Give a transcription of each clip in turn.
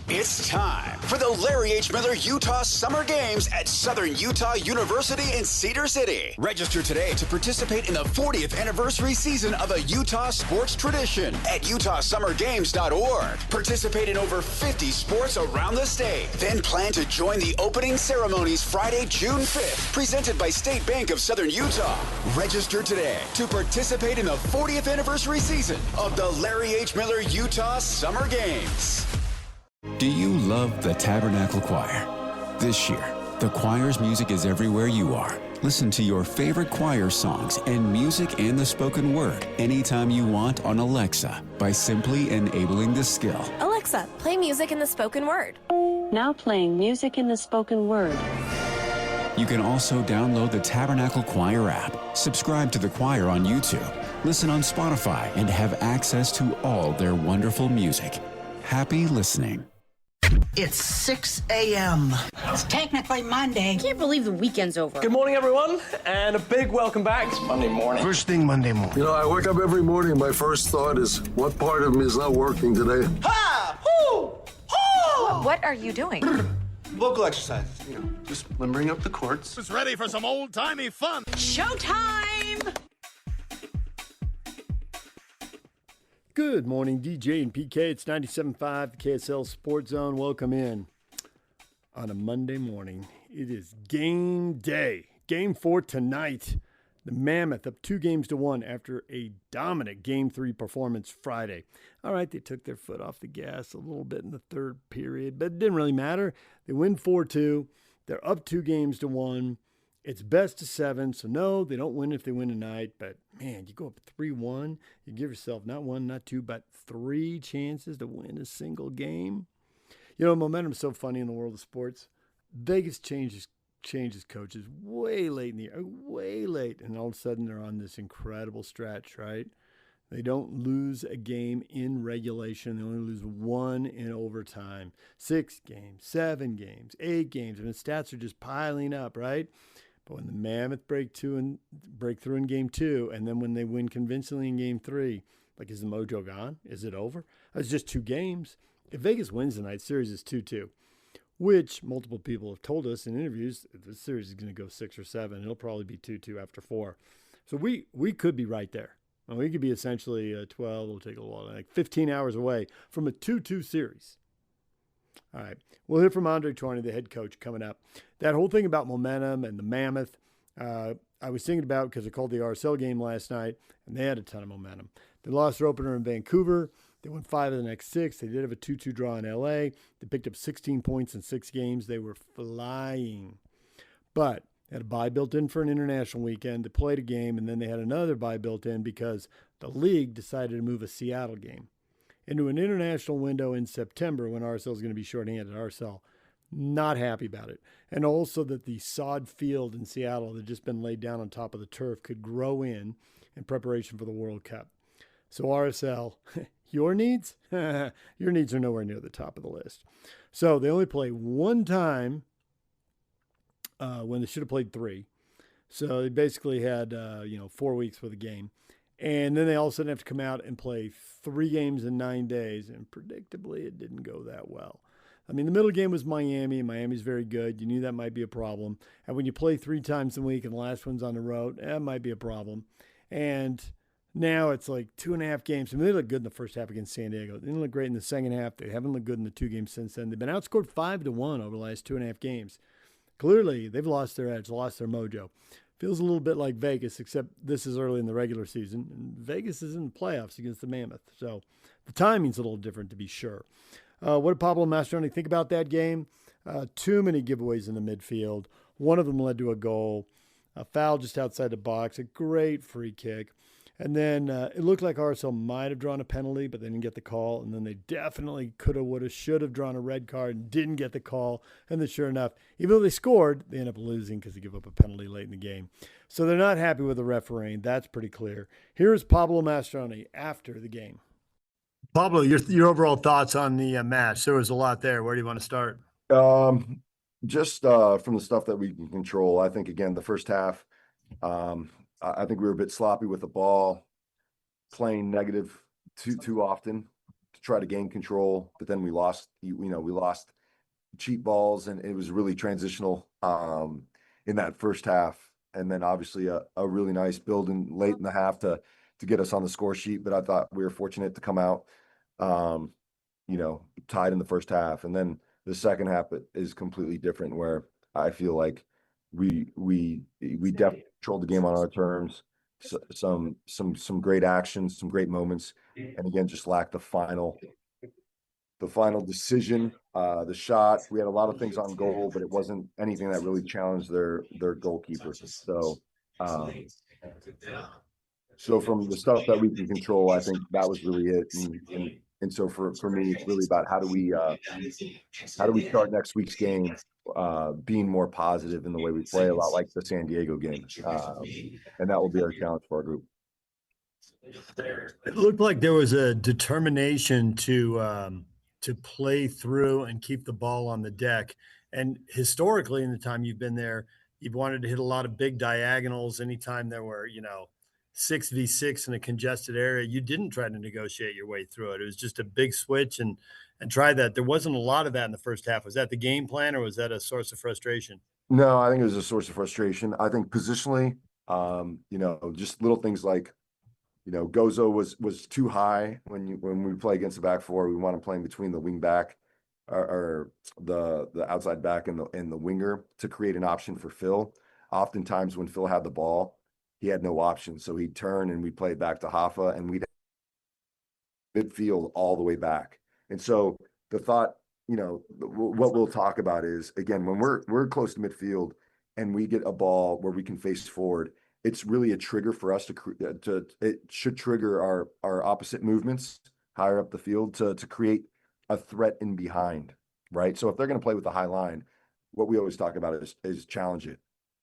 It's time for the Larry H. Miller Utah Summer Games at Southern Utah University in Cedar City. Register today to participate in the 40th anniversary season of a Utah sports tradition at utahsummergames.org. Participate in over 50 sports around the state. Then plan to join the opening ceremonies Friday, June 5th, presented by State Bank of Southern Utah. Register today to participate in the 40th anniversary season of the Larry H. Miller Utah Summer Games. Do you love the Tabernacle Choir? This year, the choir's music is everywhere you are. Listen to your favorite choir songs and music and the spoken word anytime you want on Alexa by simply enabling the skill. Alexa, play music in the spoken word. Now playing music in the spoken word. You can also download the Tabernacle Choir app, subscribe to the choir on YouTube, listen on Spotify, and have access to all their wonderful music. Happy listening. It's 6 a.m. It's technically Monday. I can't believe the weekend's over. Good morning, everyone, and a big welcome back. It's Monday morning. First thing Monday morning. You know, I wake up every morning, my first thought is, what part of me is not working today? Ha! Hoo! Hoo! What are you doing? Vocal exercise. You know, just limbering up the chords. It's ready for some old-timey fun. Showtime! Good morning, DJ and PK. It's 97.5, the KSL Sports Zone. Welcome in on a Monday morning. It is game day. Game 4 tonight. The Mammoth up 2-1 after a dominant Game 3 performance Friday. All right, they took their foot off the gas a little bit in the third period, but it didn't really matter. They win 4-2. They're up 2-1. It's best of 7, so no, they don't win if they win tonight. But, man, you go up 3-1. You give yourself not 1, not 2, but 3 chances to win a single game. You know, momentum's so funny in the world of sports. Vegas changes coaches way late in the year, way late. And all of a sudden they're on this incredible stretch, right? They don't lose a game in regulation. They only lose 1 in overtime. 6 games, 7 games, 8 games. I mean, stats are just piling up, right? But when the Mammoth break through in Game 2, and then when they win convincingly in Game 3, like, is the mojo gone? Is it over? It's just 2 games. If Vegas wins tonight, series is 2-2, which multiple people have told us in interviews, the series is going to go 6 or 7. It'll probably be 2-2 after 4. So we could be right there. And we could be essentially 12, it'll take a while, like 15 hours away from a 2-2 series. All right, we'll hear from Andre Tourigny, the head coach, coming up. That whole thing about momentum and the Mammoth, I was thinking about because I called the RSL game last night, and they had a ton of momentum. They lost their opener in Vancouver. They won 5 of the next 6. They did have a 2-2 draw in LA. They picked up 16 points in 6 games. They were flying. But they had a bye built in for an international weekend. They played a game, and then they had another bye built in because the league decided to move a Seattle game into an international window in September when RSL is going to be shorthanded. RSL not happy about it. And also that the sod field in Seattle that had just been laid down on top of the turf could grow in preparation for the World Cup. So RSL, your needs? Your needs are nowhere near the top of the list. So they only play 1 time when they should have played 3. So they basically had 4 weeks for the game. And then they all of a sudden have to come out and play 3 games in 9 days. And predictably, it didn't go that well. I mean, the middle game was Miami. Miami's very good. You knew that might be a problem. And when you play 3 times a week and the last one's on the road, that might be a problem. And now it's like 2.5 games. I mean, they look good in the first half against San Diego. They didn't look great in the second half. They haven't looked good in the 2 games since then. They've been outscored 5-1 over the last 2.5 games. Clearly, they've lost their edge, lost their mojo. Feels a little bit like Vegas, except this is early in the regular season. And Vegas is in the playoffs against the Mammoth. So the timing's a little different, to be sure. What did Pablo Mastroeni think about that game? Too many giveaways in the midfield. One of them led to a goal. A foul just outside the box. A great free kick. And then it looked like RSL might have drawn a penalty, but they didn't get the call. And then they definitely could have, would have, should have drawn a red card and didn't get the call. And then sure enough, even though they scored, they end up losing because they give up a penalty late in the game. So they're not happy with the refereeing. That's pretty clear. Here's Pablo Mastroeni after the game. Pablo, your overall thoughts on the match. There was a lot there. Where do you want to start? Just from the stuff that we can control. I think, again, the first half, I think we were a bit sloppy with the ball, playing negative too often to try to gain control, but then we lost cheap balls, and it was really transitional in that first half. And then obviously a really nice build in late in the half to get us on the score sheet. But I thought we were fortunate to come out, tied in the first half. And then the second half is completely different, where I feel like we definitely controlled the game on our terms. Some great actions, some great moments, and again, just lacked the final decision, the shot. We had a lot of things on goal, but it wasn't anything that really challenged their goalkeeper. So, so from the stuff that we can control, I think that was really it. And so for me, it's really about how do we start next week's game being more positive in the way we play, a lot like the San Diego game, and that will be our challenge for our group. It looked like there was a determination to play through and keep the ball on the deck. And historically, in the time you've been there, you've wanted to hit a lot of big diagonals. Anytime there were, 6v6 in a congested area, you didn't try to negotiate your way through it. It was just a big switch and try that. There wasn't a lot of that in the first half. Was that the game plan, or was that a source of frustration? No, I think it was a source of frustration. I think positionally, just little things like, Gozo was too high when we play against the back four. We want to play in between the wing back or the outside back and the winger to create an option for Phil. Oftentimes when Phil had the ball, he had no option, so he'd turn and we'd play it back to Hoffa, and we'd midfield all the way back. And so the thought, what we'll talk about is, again, when we're close to midfield and we get a ball where we can face forward, it's really a trigger for us it should trigger our opposite movements higher up the field to create a threat in behind, right? So if they're going to play with the high line, what we always talk about is challenge it.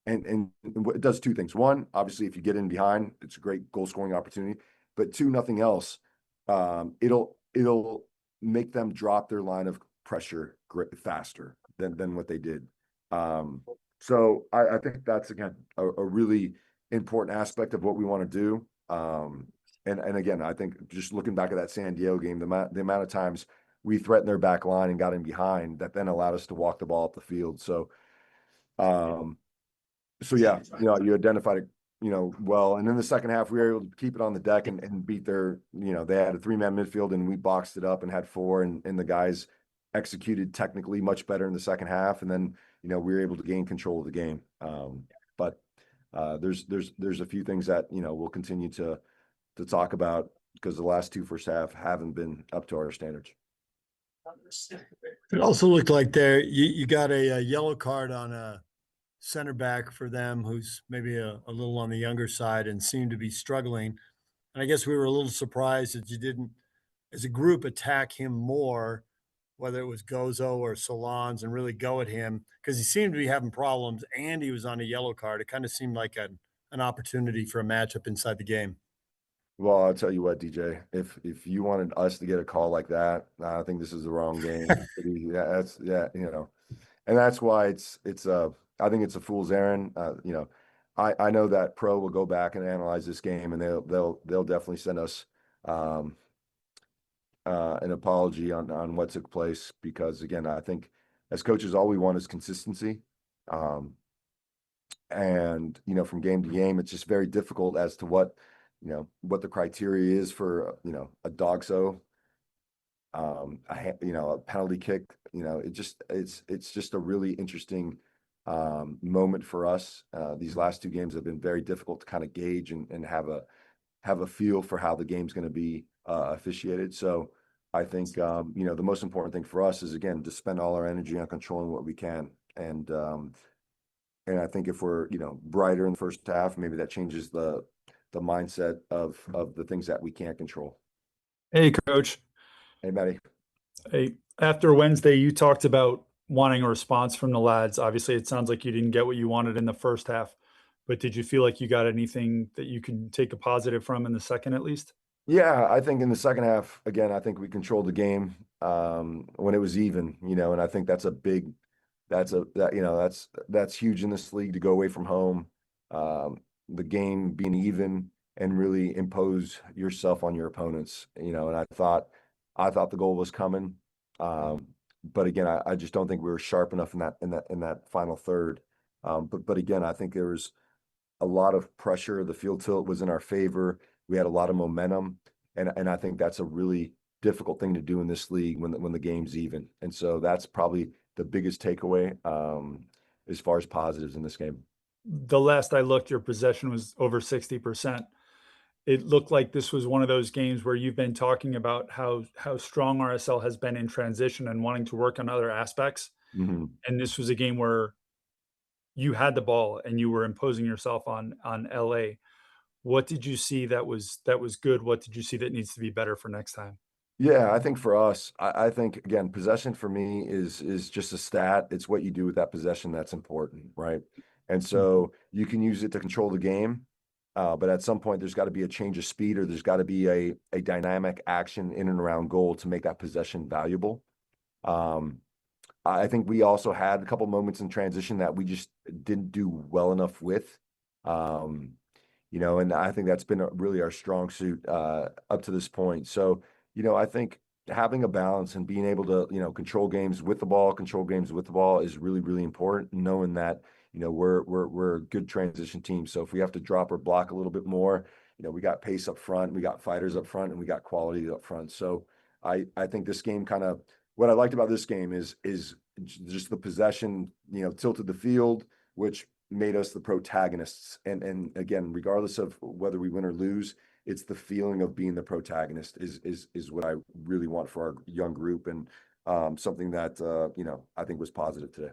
And it does two things. One, obviously, if you get in behind, it's a great goal scoring opportunity. But two, nothing else. It'll make them drop their line of pressure faster than what they did. So I think that's, again, a really important aspect of what we want to do. And again, I think just looking back at that San Diego game, the amount of times we threatened their back line and got in behind, that then allowed us to walk the ball up the field. So, yeah, you identified it, well. And in the second half, we were able to keep it on the deck and beat their, they had a 3-man midfield and we boxed it up and had 4, and the guys executed technically much better in the second half. And then, we were able to gain control of the game. But there's a few things that, we'll continue to talk about, because the last 2 first half haven't been up to our standards. It also looked like you got a yellow card on a center back for them who's maybe a little on the younger side and seemed to be struggling. And I guess we were a little surprised that you didn't, as a group, attack him more, whether it was Gozo or Solans, and really go at him, because he seemed to be having problems and he was on a yellow card. It kind of seemed like an opportunity for a matchup inside the game. Well, I'll tell you what, DJ, if you wanted us to get a call like that, I think this is the wrong game. And that's why I think it's a fool's errand. I know that Pro will go back and analyze this game, and they'll definitely send us an apology on what took place, because, again, I think as coaches, all we want is consistency. And from game to game, it's just very difficult as to what the criteria is for, a dog-so, a penalty kick. It's just a really interesting moment for us. These last 2 games have been very difficult to kind of gauge and have a feel for how the game's going to be officiated. So I think, the most important thing for us is, again, to spend all our energy on controlling what we can. And I think if we're, brighter in the first half, maybe that changes the mindset of the things that we can't control. Hey, Coach. Hey, Matty. Hey, after Wednesday, you talked about wanting a response from the lads. Obviously, it sounds like you didn't get what you wanted in the first half, but did you feel like you got anything that you can take a positive from in the second, at least? Yeah, I think in the second half, again, I think we controlled the game when it was even, and I think that's that's huge in this league, to go away from home, the game being even, and really impose yourself on your opponents, and I thought I thought the goal was coming. But again, I just don't think we were sharp enough in that final third. But again, I think there was a lot of pressure. The field tilt was in our favor. We had a lot of momentum, and I think that's a really difficult thing to do in this league when the game's even. And so that's probably the biggest takeaway as far as positives in this game. The last I looked, your possession was over 60%. It looked like this was one of those games where you've been talking about how strong RSL has been in transition and wanting to work on other aspects. Mm-hmm. And this was a game where you had the ball and you were imposing yourself on LA. What did you see that was good? What did you see that needs to be better for next time? Yeah, I think for us, I think again, possession for me is just a stat. It's what you do with that possession that's important, right? And so you can use it to control the game, but at some point there's got to be a change of speed, or there's got to be a dynamic action in and around goal to make that possession valuable. I think we also had a couple moments in transition that we just didn't do well enough with. And I think that's been really our strong suit up to this point. So, I think having a balance and being able to, control games with the ball is really, really important. Knowing that, we're a good transition team. So if we have to drop or block a little bit more, we got pace up front, we got fighters up front, and we got quality up front. So I think this game what I liked about this game is just the possession, tilted the field, which made us the protagonists. And again, regardless of whether we win or lose, it's the feeling of being the protagonist is what I really want for our young group, and something that I think was positive today.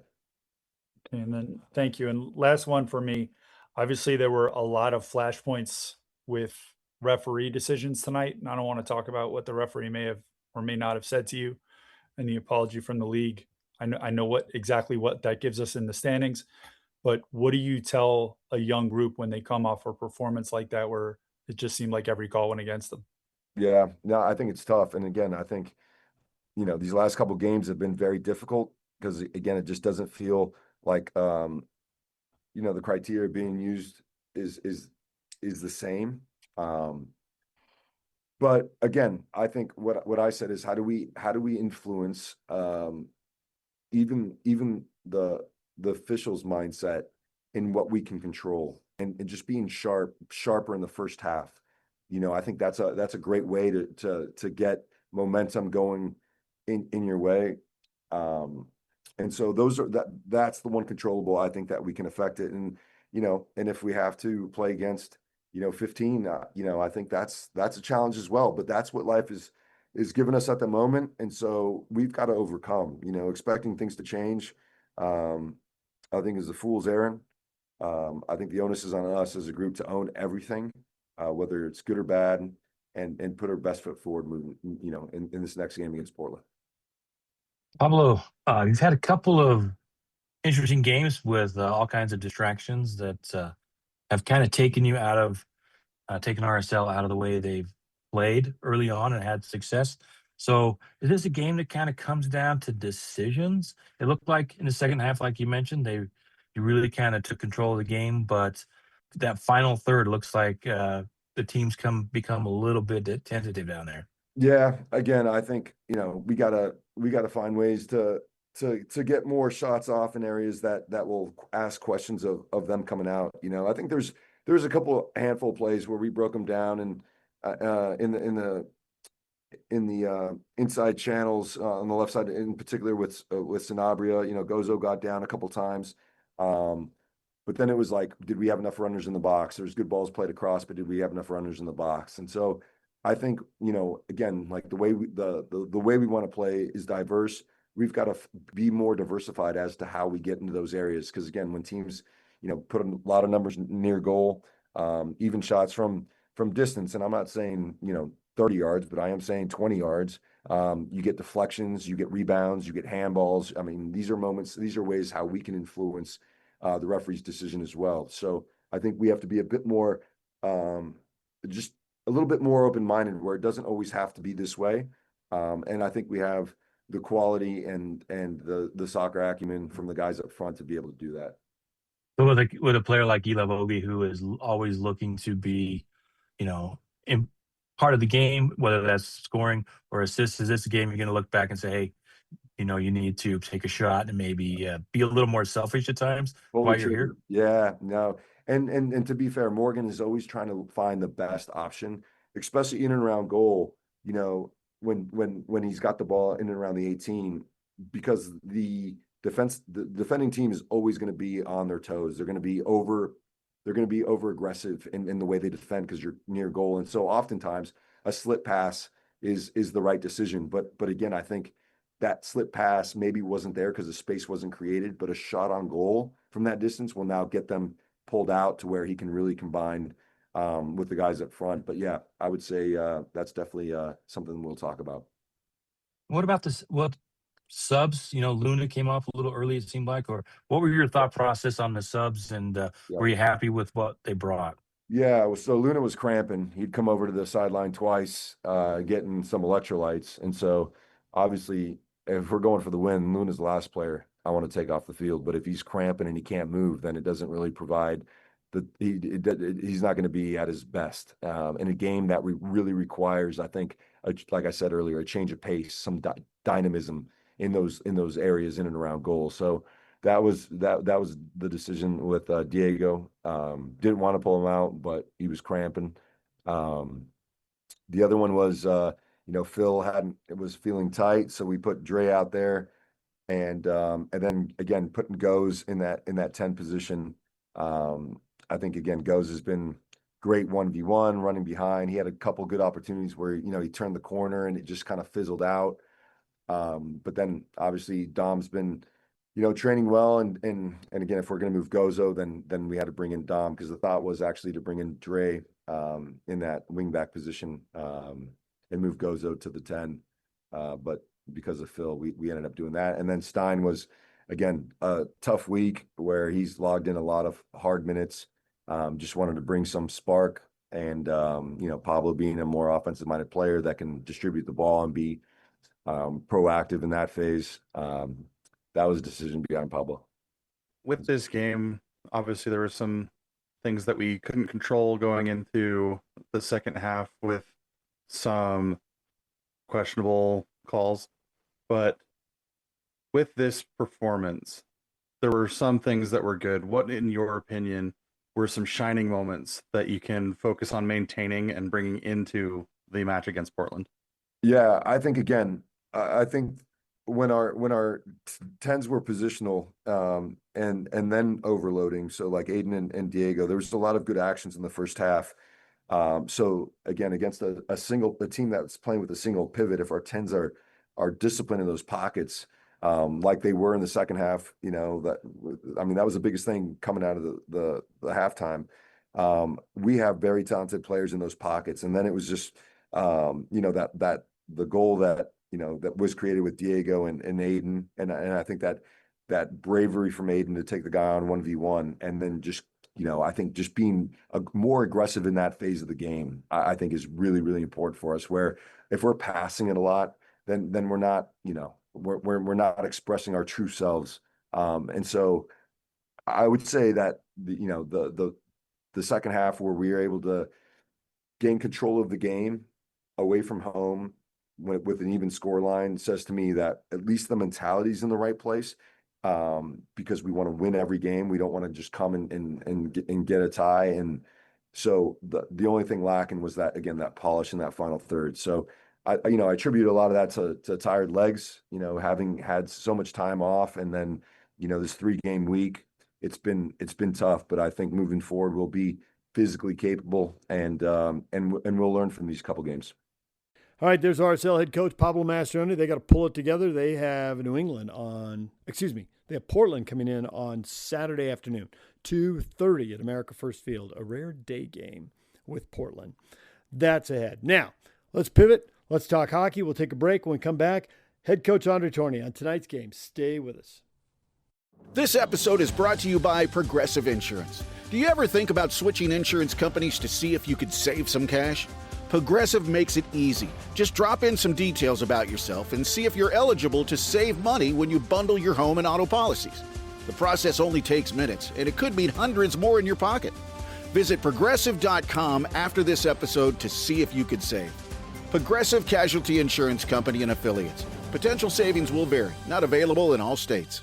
And then thank you. And last one for me. Obviously, there were a lot of flashpoints with referee decisions tonight, and I don't want to talk about what the referee may have or may not have said to you, and the apology from the league. I know exactly what that gives us in the standings, but what do you tell a young group when they come off a performance like that where it just seemed like every call went against them? Yeah, no, I think it's tough. And again, I think, these last couple of games have been very difficult because, again, it just doesn't feel like, the criteria being used is the same. But again, I think what I said is how do we influence even the officials' mindset in what we can control, and just being sharper in the first half. I think that's a great way to get momentum going in your way. And so that's the one controllable I think that we can affect it. And and if we have to play against 15, I think that's a challenge as well. But that's what life is giving us at the moment, and so we've got to overcome. Expecting things to change, I think is a fool's errand. I think the onus is on us as a group to own everything, whether it's good or bad, and put our best foot forward moving, in this next game against Portland. Pablo, you've had a couple of interesting games with all kinds of distractions that have kind of taken RSL out of the way they've played early on and had success. So is this a game that kind of comes down to decisions? It looked like in the second half, like you mentioned, you really kind of took control of the game, but that final third looks like the teams become a little bit tentative down there. Yeah, again, I think we gotta find ways to get more shots off in areas that will ask questions of them coming out. I think there's a handful of plays where we broke them down, and in the inside channels on the left side, in particular with Sanabria, Gozo got down a couple times. But then it was like, did we have enough runners in the box? There's good balls played across, but did we have enough runners in the box? And so I think, again, like the way we want to play is diverse. We've got to be more diversified as to how we get into those areas. Because again, when teams, put a lot of numbers near goal, even shots from distance, and I'm not saying, 30 yards, but I am saying 20 yards. You get deflections, you get rebounds, you get handballs. I mean, these are ways how we can influence the referee's decision as well. So I think we have to be a bit more, just a little bit more open-minded, where it doesn't always have to be this way. And I think we have the quality and the soccer acumen from the guys up front to be able to do that. But with a player like Ila Vogi, who is always looking to be, part of the game, whether that's scoring or assists? Is this a game you're going to look back and say, hey, you need to take a shot and maybe be a little more selfish at times while you're here? Yeah, no. And to be fair, Morgan is always trying to find the best option, especially in and around goal, when he's got the ball in and around the 18, because the defending team is always going to be on their toes. They're going to be over aggressive in the way they defend because you're near goal. And so oftentimes a slip pass is the right decision. But again, I think that slip pass maybe wasn't there because the space wasn't created, but a shot on goal from that distance will now get them pulled out to where he can really combine with the guys up front. But yeah, I would say that's definitely something we'll talk about. What about this? What subs? Luna came off a little early, it seemed like, or what were your thought process on the subs, and were you happy with what they brought? Yeah, so Luna was cramping. He'd come over to the sideline twice, getting some electrolytes. And so obviously, if we're going for the win, Luna's the last player I want to take off the field. But if he's cramping and he can't move, then it doesn't really provide he's not going to be at his best in a game that really requires, I think, like I said earlier, a change of pace, some dynamism in those areas in and around goal. So that was the decision with Diego. Didn't want to pull him out, but he was cramping. The other one was Phil was feeling tight, so we put Dre out there, and then again putting Goes in that 10 position. I think again Goes has been great 1v1 running behind. He had a couple good opportunities where he turned the corner and it just kind of fizzled out. But then obviously Dom's been training well, and again, if we're going to move Gozo, then we had to bring in Dom, because the thought was actually to bring in Dre in that wingback position and move Gozo to the 10. But because of Phil, we ended up doing that. And then Stein was, again, a tough week where he's logged in a lot of hard minutes. Just wanted to bring some spark, and Pablo being a more offensive-minded player that can distribute the ball and be proactive in that phase. That was a decision behind Pablo. With this game, obviously there were some things that we couldn't control going into the second half with some questionable calls. But with this performance, there were some things that were good. What, in your opinion, were some shining moments that you can focus on maintaining and bringing into the match against Portland? Yeah, I think, again, I think when our 10s were positional and then overloading, so like Aiden and Diego, there was a lot of good actions in the first half. So again, against a team that's playing with a single pivot, if our 10s are disciplined in those pockets, like they were in the second half, that was the biggest thing coming out of the halftime. We have very talented players in those pockets, and then it was just that the goal that was created with Diego and Aiden, and I think that bravery from Aiden to take the guy on 1v1, and then just I think just being more aggressive in that phase of the game, I think is really, really important for us. Where if we're passing it a lot, then we're not we're not expressing our true selves. And so I would say that the second half, where we were able to gain control of the game away from home with an even score line, says to me that at least the mentality is in the right place, because we want to win every game. We don't want to just come and get a tie. And so the only thing lacking was that, again, that polish in that final third. So I attribute a lot of that to tired legs, having had so much time off, and then, this 3-game week, it's been tough, but I think moving forward, we'll be physically capable, and we'll learn from these couple games. All right, there's RSL head coach Pablo Mastroeni. They got to pull it together. They have they have Portland coming in on Saturday afternoon, 2:30 at America First Field, a rare day game with Portland. That's ahead. Now, let's pivot. Let's talk hockey. We'll take a break. When we come back, head coach Andre Tourigny on tonight's game. Stay with us. This episode is brought to you by Progressive Insurance. Do you ever think about switching insurance companies to see if you could save some cash? Progressive makes it easy. Just drop in some details about yourself and see if you're eligible to save money when you bundle your home and auto policies. The process only takes minutes, and it could mean hundreds more in your pocket. Visit Progressive.com after this episode to see if you could save. Progressive Casualty Insurance Company and Affiliates. Potential savings will vary. Not available in all states.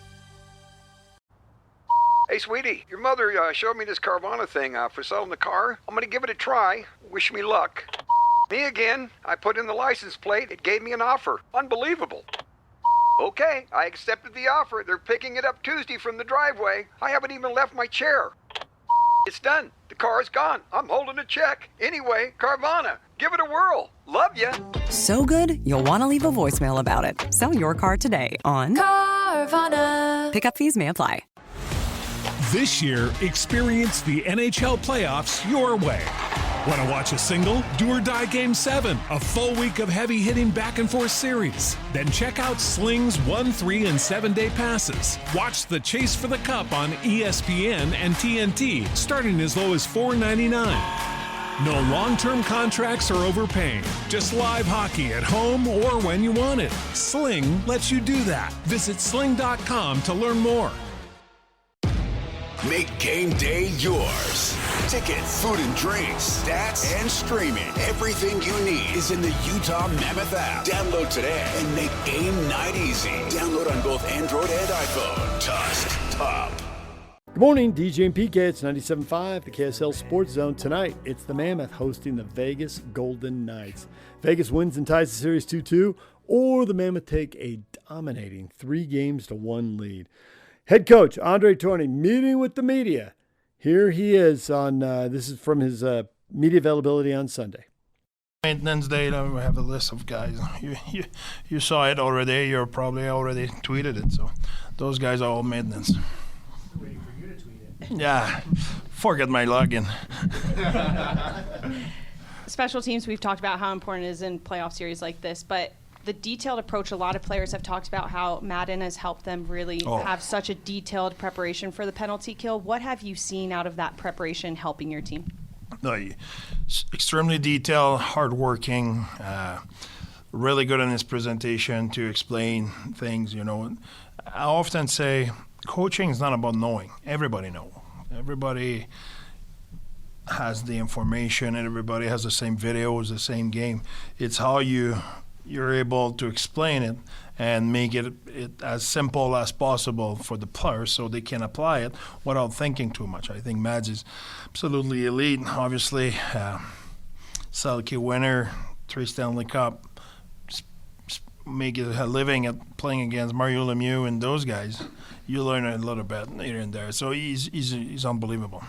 Hey, sweetie, your mother showed me this Carvana thing for selling the car. I'm going to give it a try. Wish me luck. Me again. I put in the license plate. It gave me an offer. Unbelievable. Okay, I accepted the offer. They're picking it up Tuesday from the driveway. I haven't even left my chair. It's done. The car's gone. I'm holding a check. Anyway, Carvana, give it a whirl. Love ya. So good, you'll want to leave a voicemail about it. Sell your car today on Carvana. Pickup fees may apply. This year, experience the NHL playoffs your way. Want to watch a single? Do or Die Game 7, a full week of heavy-hitting back-and-forth series. Then check out Sling's 1, 3, and 7-day passes. Watch the Chase for the Cup on ESPN and TNT, starting as low as $4.99. No long-term contracts or overpaying. Just live hockey at home or when you want it. Sling lets you do that. Visit sling.com to learn more. Make game day yours. Tickets, food and drinks, stats, and streaming. Everything you need is in the Utah Mammoth app. Download today and make game night easy. Download on both Android and iPhone. Tusk Top. Good morning, DJ and PK. It's 97.5, the KSL Sports Zone. Tonight, it's the Mammoth hosting the Vegas Golden Knights. Vegas wins and ties the series 2-2, or the Mammoth take a dominating 3-1 lead. Head coach Andre Tourigny meeting with the media. Here he is on, this is from his media availability on Sunday. Maintenance day, we have a list of guys. You saw it already. You probably already tweeted it. So those guys are all maintenance. Waiting for you to tweet it. Yeah, forget my login. Special teams, we've talked about how important it is in playoff series like this, but the detailed approach, a lot of players have talked about how Madden has helped them really have such a detailed preparation for the penalty kill. What have you seen out of that preparation helping your team? No, extremely detailed, hardworking, really good in his presentation to explain things. You know, I often say coaching is not about knowing. Everybody knows. Everybody has the information, and everybody has the same videos, the same game. It's how you're able to explain it and make it as simple as possible for the players so they can apply it without thinking too much. I think Mads is absolutely elite. Obviously, Selke winner, 3 Stanley Cup, make it a living at playing against Mario Lemieux and those guys. You learn a little bit here and there. So he's unbelievable.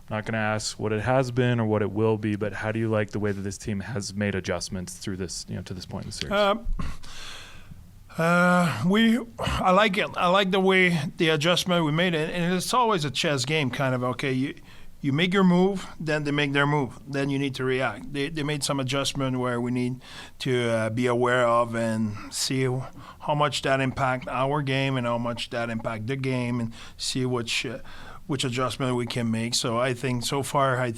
Not going to ask what it has been or what it will be, but how do you like the way that this team has made adjustments through this, to this point in the series? I like it. I like the way the adjustment we made it, and it's always a chess game, kind of. Okay, you make your move, then they make their move, then you need to react. They made some adjustment where we need to be aware of and see how much that impact our game and how much that impact the game, and see which adjustment we can make. So I think so far, I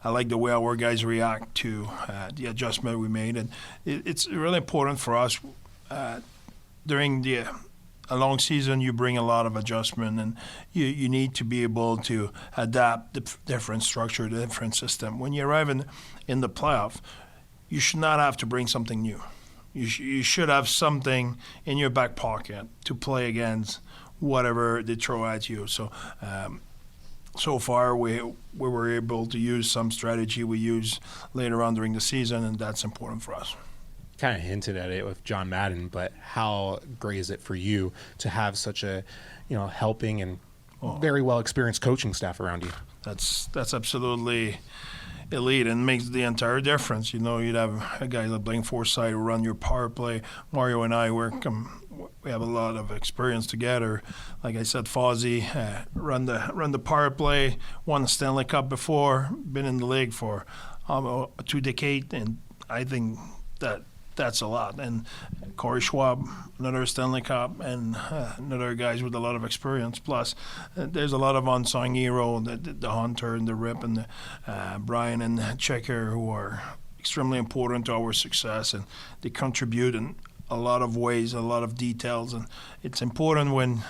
like the way our guys react to the adjustment we made, and it's really important for us during a long season. You bring a lot of adjustment, and you need to be able to adapt the different structure, the different system. When you arrive in the playoff, you should not have to bring something new. You should have something in your back pocket to play against whatever they throw at you. So so far we were able to use some strategy we use later on during the season, and that's important for us. Kind of hinted at it with John Madden, but how great is it for you to have such a helping and very well experienced coaching staff around you? That's absolutely elite and makes the entire difference. You'd have a guy like Blaine Forsythe who run your power play. Mario and I we have a lot of experience together. Like I said, Fozzie run the power play, won the Stanley Cup before, been in the league for 2 decades, and I think that's a lot. And Corey Schwab, another Stanley Cup, and another guys with a lot of experience. Plus, there's a lot of unsung hero, the Hunter and the Rip and the Brian and the Checker, who are extremely important to our success, and they contribute in a lot of ways, a lot of details. And it's important when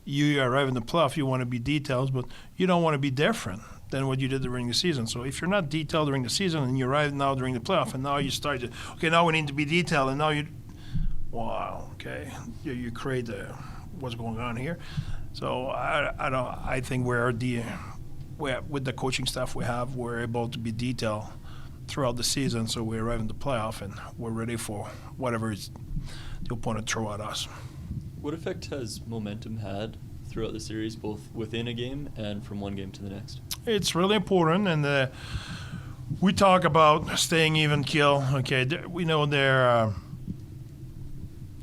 you arrive in the playoff, you want to be details, but you don't want to be different. than what you did during the season. So if you're not detailed during the season and you arrive now during the playoff, and now you start to, okay, now we need to be detailed, and now wow, okay, you create what's going on here. So I think with the coaching staff we have, we're able to be detailed throughout the season, so we arrive in the playoff and we're ready for whatever the opponent throw at us. What effect has momentum had throughout the series, both within a game and from one game to the next? It's really important, and we talk about staying even kill. Okay, we know they're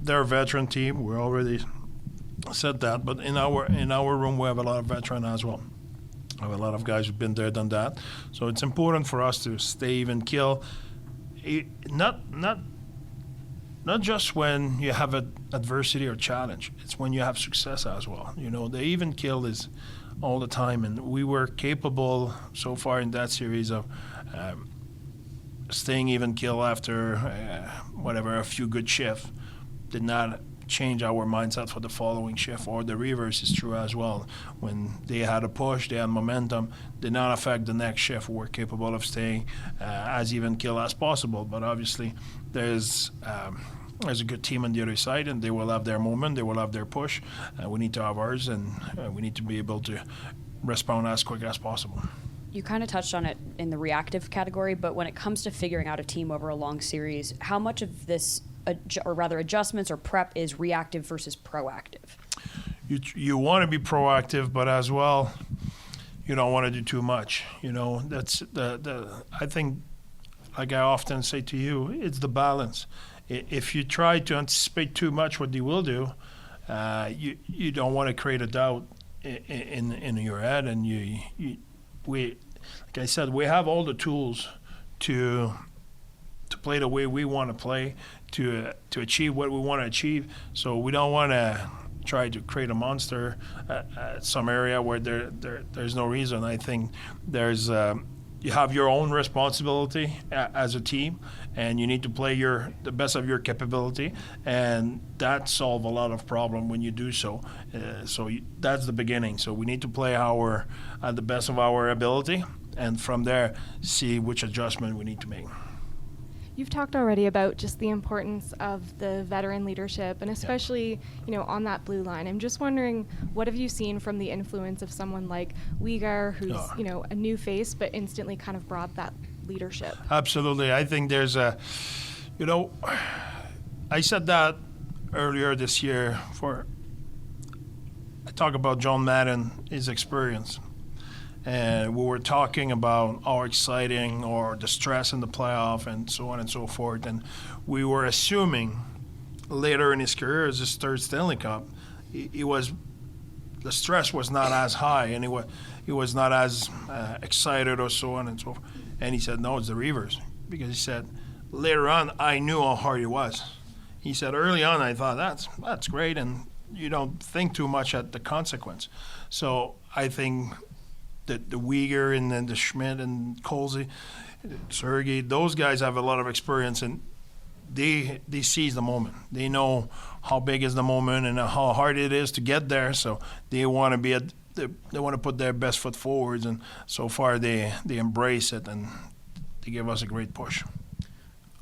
a veteran team. We already said that, but in our room we have a lot of veteran as well. We have a lot of guys who've been there, done that. So it's important for us to stay even kill. Not just when you have an adversity or challenge. It's when you have success as well. You know, the even kill is all the time, and we were capable so far in that series of staying even kill after a few good shifts. Did not change our mindset for the following shift, or the reverse is true as well. When they had a push, they had momentum, did not affect the next shift. We're capable of staying as even kill as possible, but obviously there's a good team on the other side, and they will have their moment, they will have their push. We need to have ours, and we need to be able to respond as quick as possible. You kind of touched on it in the reactive category, but when it comes to figuring out a team over a long series, how much of this, or rather adjustments or prep, is reactive versus proactive? You want to be proactive, but as well, you don't want to do too much. You know, that's I think, like I often say to you, it's the balance. If you try to anticipate too much what they will do, you don't want to create a doubt in your head, and we, like I said, we have all the tools to play the way we want to play, to achieve what we want to achieve. So we don't want to try to create a monster at some area where there's no reason. I think there's you have your own responsibility as a team, and you need to play the best of your capability, and that solves a lot of problem when you do so. That's the beginning. So we need to play at the best of our ability, and from there see which adjustment we need to make. You've talked already about just the importance of the veteran leadership, and especially, on that blue line. I'm just wondering, what have you seen from the influence of someone like Uyghur, who's, a new face, but instantly kind of brought that leadership? Absolutely. I think there's I said that earlier this year I talk about John Madden, his experience. And we were talking about how exciting or the stress in the playoff and so on and so forth. And we were assuming later in his career, as his third Stanley Cup, the stress was not as high, and he was not as excited or so on and so forth. And he said, no, it's the reverse. Because he said, later on, I knew how hard it was. He said, early on, I thought, that's great, and you don't think too much at the consequence. So I think the Uyghur and then the Schmidt and Colsey, Sergei, those guys have a lot of experience, and they seize the moment. They know how big is the moment and how hard it is to get there. So they want to they want to put their best foot forwards, and so far they embrace it, and they give us a great push.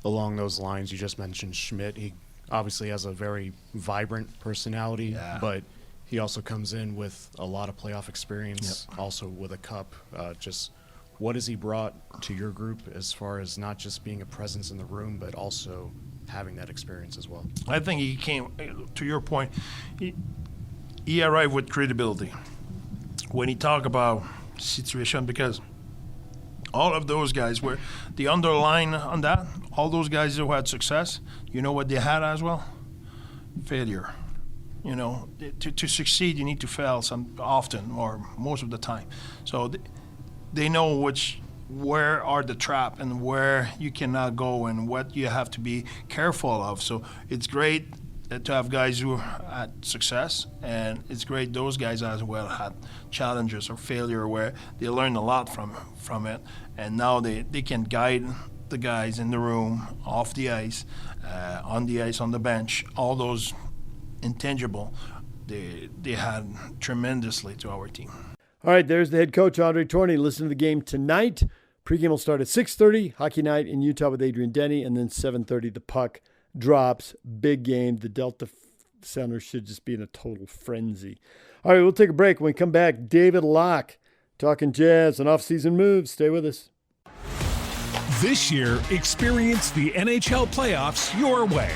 Along those lines, you just mentioned Schmidt. He obviously has a very vibrant personality, but he also comes in with a lot of playoff experience, also with a cup. Just what has he brought to your group as far as not just being a presence in the room, but also having that experience as well? I think he came, to your point, he arrived with credibility. When he talk about situation, because all of those guys were, the underline on that, all those guys who had success, you know what they had as well? Failure. You know, to succeed, you need to fail often or most of the time. So they know where are the trap and where you cannot go and what you have to be careful of. So it's great to have guys who had success, and it's great those guys as well had challenges or failure where they learned a lot from it, and now they can guide the guys in the room, off the ice, on the ice, on the bench, all those intangible, they had tremendously to our team. All right, there's the head coach, Andre Tourigny. Listen to the game tonight. Pregame will start at 6:30. Hockey night in Utah with Adrian Denny, and then 7:30 the puck drops. Big game. The Delta Center should just be in a total frenzy. All right, we'll take a break. When we come back, David Locke talking Jazz and offseason moves. Stay with us. This year, experience the NHL playoffs your way.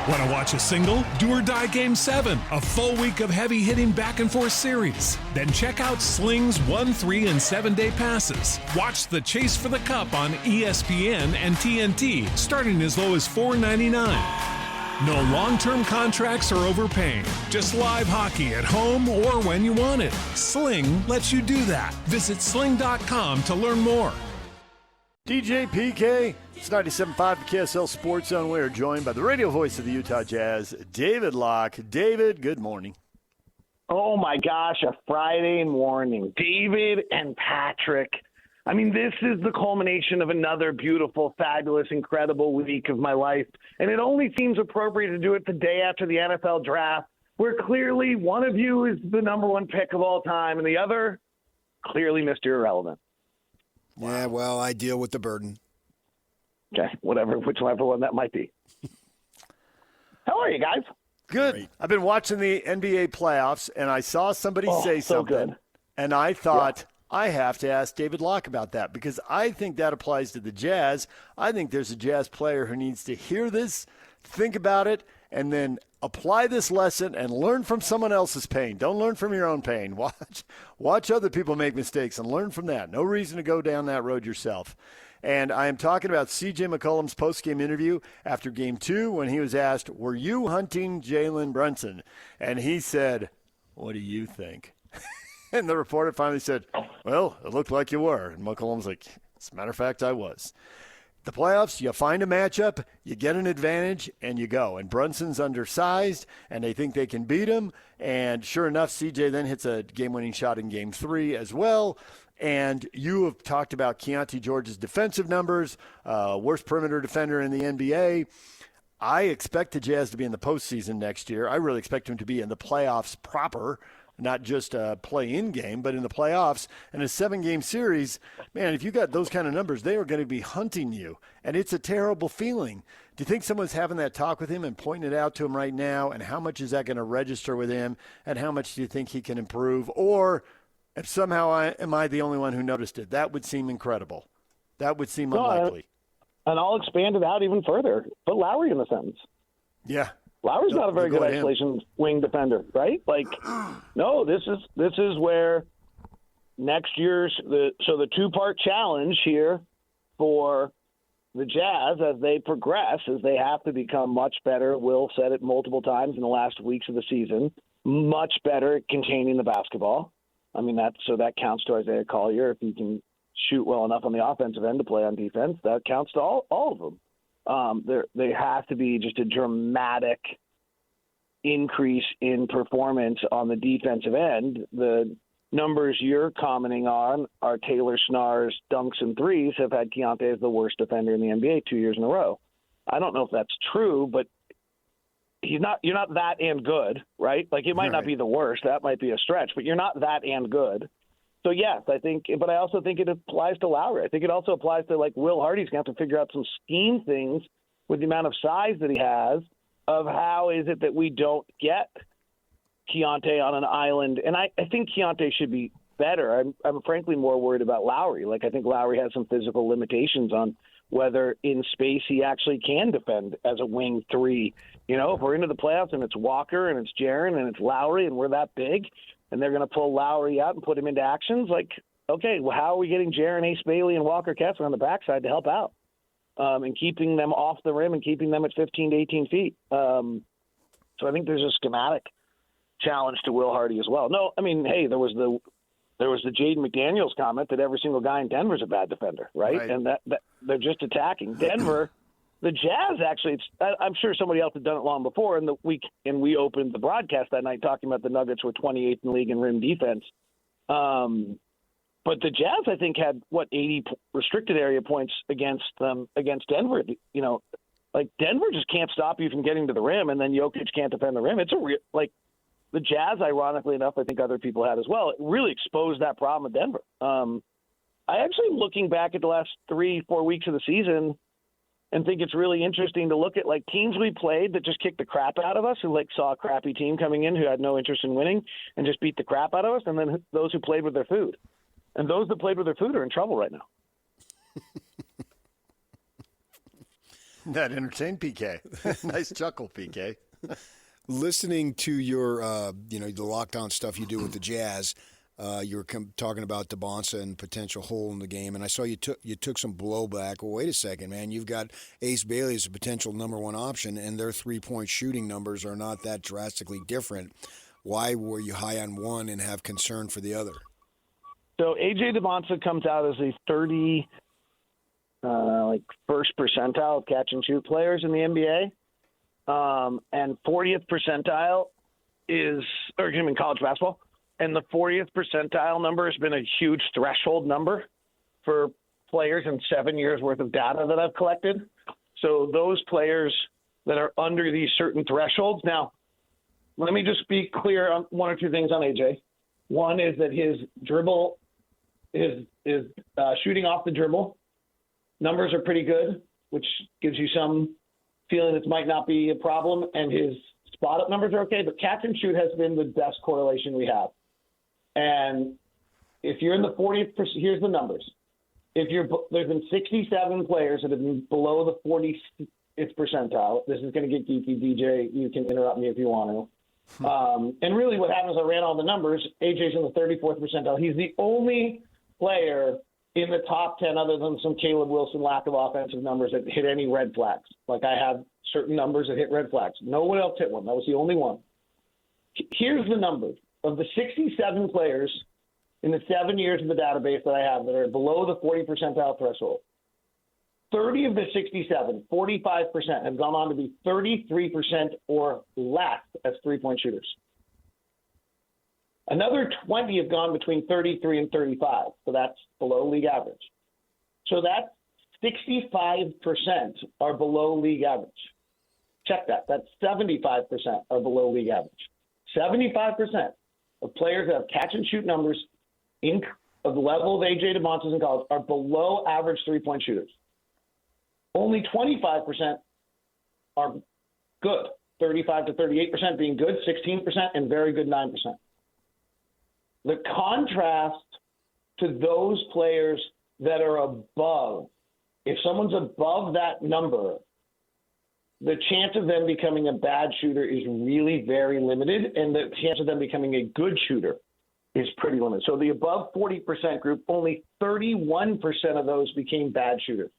Want to watch a single, do-or-die Game 7, a full week of heavy-hitting back-and-forth series? Then check out Sling's 1, 3, and 7-day passes. Watch the Chase for the Cup on ESPN and TNT, starting as low as $4.99. No long-term contracts or overpaying. Just live hockey at home or when you want it. Sling lets you do that. Visit sling.com to learn more. DJ PK, it's 97.5 KSL Sports Zone. We are joined by the radio voice of the Utah Jazz, David Locke. David, good morning. Oh, my gosh, a Friday morning. David and Patrick. I mean, this is the culmination of another beautiful, fabulous, incredible week of my life. And it only seems appropriate to do it the day after the NFL draft, where clearly one of you is the number one pick of all time and the other clearly Mr. Irrelevant. Wow. Yeah, well, I deal with the burden. Okay, whichever one that might be. How are you guys? Good. Great. I've been watching the NBA playoffs, and I saw somebody say something, good. And I thought, I have to ask David Locke about that because I think that applies to the Jazz. I think there's a Jazz player who needs to hear this, think about it, and then apply this lesson and learn from someone else's pain. Don't learn from your own pain. Watch other people make mistakes and learn from that. No reason to go down that road yourself. And I am talking about C.J. McCollum's post-game interview after Game 2 when he was asked, were you hunting Jalen Brunson? And he said, what do you think? And the reporter finally said, well, it looked like you were. And McCollum's like, as a matter of fact, I was. The playoffs, you find a matchup, you get an advantage, and you go. And Brunson's undersized, and they think they can beat him. And sure enough, CJ then hits a game-winning shot in Game 3 as well. And you have talked about Keontae George's defensive numbers, worst perimeter defender in the NBA. I expect the Jazz to be in the postseason next year. I really expect them to be in the playoffs proper, not just a play-in game, but in the playoffs. And a 7-game series, man, if you got those kind of numbers, they are going to be hunting you. And it's a terrible feeling. Do you think someone's having that talk with him and pointing it out to him right now? And how much is that going to register with him? And how much do you think he can improve? Or if somehow am I the only one who noticed it? That would seem incredible. That would seem unlikely. And I'll expand it out even further. Put Lowry in the sentence. Yeah. Lowry's not a very good isolation wing defender, right? Like, no, this is where next year's the two-part challenge here for the Jazz as they progress is they have to become much better. Will said it multiple times in the last weeks of the season, much better at containing the basketball. I mean, that counts to Isaiah Collier. If he can shoot well enough on the offensive end to play on defense, that counts to all of them. They have to be just a dramatic increase in performance on the defensive end. The numbers you're commenting on are Taylor Snar's dunks and threes have had Keontae as the worst defender in the NBA 2 years in a row. I don't know if that's true, but you're not that and good, right? Like it might not be the worst. That might be a stretch, but you're not that and good. So yes, but I also think it applies to Lowry. I think it also applies to like Will Hardy's going to have to figure out some scheme things with the amount of size that he has of how is it that we don't get Keontae on an island. And I think Keontae should be better. I'm frankly more worried about Lowry. Like I think Lowry has some physical limitations on whether in space he actually can defend as a wing 3. You know, if we're into the playoffs and it's Walker and it's Jaren and it's Lowry and we're that big and they're going to pull Lowry out and put him into actions, like, okay, well, how are we getting Jaren, Ace Bailey, and Walker Kessler on the backside to help out and keeping them off the rim and keeping them at 15 to 18 feet? So I think there's a schematic challenge to Will Hardy as well. No, I mean, hey, there was the Jaden McDaniels comment that every single guy in Denver's a bad defender, right? And that they're just attacking Denver. The Jazz actually, I'm sure somebody else had done it long before. And we opened the broadcast that night talking about the Nuggets were 28th in the league in rim defense. But the Jazz, I think, had 80 restricted area points against Denver. You know, like Denver just can't stop you from getting to the rim, and then Jokić can't defend the rim. It's a real the Jazz, ironically enough, I think other people had as well. It really exposed that problem with Denver. I actually, looking back at the last 3-4 weeks of the season, and think it's really interesting to look at like teams we played that just kicked the crap out of us, who like saw a crappy team coming in who had no interest in winning and just beat the crap out of us, and then those who played with their food. And those that played with their food are in trouble right now. That entertained PK. Nice chuckle, PK. Listening to your, the lockdown stuff you do with the Jazz, you were talking about DeBonsa and potential hole in the game, and I saw you took some blowback. Well, wait a second, man. You've got Ace Bailey as a potential number one option, and their three-point shooting numbers are not that drastically different. Why were you high on one and have concern for the other? So A.J. DeBonsa comes out as a 30, first percentile of catch-and-shoot players in the NBA. And 40th percentile in college basketball. And the 40th percentile number has been a huge threshold number for players in 7 years worth of data that I've collected. So those players that are under these certain thresholds. Now, let me just be clear on one or two things on AJ. One is that his dribble, his shooting off the dribble numbers are pretty good, which gives you some feeling this might not be a problem, and his spot-up numbers are okay, but catch and shoot has been the best correlation we have. And if you're in the 40th, here's the numbers. There's been 67 players that have been below the 40th percentile. This is going to get geeky, DJ. You can interrupt me if you want to. And really what happens, I ran all the numbers. AJ's in the 34th percentile. He's the only player in the top 10, other than some Caleb Wilson lack of offensive numbers, that hit any red flags. Like, I have certain numbers that hit red flags. No one else hit one. That was the only one. Here's the numbers. Of the 67 players in the 7 years of the database that I have that are below the 40 percentile threshold, 30 of the 67, 45%, have gone on to be 33% or less as three-point shooters. Another 20 have gone between 33 and 35, so that's below league average. So that's 65% are below league average. Check that. That's 75% are below league average. 75% of players that have catch-and-shoot numbers of the level of A.J. DeBonsa's in college are below average three-point shooters. Only 25% are good, 35 to 38% being good, 16%, and very good 9%. The contrast to those players that are above, if someone's above that number, the chance of them becoming a bad shooter is really very limited, and the chance of them becoming a good shooter is pretty limited. So the above 40% group, only 31% of those became bad shooters.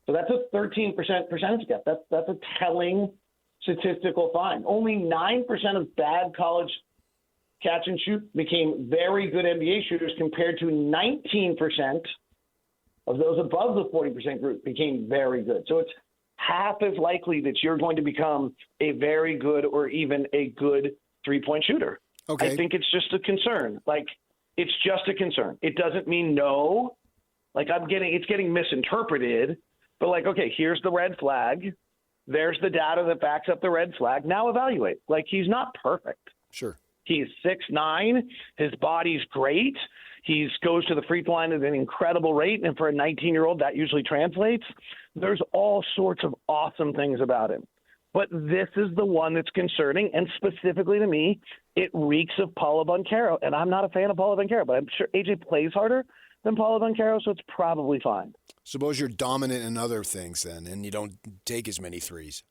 So that's a 13% percentage gap. That's a telling statistical find. Only 9% of bad college catch and shoot became very good NBA shooters, compared to 19% of those above the 40% group became very good. So it's half as likely that you're going to become a very good or even a good three-point shooter. Okay. I think it's just a concern. Like, it's just a concern. It doesn't mean no. Like, it's getting misinterpreted. But like, okay, here's the red flag. There's the data that backs up the red flag. Now evaluate. Like, he's not perfect. Sure. He's 6'9". His body's great. He goes to the free throw line at an incredible rate. And for a 19-year-old, that usually translates. There's all sorts of awesome things about him. But this is the one that's concerning. And specifically to me, it reeks of Paolo Banchero. And I'm not a fan of Paolo Banchero, but I'm sure AJ plays harder than Paolo Banchero, so it's probably fine. Suppose you're dominant in other things then, and you don't take as many threes.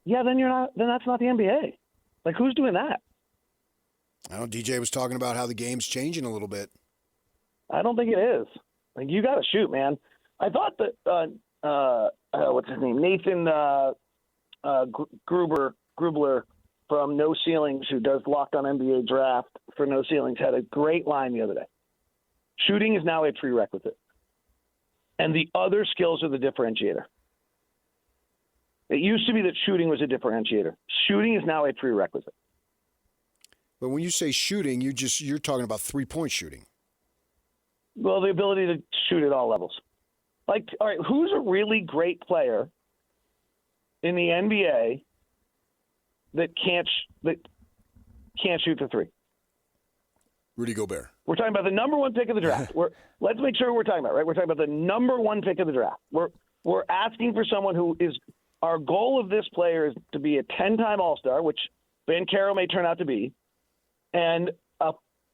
Yeah, then you're not. Then that's not the NBA. Like, who's doing that? I don't know. DJ was talking about how the game's changing a little bit. I don't think it is. Like, you got to shoot, man. I thought that what's his name, Nathan Grubler from No Ceilings, who does Locked on NBA Draft for No Ceilings, had a great line the other day. Shooting is now a prerequisite, and the other skills are the differentiator. It used to be that shooting was a differentiator. Shooting is now a prerequisite. But when you say shooting, you're talking about three-point shooting. Well, the ability to shoot at all levels. Like, all right, who's a really great player in the NBA that can't shoot the three? Rudy Gobert. We're talking about the number one pick of the draft. Let's make sure we're talking about, right? We're talking about the number one pick of the draft. We're asking for someone who is – our goal of this player is to be a 10-time All-Star, which Banchero may turn out to be, and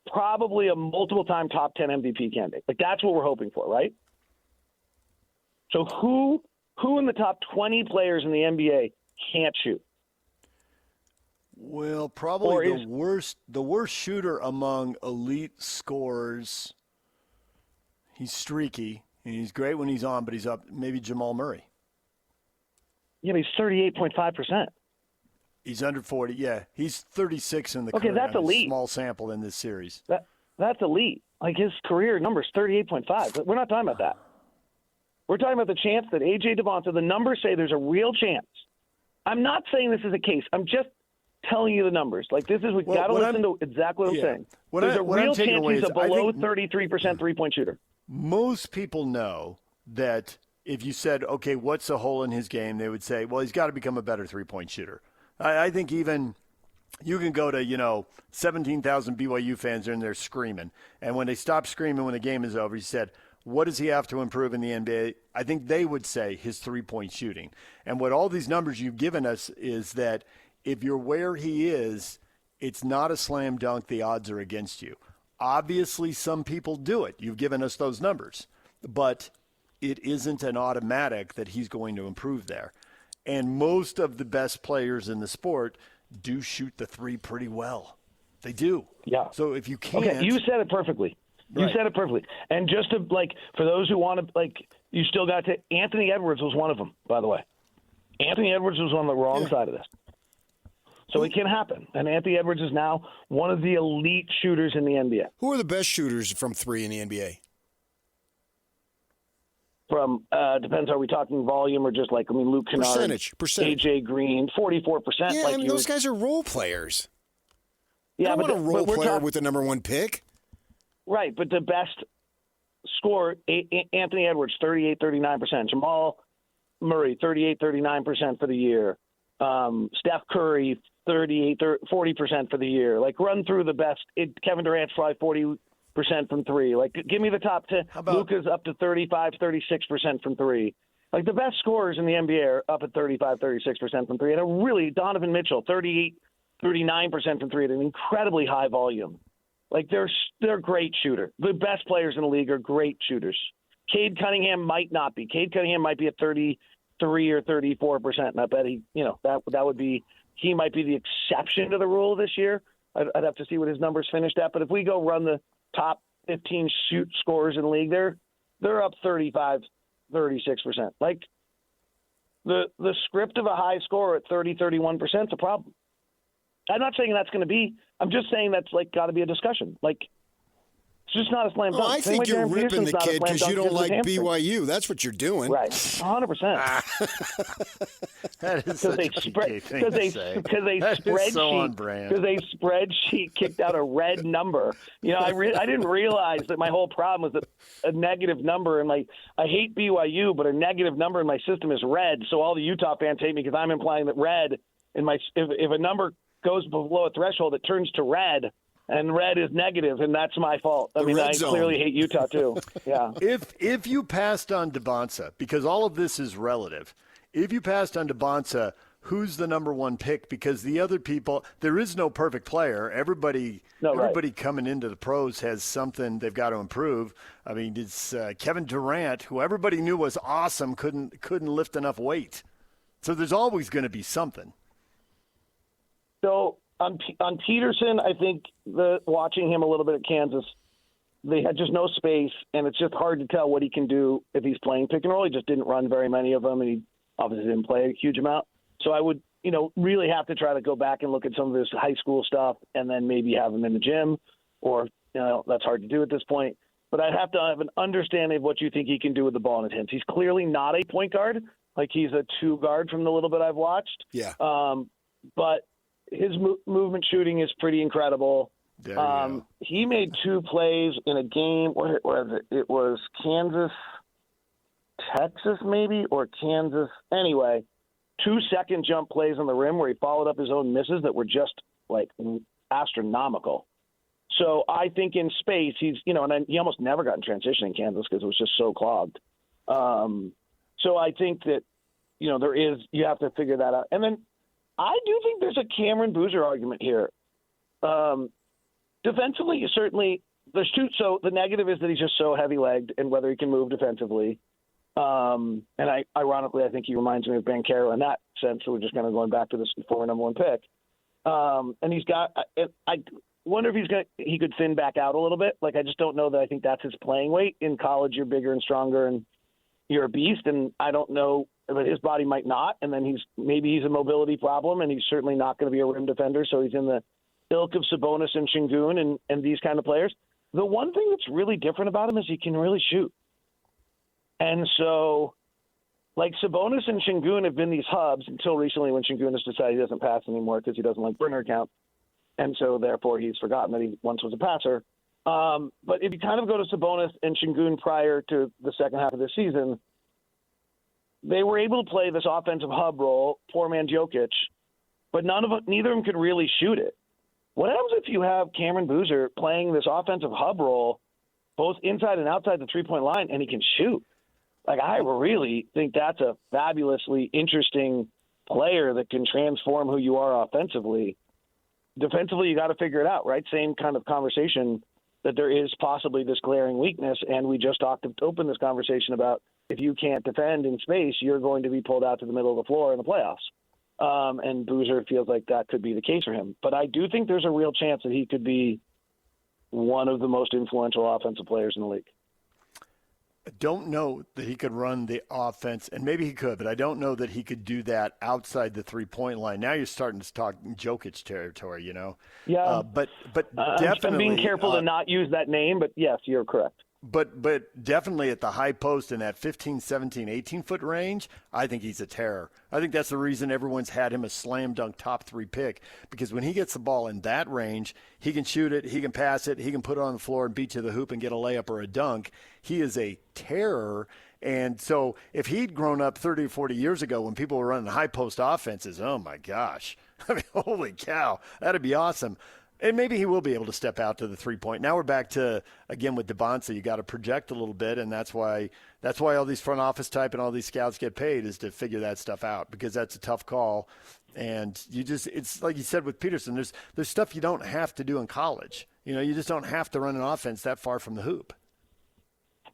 probably a multiple-time top 10 MVP candidate. Like, that's what we're hoping for, right? So who in the top 20 players in the NBA can't shoot? Well, probably the worst shooter among elite scorers. He's streaky, and he's great when he's on, but he's up. Maybe Jamal Murray. Yeah, but he's 38.5%. He's under 40. Yeah, he's 36 in the okay, career. That's elite. Small sample in this series. That's elite. Like, his career number is 38.5. But we're not talking about that. We're talking about the chance that A.J. Devonta, the numbers say there's a real chance. I'm not saying this is a case. I'm just telling you the numbers. Like, this is, we've got to listen to exactly what I'm saying. There's a real chance he's a below 33% three-point shooter. Most people know that if you said, okay, what's the hole in his game, they would say, well, he's got to become a better three-point shooter. I think even you can go to, 17,000 BYU fans are in there screaming. And when they stop screaming when the game is over, he said, what does he have to improve in the NBA? I think they would say his three-point shooting. And what all these numbers you've given us is that if you're where he is, it's not a slam dunk. The odds are against you. Obviously, some people do it. You've given us those numbers. But it isn't an automatic that he's going to improve there. And most of the best players in the sport do shoot the three pretty well. They do. Yeah. So if you can't. Okay, you said it perfectly. You said it perfectly. And just to, for those who want to, you still got to, Anthony Edwards was one of them, by the way. Anthony Edwards was on the wrong side of this. So it can happen. And Anthony Edwards is now one of the elite shooters in the NBA. Who are the best shooters from three in the NBA? From, depends, are we talking volume or just Luke Kennard? Percentage. AJ Green, 44%. Yeah, those guys are role players. Yeah, I don't want a role player with the number one pick. Right, but the best scorer, Anthony Edwards, 38-39%. Jamal Murray, 38-39% for the year. Steph Curry, 40% for the year. Run through the best. Kevin Durant's probably 40% from three. Give me the top 10. Luka's up to 35-36% from three. The best scorers in the NBA are up at 35-36% from three. And really, Donovan Mitchell, 38-39% from three at an incredibly high volume. They're great shooter. The best players in the league are great shooters. Cade Cunningham might not be. Cade Cunningham might be at 33 or 34%. And I bet that would be, he might be the exception to the rule this year. I'd have to see what his numbers finished at. But if we go run the top 15 shoot scorers in the league, they're up 35, 36%. The script of a high scorer at 30-31% is a problem. I'm not saying that's going to be. I'm just saying that's got to be a discussion. It's just not a slam dunk. I think you're ripping the kid because you don't like BYU. That's what you're doing. Right, 100%. That is such a PK thing to say. Because a spreadsheet kicked out a red number. I didn't realize that my whole problem was that a negative number in I hate BYU, but a negative number in my system is red. So all the Utah fans hate me because I'm implying that red in my if a number goes below a threshold, it turns to red, and red is negative, and that's my fault. I clearly hate Utah too. Yeah. If you passed on Devonta, because all of this is relative, if you passed on Devonta, who's the number one pick? Because the other people, there is no perfect player. Everybody coming into the pros has something they've got to improve. I mean, it's Kevin Durant, who everybody knew was awesome, couldn't lift enough weight. So there's always going to be something. So on Peterson, I think watching him a little bit at Kansas, they had just no space, and it's just hard to tell what he can do if he's playing pick and roll. He just didn't run very many of them, and he obviously didn't play a huge amount. So I would, really have to try to go back and look at some of his high school stuff and then maybe have him in the gym, or, that's hard to do at this point. But I'd have to have an understanding of what you think he can do with the ball in his hands. He's clearly not a point guard. He's a two guard from the little bit I've watched. Yeah. But his movement shooting is pretty incredible. He made two plays in a game. What was it? It was Kansas, Texas maybe, or Kansas. Anyway, 2 second jump plays on the rim where he followed up his own misses that were just like astronomical. So I think in space, he's, and he almost never got in transition in Kansas because it was just so clogged. So I think that, you have to figure that out. And then I do think there's a Cameron Boozer argument here. Defensively, certainly there's two. So the negative is that he's just so heavy-legged and whether he can move defensively. Ironically, I think he reminds me of Banchero in that sense. So we're just kind of going back to this former number 1 pick. And he's got, I wonder if he could thin back out a little bit. Like, I just don't know that I think that's his playing weight. In college, you're bigger and stronger and you're a beast. And I don't know, but his body might not. And then maybe he's a mobility problem and he's certainly not going to be a rim defender. So he's in the ilk of Sabonis and Şengün and these kind of players. The one thing that's really different about him is he can really shoot. And so, like, Sabonis and Şengün have been these hubs until recently when Şengün has decided he doesn't pass anymore because he doesn't like burner account. And so, therefore, he's forgotten that he once was a passer. But if you kind of go to Sabonis and Şengün prior to the second half of the season, they were able to play this offensive hub role, poor man Jokić, but neither of them could really shoot it. What happens if you have Cameron Boozer playing this offensive hub role both inside and outside the three-point line, and he can shoot? Like, I really think that's a fabulously interesting player that can transform who you are offensively. Defensively, you got to figure it out, right? Same kind of conversation that there is possibly this glaring weakness, and we just opened this conversation about if you can't defend in space, you're going to be pulled out to the middle of the floor in the playoffs. And Boozer feels like that could be the case for him. But I do think there's a real chance that he could be one of the most influential offensive players in the league. I don't know that he could run the offense, and maybe he could, but I don't know that he could do that outside the three-point line. Now you're starting to talk Jokić territory, Yeah. But definitely. I'm being careful to not use that name, but yes, you're correct. But definitely at the high post in that 15, 17, 18-foot range, I think he's a terror. I think that's the reason everyone's had him a slam dunk top 3 pick, because when he gets the ball in that range, he can shoot it, he can pass it, he can put it on the floor and beat to the hoop and get a layup or a dunk. He is a terror. And so if he'd grown up 30 or 40 years ago when people were running high post offenses, oh my gosh, I mean, holy cow, that'd be awesome. And maybe he will be able to step out to the 3-point. Now we're back to, again, with DeBonsa, you got to project a little bit, and that's why all these front office type and all these scouts get paid, is to figure that stuff out, because that's a tough call. And it's like you said with Peterson, there's stuff you don't have to do in college. You just don't have to run an offense that far from the hoop.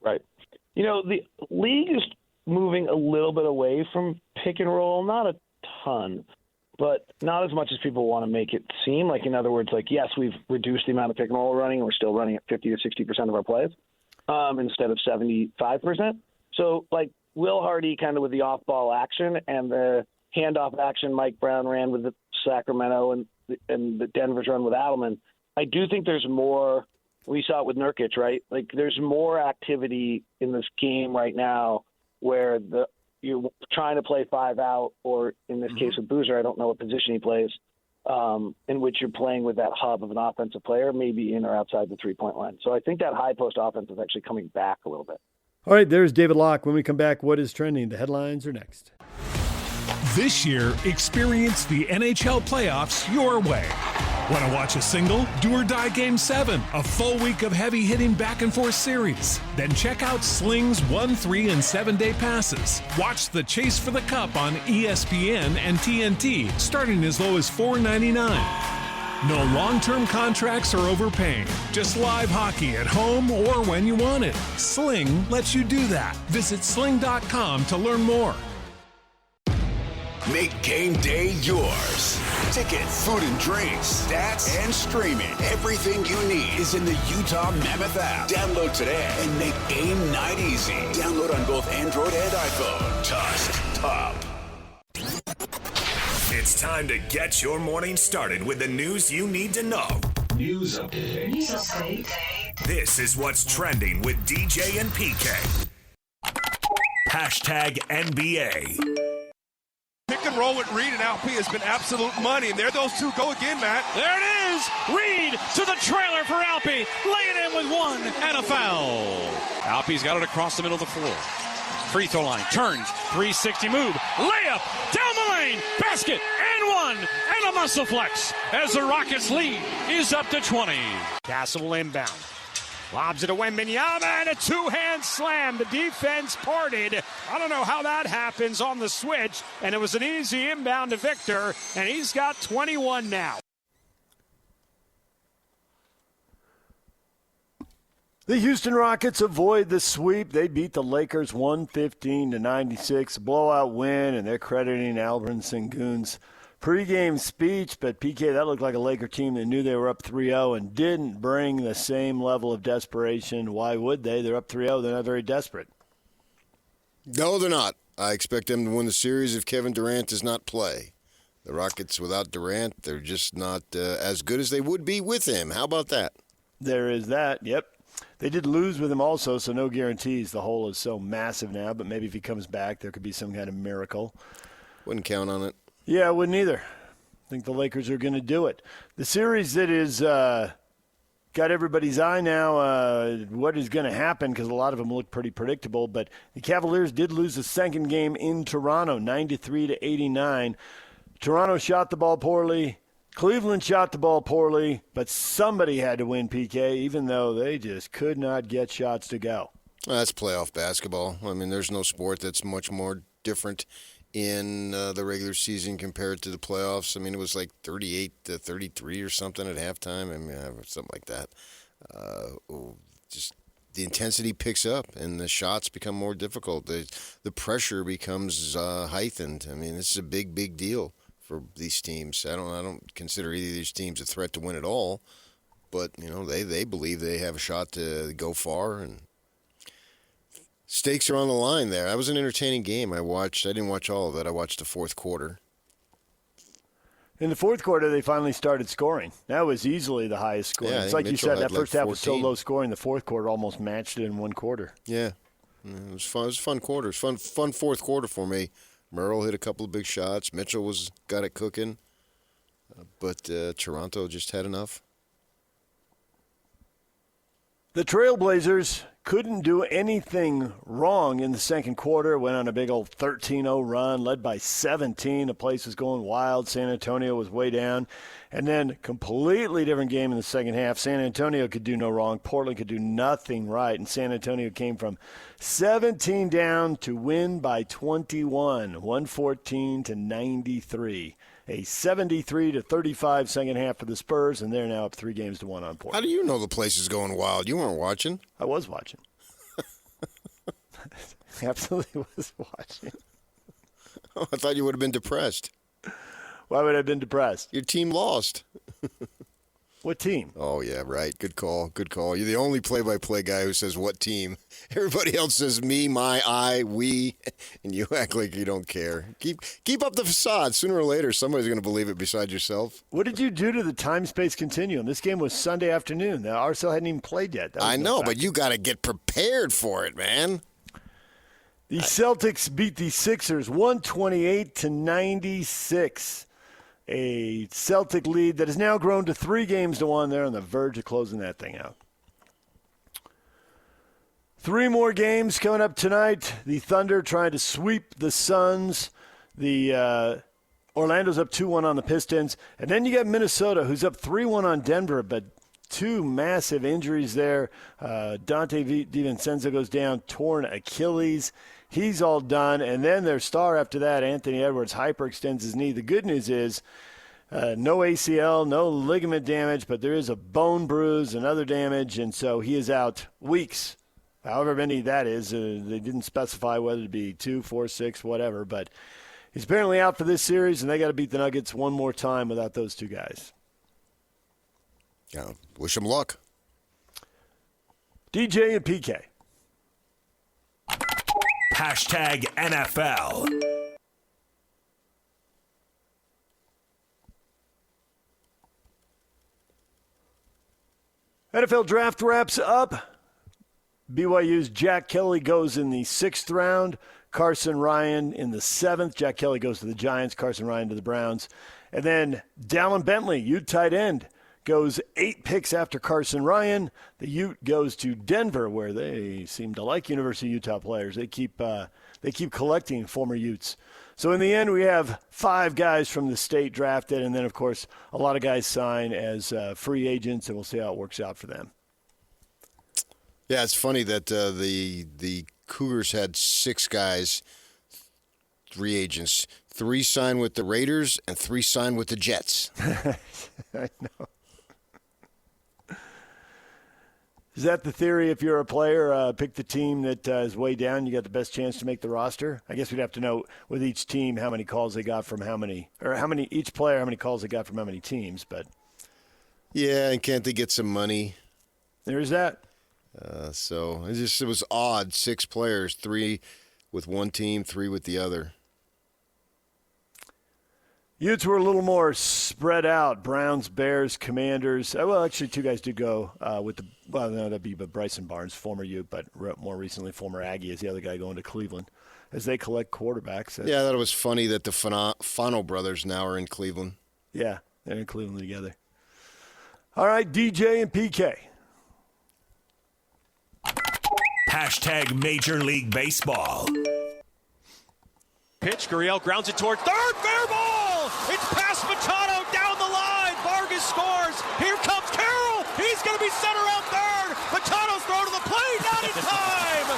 Right. The league is moving a little bit away from pick and roll, not a ton, but not as much as people want to make it seem. Like, in other words, like, yes, we've reduced the amount of pick and roll running, and we're still running at 50 or 60% of our plays instead of 75%. So, like, Will Hardy kind of with the off-ball action and the handoff action Mike Brown ran with the Sacramento and the Denver's run with Adelman, I do think there's more. We saw it with Nurkic, right? Like, there's more activity in this game right now where you're trying to play 5 out, or in this case with Boozer, I don't know what position he plays, in which you're playing with that hub of an offensive player, maybe in or outside the 3-point line. So I think that high post offense is actually coming back a little bit. All right, there's David Locke. When we come back, what is trending? The headlines are next. This year, experience the NHL playoffs your way. Want to watch a single, do or die Game 7, a full week of heavy-hitting back-and-forth series? Then check out Sling's 1, 3, and 7-day passes. Watch the chase for the cup on ESPN and TNT, starting as low as $4.99. No long-term contracts or overpaying. Just live hockey at home or when you want it. Sling lets you do that. Visit sling.com to learn more. Make game day yours. Tickets, food and drinks, stats, and streaming. Everything you need is in the Utah Mammoth app. Download today and make game night easy. Download on both Android and iPhone. Tusk Top. It's time to get your morning started with the news you need to know. News update. This is what's trending with DJ and PK. Hashtag NBA. Pick and roll with Reed and Alpi has been absolute money. And there those two go again, Matt. There it is. Reed to the trailer for Alpi. Laying in with 1 and a foul. Alpi's got it across the middle of the floor. Free throw line. Turns. 360 move. Layup. Down the line, basket, and one, and a muscle flex as the Rockets lead is up to 20. Castle will inbound. Lobs it to Wembanyama, and a two-hand slam. The defense parted. I don't know how that happens on the switch, and it was an easy inbound to Victor, and he's got 21 now. The Houston Rockets avoid the sweep. They beat the Lakers 115-96, blowout win, and they're crediting Alperen Sengun's pregame speech. But, PK, that looked like a Laker team that knew they were up 3-0 and didn't bring the same level of desperation. Why would they? They're up 3-0. They're not very desperate. No, they're not. I expect them to win the series if Kevin Durant does not play. The Rockets without Durant, they're just not as good as they would be with him. How about that? There is that, yep. They did lose with him also, so no guarantees. The hole is so massive now, but maybe if he comes back, there could be some kind of miracle. Wouldn't count on it. Yeah, I wouldn't either. I think the Lakers are going to do it. The series that is got everybody's eye now, what is going to happen, because a lot of them look pretty predictable, but the Cavaliers did lose the second game in Toronto, 93-89. Toronto shot the ball poorly. Cleveland shot the ball poorly, but somebody had to win, PK, even though they just could not get shots to go. Well, that's playoff basketball. I mean, there's no sport that's much more different in the regular season compared to the playoffs. I mean, it was like 38-33 or something at halftime. I mean, something like that. Just the intensity picks up and the shots become more difficult. The pressure becomes heightened. I mean, this is a big, big deal for these teams. I don't consider either of these teams a threat to win it all, but they believe they have a shot to go far, and stakes are on the line there. That was an entertaining game. I didn't watch all of it. I watched the fourth quarter. In the fourth quarter, they finally started scoring. That was easily the highest scoring. Yeah, it's like Mitchell you said, that first half was so 14. low scoring. The fourth quarter almost matched it in one quarter. Yeah, it was fun. It was a fun quarter. It was fun fourth quarter for me. Merrill hit a couple of big shots. Mitchell got it cooking. But Toronto just had enough. The Trailblazers couldn't do anything wrong in the second quarter. Went on a big old 13-0 run, led by 17. The place was going wild. San Antonio was way down. And then completely different game in the second half. San Antonio could do no wrong. Portland could do nothing right. And San Antonio came from 17 down to win by 21, 114-93. A 73-35 second half for the Spurs, and they're now up 3-1 on Portland. How do you know the place is going wild? You weren't watching. I was watching. Absolutely was watching. Oh, I thought you would have been depressed. Why would I have been depressed? Your team lost. What team? Oh, yeah, right. Good call. Good call. You're the only play-by-play guy who says what team. Everybody else says me, my, I, we, and you act like you don't care. Keep up the facade. Sooner or later, somebody's going to believe it besides yourself. What did you do to the time-space continuum? This game was Sunday afternoon. The RSL hadn't even played yet. I know, but you got to get prepared for it, man. The Celtics beat the Sixers 128-96. A Celtic lead that has now grown to 3-1. They're on the verge of closing that thing out. 3 more games coming up tonight. The Thunder trying to sweep the Suns. The Orlando's up 2-1 on the Pistons. And then you got Minnesota, who's up 3-1 on Denver, but 2 massive injuries there. Dante DiVincenzo goes down, torn Achilles. He's all done. And then their star after that, Anthony Edwards, hyperextends his knee. The good news is no ACL, no ligament damage, but there is a bone bruise and other damage, and so he is out weeks. However many that is, they didn't specify whether it be 2, 4, 6, whatever, but he's apparently out for this series, and they got to beat the Nuggets one more time without those 2 guys. Yeah, wish him luck. DJ and PK. Hashtag NFL. NFL draft wraps up. BYU's Jack Kelly goes in the 6th round. Carson Ryan in the 7th. Jack Kelly goes to the Giants. Carson Ryan to the Browns. And then Dallin Bentley, Ute tight end, goes 8 picks after Carson Ryan. The Ute goes to Denver, where they seem to like University of Utah players. They keep collecting former Utes. So in the end, we have 5 guys from the state drafted, and then, of course, a lot of guys sign as free agents, and we'll see how it works out for them. Yeah, it's funny that the Cougars had 6 guys, free agents. 3 signed with the Raiders and 3 signed with the Jets. I know. Is that the theory? If you're a player, pick the team that is way down, you got the best chance to make the roster? I guess we'd have to know with each team how many calls they got from each player, how many calls they got from how many teams. But yeah, and can't they get some money? There's that. So it was odd. 6 players, 3 with one team, 3 with the other. Utes were a little more spread out. Browns, Bears, Commanders. Well, actually, 2 guys did go with the. Well, no, that'd be Bryson Barnes, former Ute, but more recently former Aggie, is the other guy going to Cleveland as they collect quarterbacks. Yeah, I thought it was funny that the Fano brothers now are in Cleveland. Yeah, they're in Cleveland together. All right, DJ and PK. Hashtag Major League Baseball. Pitch, Gurriel grounds it toward third, fair ball! It's past Machado, down the line, Vargas scores, here comes Carroll, he's going to be sent around third, Machado's throw to the plate, not in time!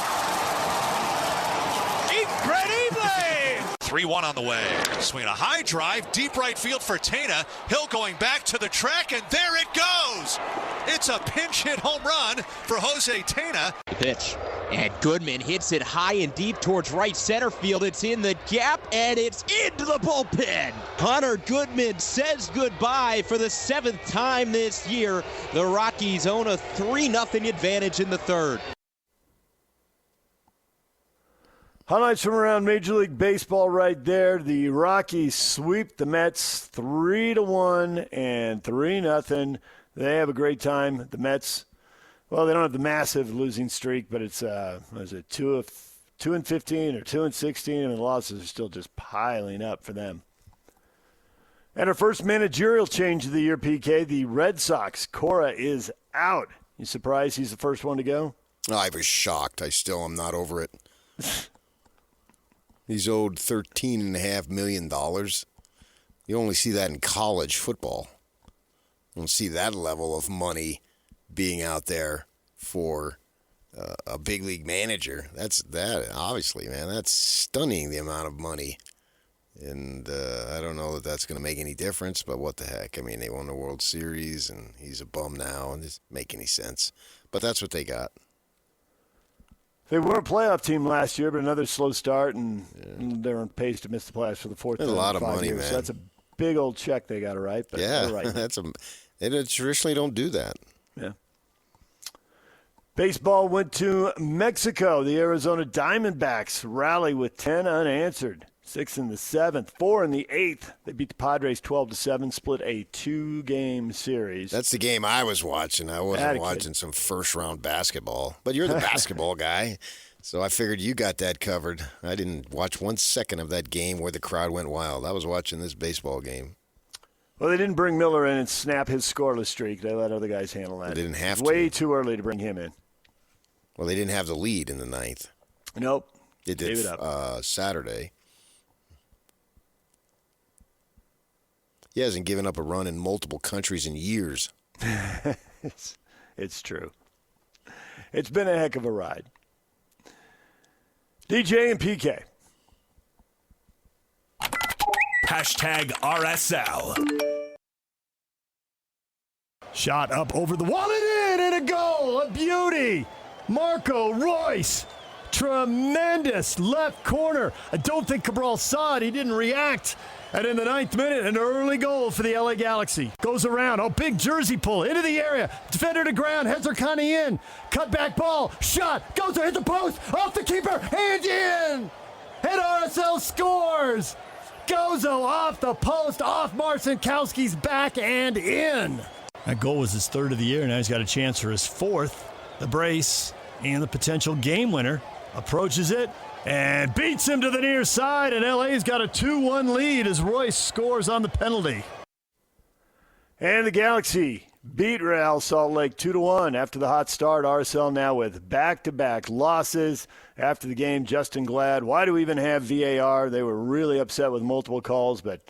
Incredible! 3-1 on the way. Swing a high drive, deep right field for Tena. Hill going back to the track, and there it goes! It's a pinch hit home run for Jose Tena. The pitch. And Goodman hits it high and deep towards right center field. It's in the gap, and it's into the bullpen. Hunter Goodman says goodbye for the 7th time this year. The Rockies own a 3-0 advantage in the 3rd. Highlights from around Major League Baseball right there. The Rockies sweep the Mets 3-1 and 3-0. They have a great time. The Mets, well, they don't have the massive losing streak, but it's 2-15 or 2-16, and the losses are still just piling up for them. And our first managerial change of the year, PK, the Red Sox. Cora is out. You surprised he's the first one to go? I was shocked. I still am not over it. He's owed $13.5 million. You only see that in college football. You don't see that level of money being out there for a big league manager. Obviously, man. That's stunning, the amount of money. And I don't know that that's going to make any difference, but what the heck? I mean, they won the World Series, and he's a bum now, and it doesn't make any sense. But that's what they got. They were a playoff team last year, but another slow start, and they're on pace to miss the playoffs for the 4th time. That's a lot of money, years. man. So that's a big old check they got to write. But yeah, right. They traditionally don't do that. Yeah. Baseball went to Mexico. The Arizona Diamondbacks rally with 10 unanswered. 6 in the 7th, 4 in the 8th. They beat the Padres 12-7, split a 2-game series. That's the game I was watching. I wasn't watching some first-round basketball. But you're the basketball guy, so I figured you got that covered. I didn't watch 1 second of that game where the crowd went wild. I was watching this baseball game. Well, they didn't bring Miller in and snap his scoreless streak. They let other guys handle that. They didn't have to. Way too early to bring him in. Well, they didn't have the lead in the 9th. Nope. They did Gave it up. Saturday. He hasn't given up a run in multiple countries in years. It's true. It's been a heck of a ride. DJ and PK. Hashtag RSL. Shot up over the wall and in, and a goal, a beauty. Marco Royce, tremendous left corner. I don't think Cabral saw it. He didn't react. And in the 9th minute, an early goal for the LA Galaxy. Goes around, big jersey pull into the area. Defender to ground, heads are kind of in. Cut back ball, shot, goes to hit the post, off the keeper, and in. And RSL scores. Gozo off the post, off Marcinkowski's back and in. That goal was his 3rd of the year. Now he's got a chance for his 4th. The brace and the potential game winner approaches it and beats him to the near side. And LA's got a 2-1 lead as Royce scores on the penalty. And the Galaxy beat Real Salt Lake 2-1 after the hot start. RSL now with back-to-back losses. After the game, Justin Glad, why do we even have VAR? They were really upset with multiple calls, but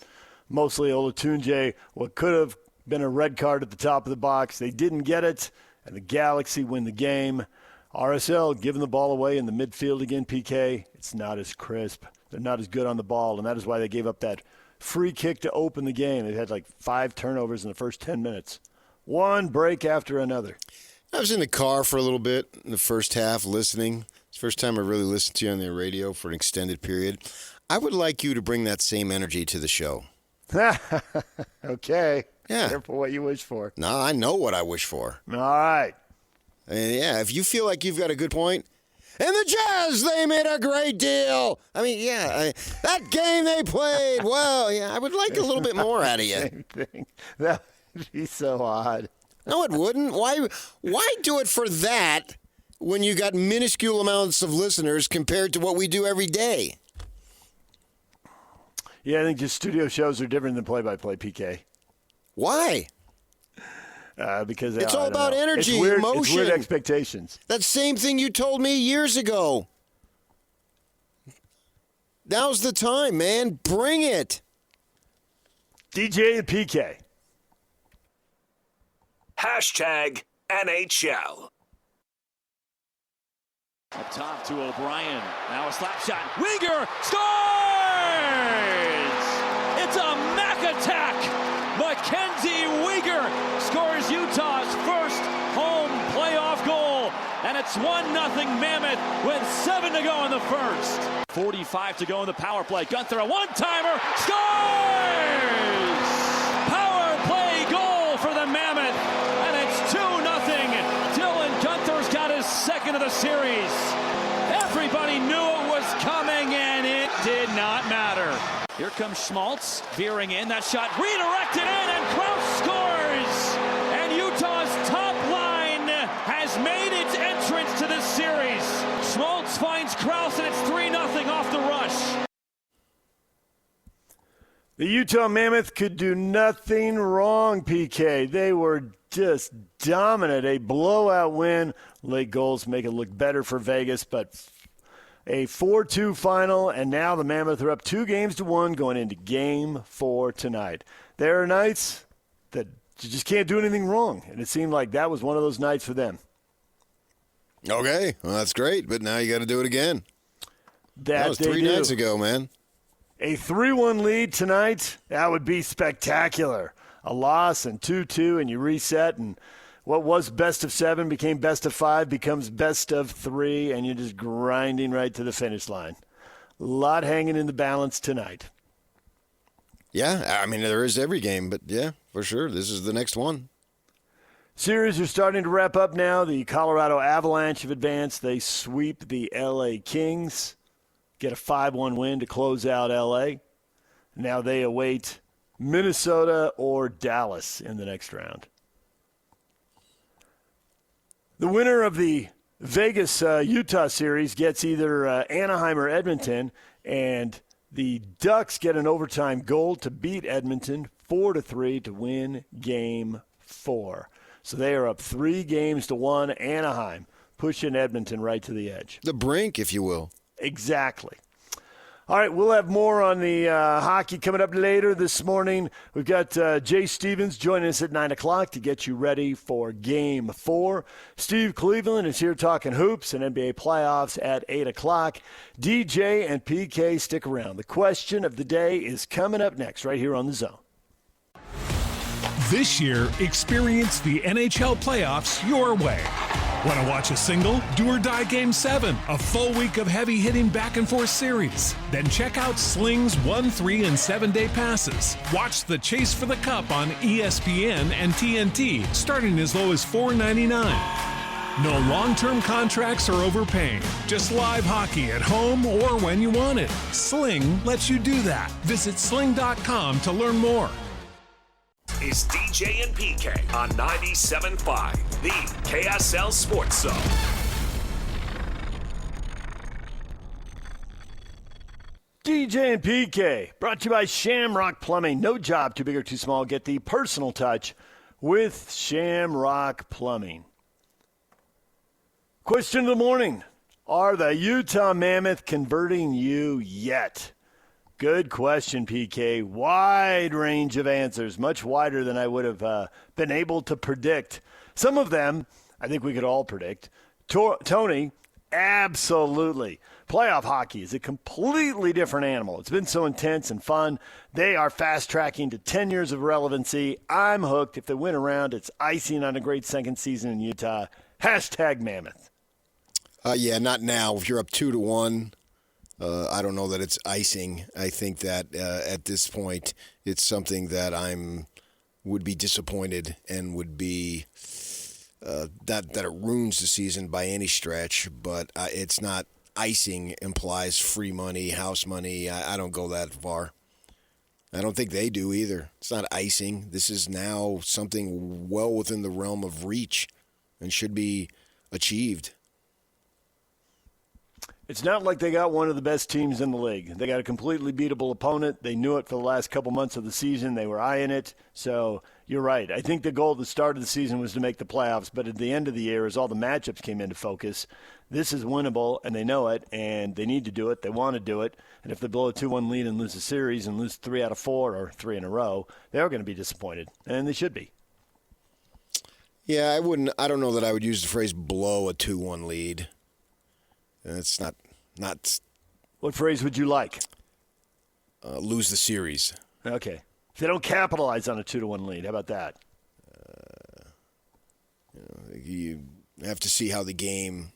mostly Olatunji, what could have been a red card at the top of the box. They didn't get it, and the Galaxy win the game. RSL giving the ball away in the midfield again, PK. It's not as crisp. They're not as good on the ball, and that is why they gave up that free kick to open the game. They had like 5 turnovers in the first 10 minutes. One break after another. I was in the car for a little bit in the first half listening. It's the first time I really listened to you on the radio for an extended period. I would like you to bring that same energy to the show. Okay. Yeah. Careful what you wish for. No, I know what I wish for. All right. And yeah, if you feel like you've got a good point. And the Jazz, they made a great deal. I mean, that game they played, well, yeah, I would like a little bit more out of you. Same thing. That would be so odd. No, it wouldn't. Why do it for that when you got minuscule amounts of listeners compared to what we do every day? Yeah, I think just studio shows are different than play-by-play, PK. Why? Because it's all about energy, it's weird, emotion. It's weird expectations. That same thing you told me years ago. Now's the time, man. Bring it. DJ and PK. Hashtag NHL. Up top to O'Brien. Now a slap shot. Uyghur scores! It's a Mac attack. Mackenzie Uyghur scores Utah's first home playoff goal. And it's 1-0 Mammoth with 7 to go in the first. 45 to go in the power play. Gunther, a one-timer, scores! Power play goal for the Mammoth. And it's 2-0. Dylan Gunther's got his second of the series. Everybody knew it was coming, and it did not matter. Here comes Schmaltz veering in. That shot redirected in, and Krause scores! And Utah's top line has made its entrance to this series. Schmaltz finds Krause, and it's 3-0 off the rush. The Utah Mammoth could do nothing wrong, PK. They were just dominant. A blowout win. Late goals make it look better for Vegas, but a 4-2 final, and now the Mammoth are up 2-1 going into Game 4 tonight. There are nights that you just can't do anything wrong, and it seemed like that was one of those nights for them. Okay, well, that's great, but now you got to do it again. That was 3 nights ago, man. A 3-1 lead tonight, that would be spectacular. A loss and 2-2, and you reset, and what was best of 7 became best of 5, becomes best of 3, and you're just grinding right to the finish line. A lot hanging in the balance tonight. Yeah, I mean, there is every game, but yeah, for sure, this is the next one. Series are starting to wrap up now. The Colorado Avalanche have advanced. They sweep the L.A. Kings, get a 5-1 win to close out L.A. Now they await Minnesota or Dallas in the next round. The winner of the Vegas-Utah series gets either Anaheim or Edmonton, and the Ducks get an overtime goal to beat Edmonton 4-3 to win Game 4. So they are up 3-1. Anaheim pushing Edmonton right to the edge. The brink, if you will. Exactly. All right, we'll have more on the hockey coming up later this morning. We've got Jay Stevens joining us at 9 o'clock to get you ready for Game 4. Steve Cleveland is here talking hoops and NBA playoffs at 8 o'clock. DJ and PK, stick around. The question of the day is coming up next right here on The Zone. This year, experience the NHL playoffs your way. Want to watch a single, do-or-die Game 7, a full week of heavy-hitting back-and-forth series? Then check out Sling's 1, 3, and 7-day passes. Watch the Chase for the Cup on ESPN and TNT, starting as low as $4.99. No long-term contracts or overpaying. Just live hockey at home or when you want it. Sling lets you do that. Visit sling.com to learn more. Is DJ and PK on 97.5, the KSL Sports Zone. DJ and PK, brought to you by Shamrock Plumbing. No job too big or too small. Get the personal touch with Shamrock Plumbing. Question of the morning. Are the Utah Mammoth converting you yet? Good question, PK. Wide range of answers, much wider than I would have been able to predict. Some of them, I think we could all predict. Tony, absolutely. Playoff hockey is a completely different animal. It's been so intense and fun. They are fast-tracking to 10 years of relevancy. I'm hooked. If they win around, it's icing on a great second season in Utah. # Mammoth. Yeah, not now. If you're up 2-1, I don't know that it's icing. I think that at this point, it's something that would be disappointed and would be that it ruins the season by any stretch. But it's not icing. Implies free money, house money. I don't go that far. I don't think they do either. It's not icing. This is now something well within the realm of reach and should be achieved. It's not like they got one of the best teams in the league. They got a completely beatable opponent. They knew it for the last couple months of the season. They were eyeing it. So you're right. I think the goal at the start of the season was to make the playoffs, but at the end of the year, as all the matchups came into focus, this is winnable, and they know it, and they need to do it. They want to do it. And if they blow a 2-1 lead and lose a series and lose 3 out of 4 or 3 in a row, they are going to be disappointed, and they should be. Yeah, I don't know that I would use the phrase blow a 2-1 lead. It's not. What phrase would you like? Lose the series. Okay. If they don't capitalize on a 2-1 lead, how about that? You have to see how the game,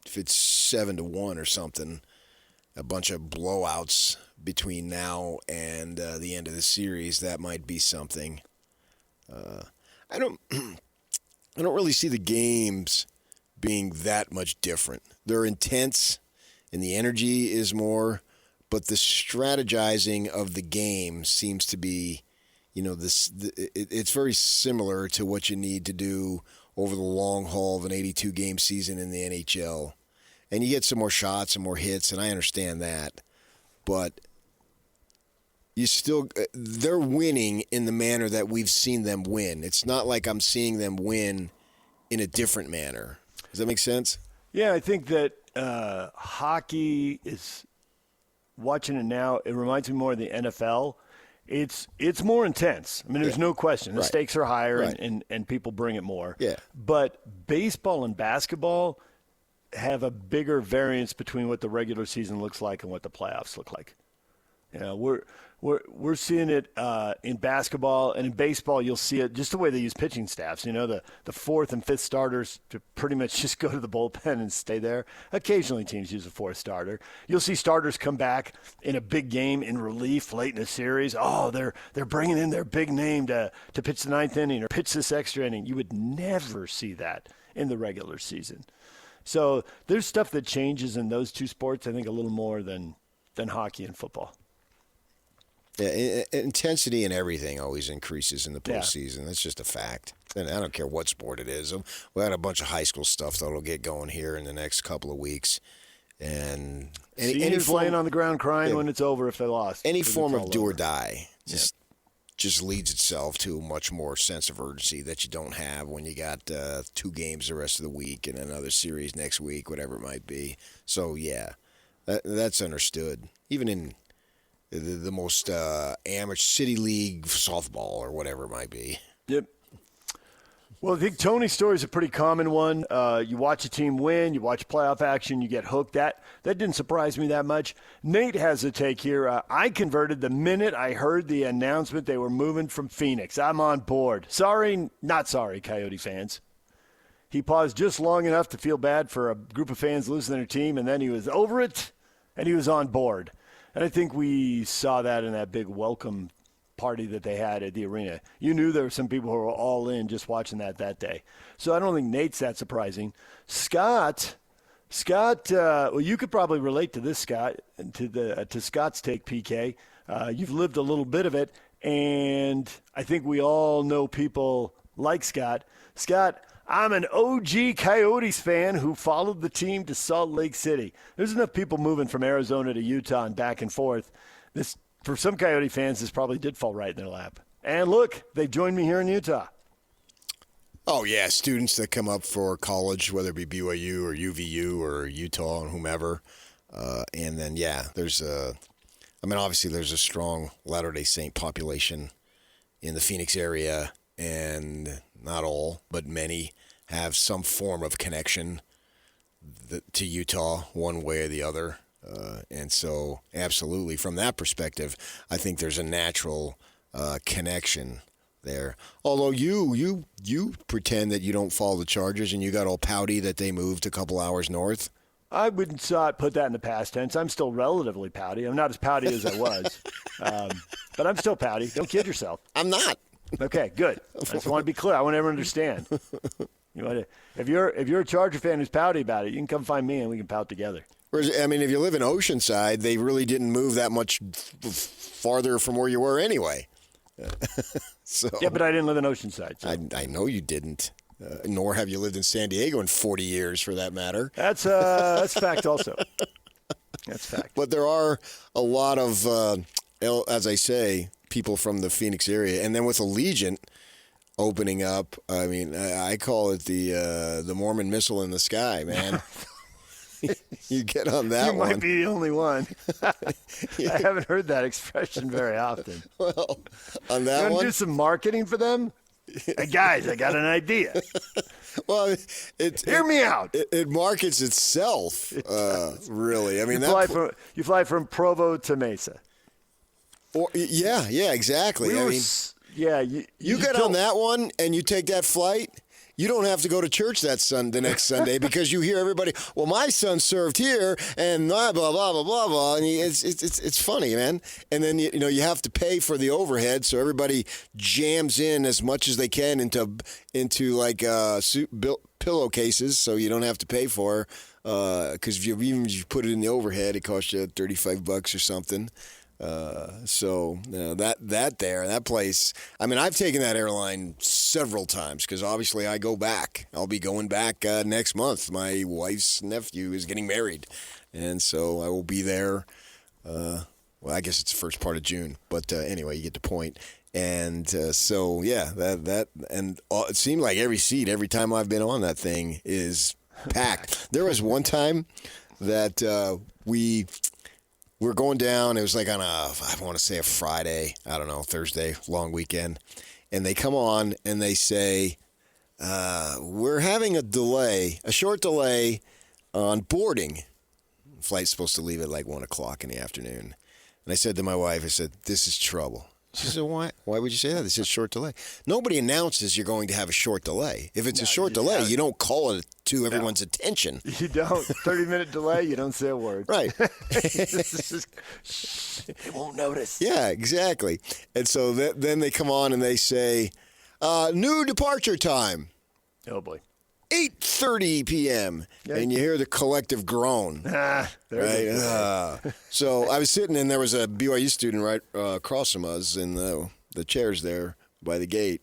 if it's 7-1 or something, a bunch of blowouts between now and the end of the series, that might be something. I don't really see the games being that much different. They're intense, and the energy is more, but the strategizing of the game seems to be, it's very similar to what you need to do over the long haul of an 82-game season in the NHL. And you get some more shots and more hits, and I understand that. But they're winning in the manner that we've seen them win. It's not like I'm seeing them win in a different manner. Does that make sense? Yeah, I think that hockey is, watching it now, it reminds me more of the NFL. It's more intense. I mean, there's no question. The stakes are higher, and people bring it more. Yeah. But baseball and basketball have a bigger variance between what the regular season looks like and what the playoffs look like. We're seeing it in basketball, and in baseball you'll see it just the way they use pitching staffs. The 4th and 5th starters to pretty much just go to the bullpen and stay there. Occasionally teams use a 4th starter. You'll see starters come back in a big game in relief late in a series. Oh, they're bringing in their big name to pitch the 9th inning or pitch this extra inning. You would never see that in the regular season. So there's stuff that changes in those two sports, I think, a little more than hockey and football. Yeah, intensity and everything always increases in the postseason. That's just a fact. And I don't care what sport it is. We had a bunch of high school stuff that'll get going here in the next couple of weeks. And seniors laying on the ground crying when it's over if they lost. Any form of do or die just leads itself to a much more sense of urgency that you don't have when you got 2 games the rest of the week and another series next week, whatever it might be. So, yeah, that's understood. Even in the most amateur city league softball or whatever it might be. Yep. Well, I think Tony's story is a pretty common one. You watch a team win, you watch playoff action, you get hooked. That didn't surprise me that much. Nate has a take here. I converted the minute I heard the announcement they were moving from Phoenix. I'm on board. Sorry, not sorry, Coyote fans. He paused just long enough to feel bad for a group of fans losing their team, and then he was over it, and he was on board. And I think we saw that in that big welcome party that they had at the arena. You knew there were some people who were all in just watching that day. So I don't think Nate's that surprising. Scott, well, you could probably relate to this, Scott, to Scott's take, PK. You've lived a little bit of it, and I think we all know people like Scott. Scott, I'm an OG Coyotes fan who followed the team to Salt Lake City. There's enough people moving from Arizona to Utah and back and forth. For some Coyote fans, this probably did fall right in their lap. And look, they joined me here in Utah. Oh, yeah, students that come up for college, whether it be BYU or UVU or Utah or whomever. And then, obviously there's a strong Latter-day Saint population in the Phoenix area, and not all, but many have some form of connection to Utah one way or the other. And so, absolutely, from that perspective, I think there's a natural connection there. Although you pretend that you don't follow the Chargers and you got all pouty that they moved a couple hours north. I wouldn't put that in the past tense. I'm still relatively pouty. I'm not as pouty as I was, but I'm still pouty. Don't kid yourself. I'm not. Okay, good. I just want to be clear. I want everyone to understand. If you're a Charger fan who's pouty about it, you can come find me and we can pout together. I mean, if you live in Oceanside, they really didn't move that much farther from where you were anyway. So, yeah, but I didn't live in Oceanside. So. I know you didn't. Nor have you lived in San Diego in 40 years, for that matter. That's fact also. That's fact. But there are a lot of, as I say, people from the Phoenix area. And then with Allegiant opening up, I mean, I call it the Mormon missile in the sky, man. You get on that one. You might be the only one. I haven't heard that expression very often. Well, on that one. You want to one? do some marketing for them? Hey, guys, I got an idea. Well, hear me out. It markets itself, really. I mean, you fly from Provo to Mesa. Yeah, exactly. You get on that one and you take that flight. You don't have to go to church the next Sunday because you hear everybody. Well, my son served here, and blah blah blah blah blah blah. And it's funny, man. And then you have to pay for the overhead, so everybody jams in as much as they can into like pillowcases, so you don't have to pay for. Because if you put it in the overhead, it costs you $35 or something. So that place. I mean, I've taken that airline several times because obviously I go back. I'll be going back next month. My wife's nephew is getting married, and so I will be there. Well, I guess it's the first part of June, but anyway, you get the point. And so that and it seemed like every seat every time I've been on that thing is packed. There was one time that we're going down. It was like on I want to say a Friday, I don't know, Thursday, long weekend. And they come on and they say, we're having a short delay on boarding. The flight's supposed to leave at like 1 o'clock in the afternoon. And I said to my wife, this is trouble. She said, why? Why would you say that? They said short delay. Nobody announces you're going to have a short delay. If it's a short delay, you don't call it to everyone's attention. You don't. 30-minute delay, you don't say a word. Right. They won't notice. Yeah, exactly. And so then they come on and they say, new departure time. Oh, boy. 8:30 p.m. And you hear the collective groan. Right? So I was sitting and there was a BYU student right across from us in the chairs there by the gate.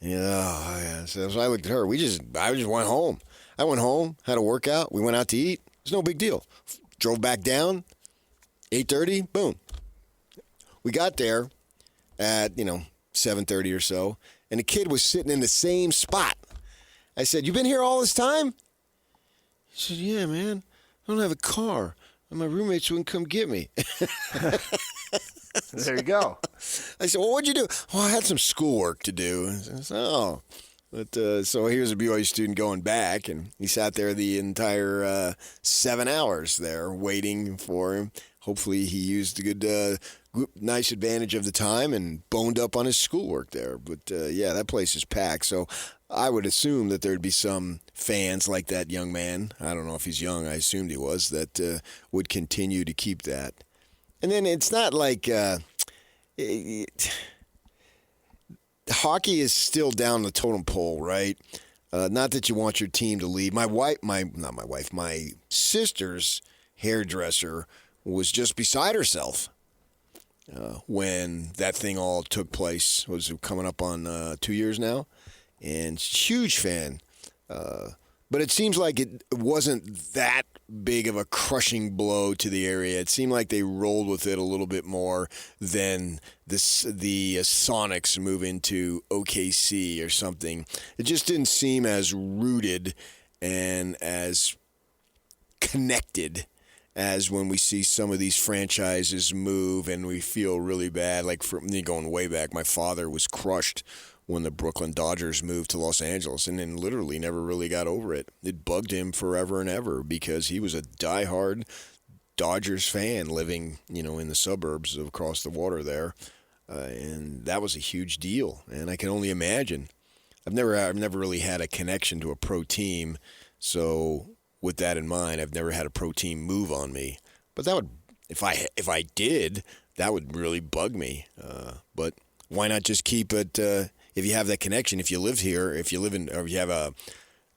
And, so I looked at her. I just went home. I went home, had a workout. We went out to eat. It's no big deal. Drove back down, 8:30, boom. We got there at 7:30 or so, and the kid was sitting in the same spot. I said, "You been here all this time?" He said, "Yeah, man. I don't have a car. And my roommates wouldn't come get me." There you go. I said, "Well, what'd you do?" "Well, I had some schoolwork to do." I said, "Oh." But so here's a BYU student going back, and he sat there the entire 7 hours there waiting for him. Hopefully he used a good, nice advantage of the time and boned up on his schoolwork there. But, that place is packed. So I would assume that there'd be some fans like that young man. I don't know if he's young. I assumed he was. That would continue to keep that. And then it's not like hockey is still down the totem pole, right? Not that you want your team to lead. My sister's hairdresser was just beside herself when that thing all took place. Was coming up on 2 years now. And huge fan. But it seems like it wasn't that big of a crushing blow to the area. It seemed like they rolled with it a little bit more than the Sonics move into OKC or something. It just didn't seem as rooted and as connected as when we see some of these franchises move and we feel really bad. Like for me going way back, my father was crushed when the Brooklyn Dodgers moved to Los Angeles and then literally never really got over it. It bugged him forever and ever because he was a diehard Dodgers fan living, in the suburbs across the water there. And that was a huge deal. And I can only imagine. I've never really had a connection to a pro team. So with that in mind, I've never had a pro team move on me. But that would, if I did, that would really bug me. But why not just keep it? If you have that connection, if you live here, or you have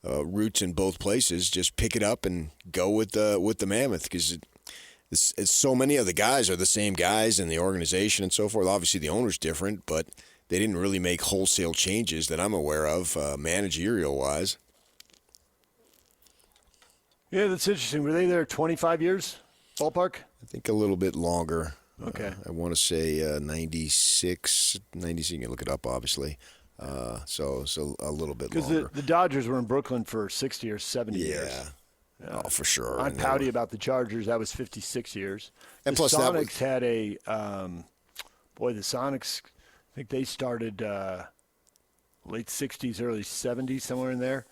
roots in both places, just pick it up and go with the Mammoth because it's so many of the guys are the same guys in the organization and so forth. Obviously, the owner's different, but they didn't really make wholesale changes that I'm aware of, managerial-wise. Yeah, that's interesting. Were they there 25 years, ballpark? I think a little bit longer. Okay. I want to say 96. You can look it up, obviously. So a little bit longer. Because the Dodgers were in Brooklyn for 60 or 70 years. Yeah. Oh, for sure. I'm pouty about the Chargers. That was 56 years. And the plus Sonics had a the Sonics, I think they started late 60s, early 70s, somewhere in there.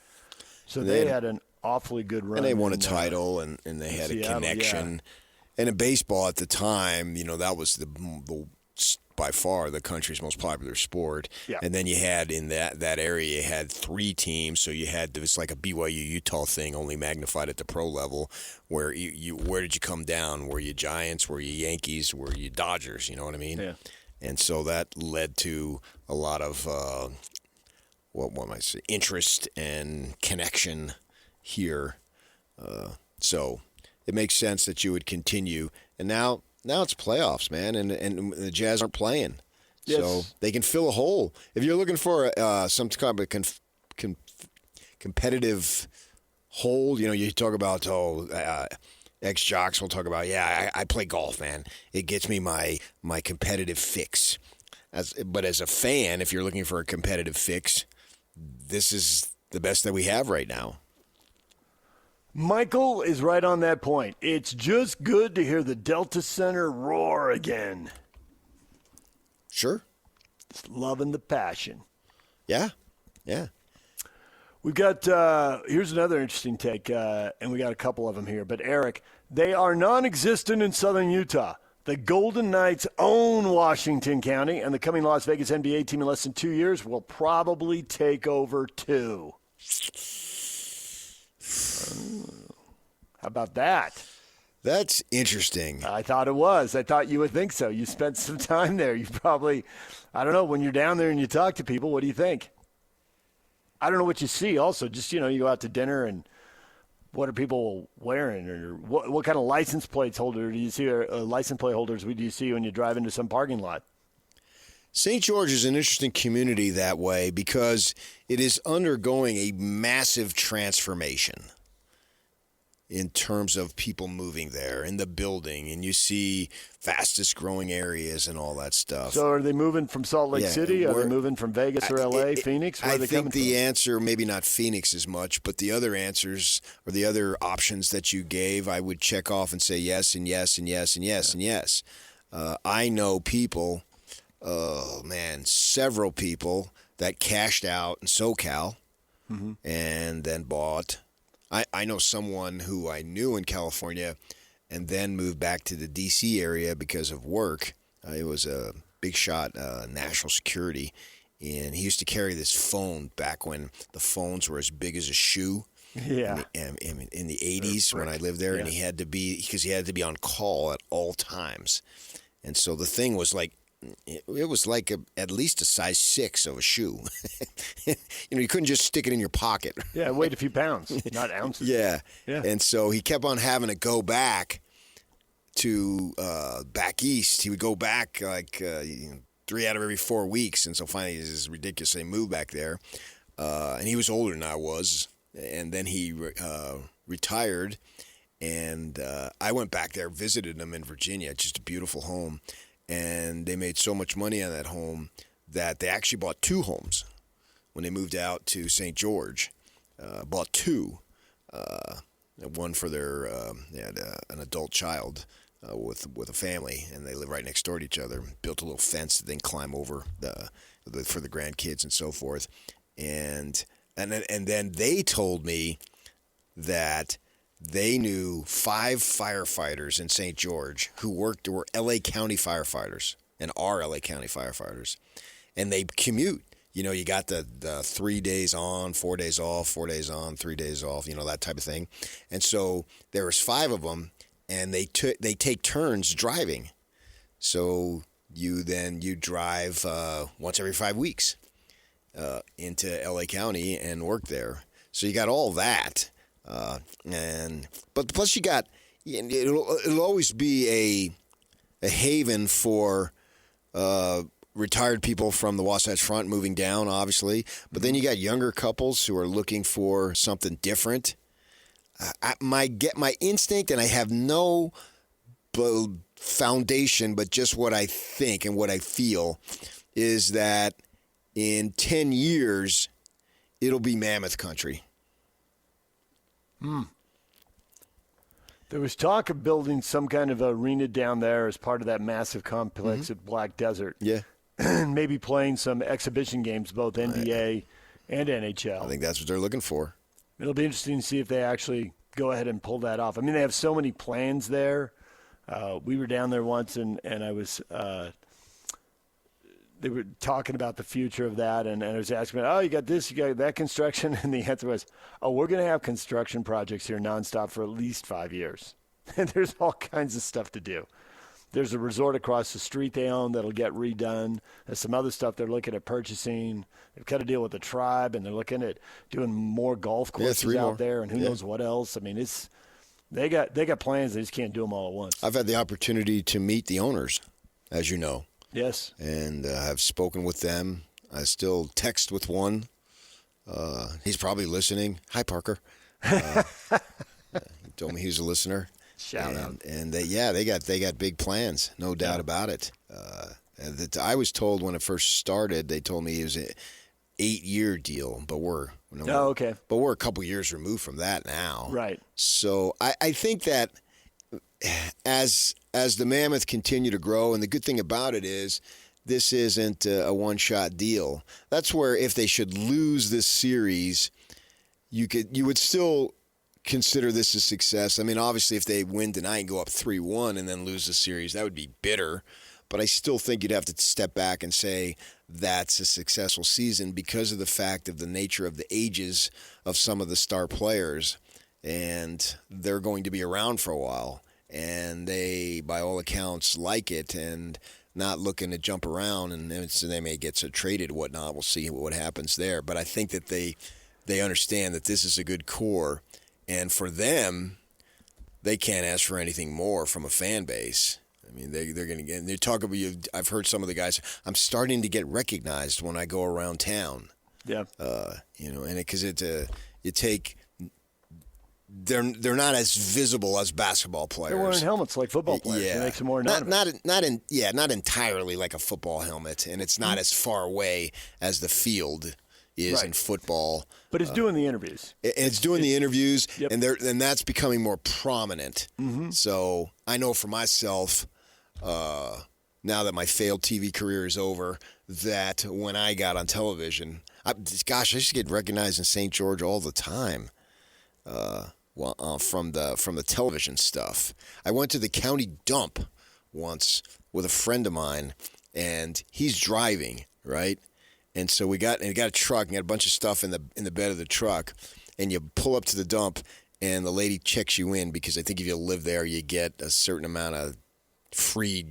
So they had an awfully good run. And they won a title, and they had a connection. Yeah. And in baseball at the time, that was the by far the country's most popular sport. Yeah. And then you had in that area, you had 3 teams. So you had, it was like a BYU-Utah thing, only magnified at the pro level, where where did you come down? Were you Giants? Were you Yankees? Were you Dodgers? You know what I mean? Yeah. And so that led to a lot of, what might I say, interest and connection here. So it makes sense that you would continue. And now it's playoffs, man, and the Jazz aren't playing. Yes. So they can fill a hole. If you're looking for some kind of competitive hole, you talk about, ex-jocks will talk about, I play golf, man. It gets me my competitive fix. But as a fan, if you're looking for a competitive fix, this is the best that we have right now. Michael is right on that point. It's just good to hear the Delta Center roar again. Sure. Just loving the passion. Yeah. We've got, here's another interesting take, and we got a couple of them here. But, Eric, they are non-existent in southern Utah. The Golden Knights own Washington County, and the coming Las Vegas NBA team in less than 2 years will probably take over too. How about that? That's interesting. I thought it was. I thought you would think so. You spent some time there. You probably, I don't know, when you're down there and you talk to people, what do you think? I don't know what you see also. Just, you go out to dinner and what are people wearing? Or what kind of license plates holder do you see, or license plate holders do you see when you drive into some parking lot? St. George is an interesting community that way because it is undergoing a massive transformation in terms of people moving there and the building, and you see fastest growing areas and all that stuff. So are they moving from Salt Lake City? Are they moving from Vegas or L.A., Phoenix? Where are they coming from? I think the answer, maybe not Phoenix as much, but the other answers or the other options that you gave, I would check off and say yes and yes and yes and yes and yes. I know people, several people that cashed out in SoCal and then bought. I know someone who I knew in California and then moved back to the D.C. area because of work. It was a big shot, national security, and he used to carry this phone back when the phones were as big as a shoe. Yeah. In the 80s when I lived there, and he had to be on call at all times. And so the thing was like, it was like at least a size 6 of a shoe. You couldn't just stick it in your pocket. Yeah, it weighed a few pounds, not ounces. Yeah. And so he kept on having to go back to back east. He would go back like 3 out of every 4 weeks. And so finally, this is ridiculous. They moved back there. And he was older than I was. and then he retired. And I went back there, visited him in Virginia, just a beautiful home. And they made so much money on that home that they actually bought 2 homes when they moved out to St. George. Bought 2, one for their they had an adult child with a family, and they live right next door to each other. Built a little fence to then climb over for the grandkids and so forth. And then they told me that they knew 5 firefighters in St. George who were L.A. County firefighters and are L.A. County firefighters, and they commute. You got the 3 days on, 4 days off, 4 days on, 3 days off, that type of thing. And so there was 5 of them, and they take turns driving. So you drive once every 5 weeks into L.A. County and work there. So you got all that, but plus you got it'll always be a haven for retired people from the Wasatch Front moving down, obviously. But then you got younger couples who are looking for something different. My instinct, and I have no foundation, but just what I think and what I feel, is that in 10 years, it'll be Mammoth country. There was talk of building some kind of arena down there as part of that massive complex at Black Desert. Yeah. Maybe playing some exhibition games, both NBA and NHL. I think that's what they're looking for. It'll be interesting to see if they actually go ahead and pull that off. I mean, they have so many plans there. We were down there once, and I was they were talking about the future of that, and I was asking, you got this, you got that construction, and the answer was, we're going to have construction projects here nonstop for at least 5 years. And there's all kinds of stuff to do. There's a resort across the street they own that'll get redone. There's some other stuff they're looking at purchasing. They've got to deal with the tribe, and they're looking at doing more golf courses out there, and who knows what else. I mean, they got plans. They just can't do them all at once. I've had the opportunity to meet the owners, as you know. Yes. And I've spoken with them. I still text with one. He's probably listening. Hi, Parker. He told me he was a listener. Shout out. And they got big plans, no doubt about it. I was told when it first started, they told me it was an 8-year deal, but we're a couple years removed from that now. Right. So I think that as the Mammoth continue to grow, and the good thing about it is this isn't a one-shot deal. That's where if they should lose this series, you would still consider this a success. I mean, obviously, if they win tonight and go up 3-1 and then lose the series, that would be bitter. But I still think you'd have to step back and say that's a successful season because of the fact of the nature of the ages of some of the star players. And they're going to be around for a while. And they, by all accounts, like it and not looking to jump around. And so they may get traded and whatnot. We'll see what happens there. But I think that they understand that this is a good core. And for them, they can't ask for anything more from a fan base. I mean, they're going to get. They talk about you. I've heard some of the guys. I'm starting to get recognized when I go around town. Yeah. And because you take. They're not as visible as basketball players. They're wearing helmets like football players. Yeah. It makes them more anonymous. Not entirely like a football helmet, and it's not as far away as the field is in football. But it's doing the interviews. It's doing the interviews, and that's becoming more prominent. Mm-hmm. So I know for myself, now that my failed TV career is over, that when I got on television, I used to get recognized in St. George all the time. From the television stuff. I went to the county dump once with a friend of mine, and he's driving, right? And so we got a truck and got a bunch of stuff in the bed of the truck, and you pull up to the dump, and the lady checks you in because I think if you live there, you get a certain amount of free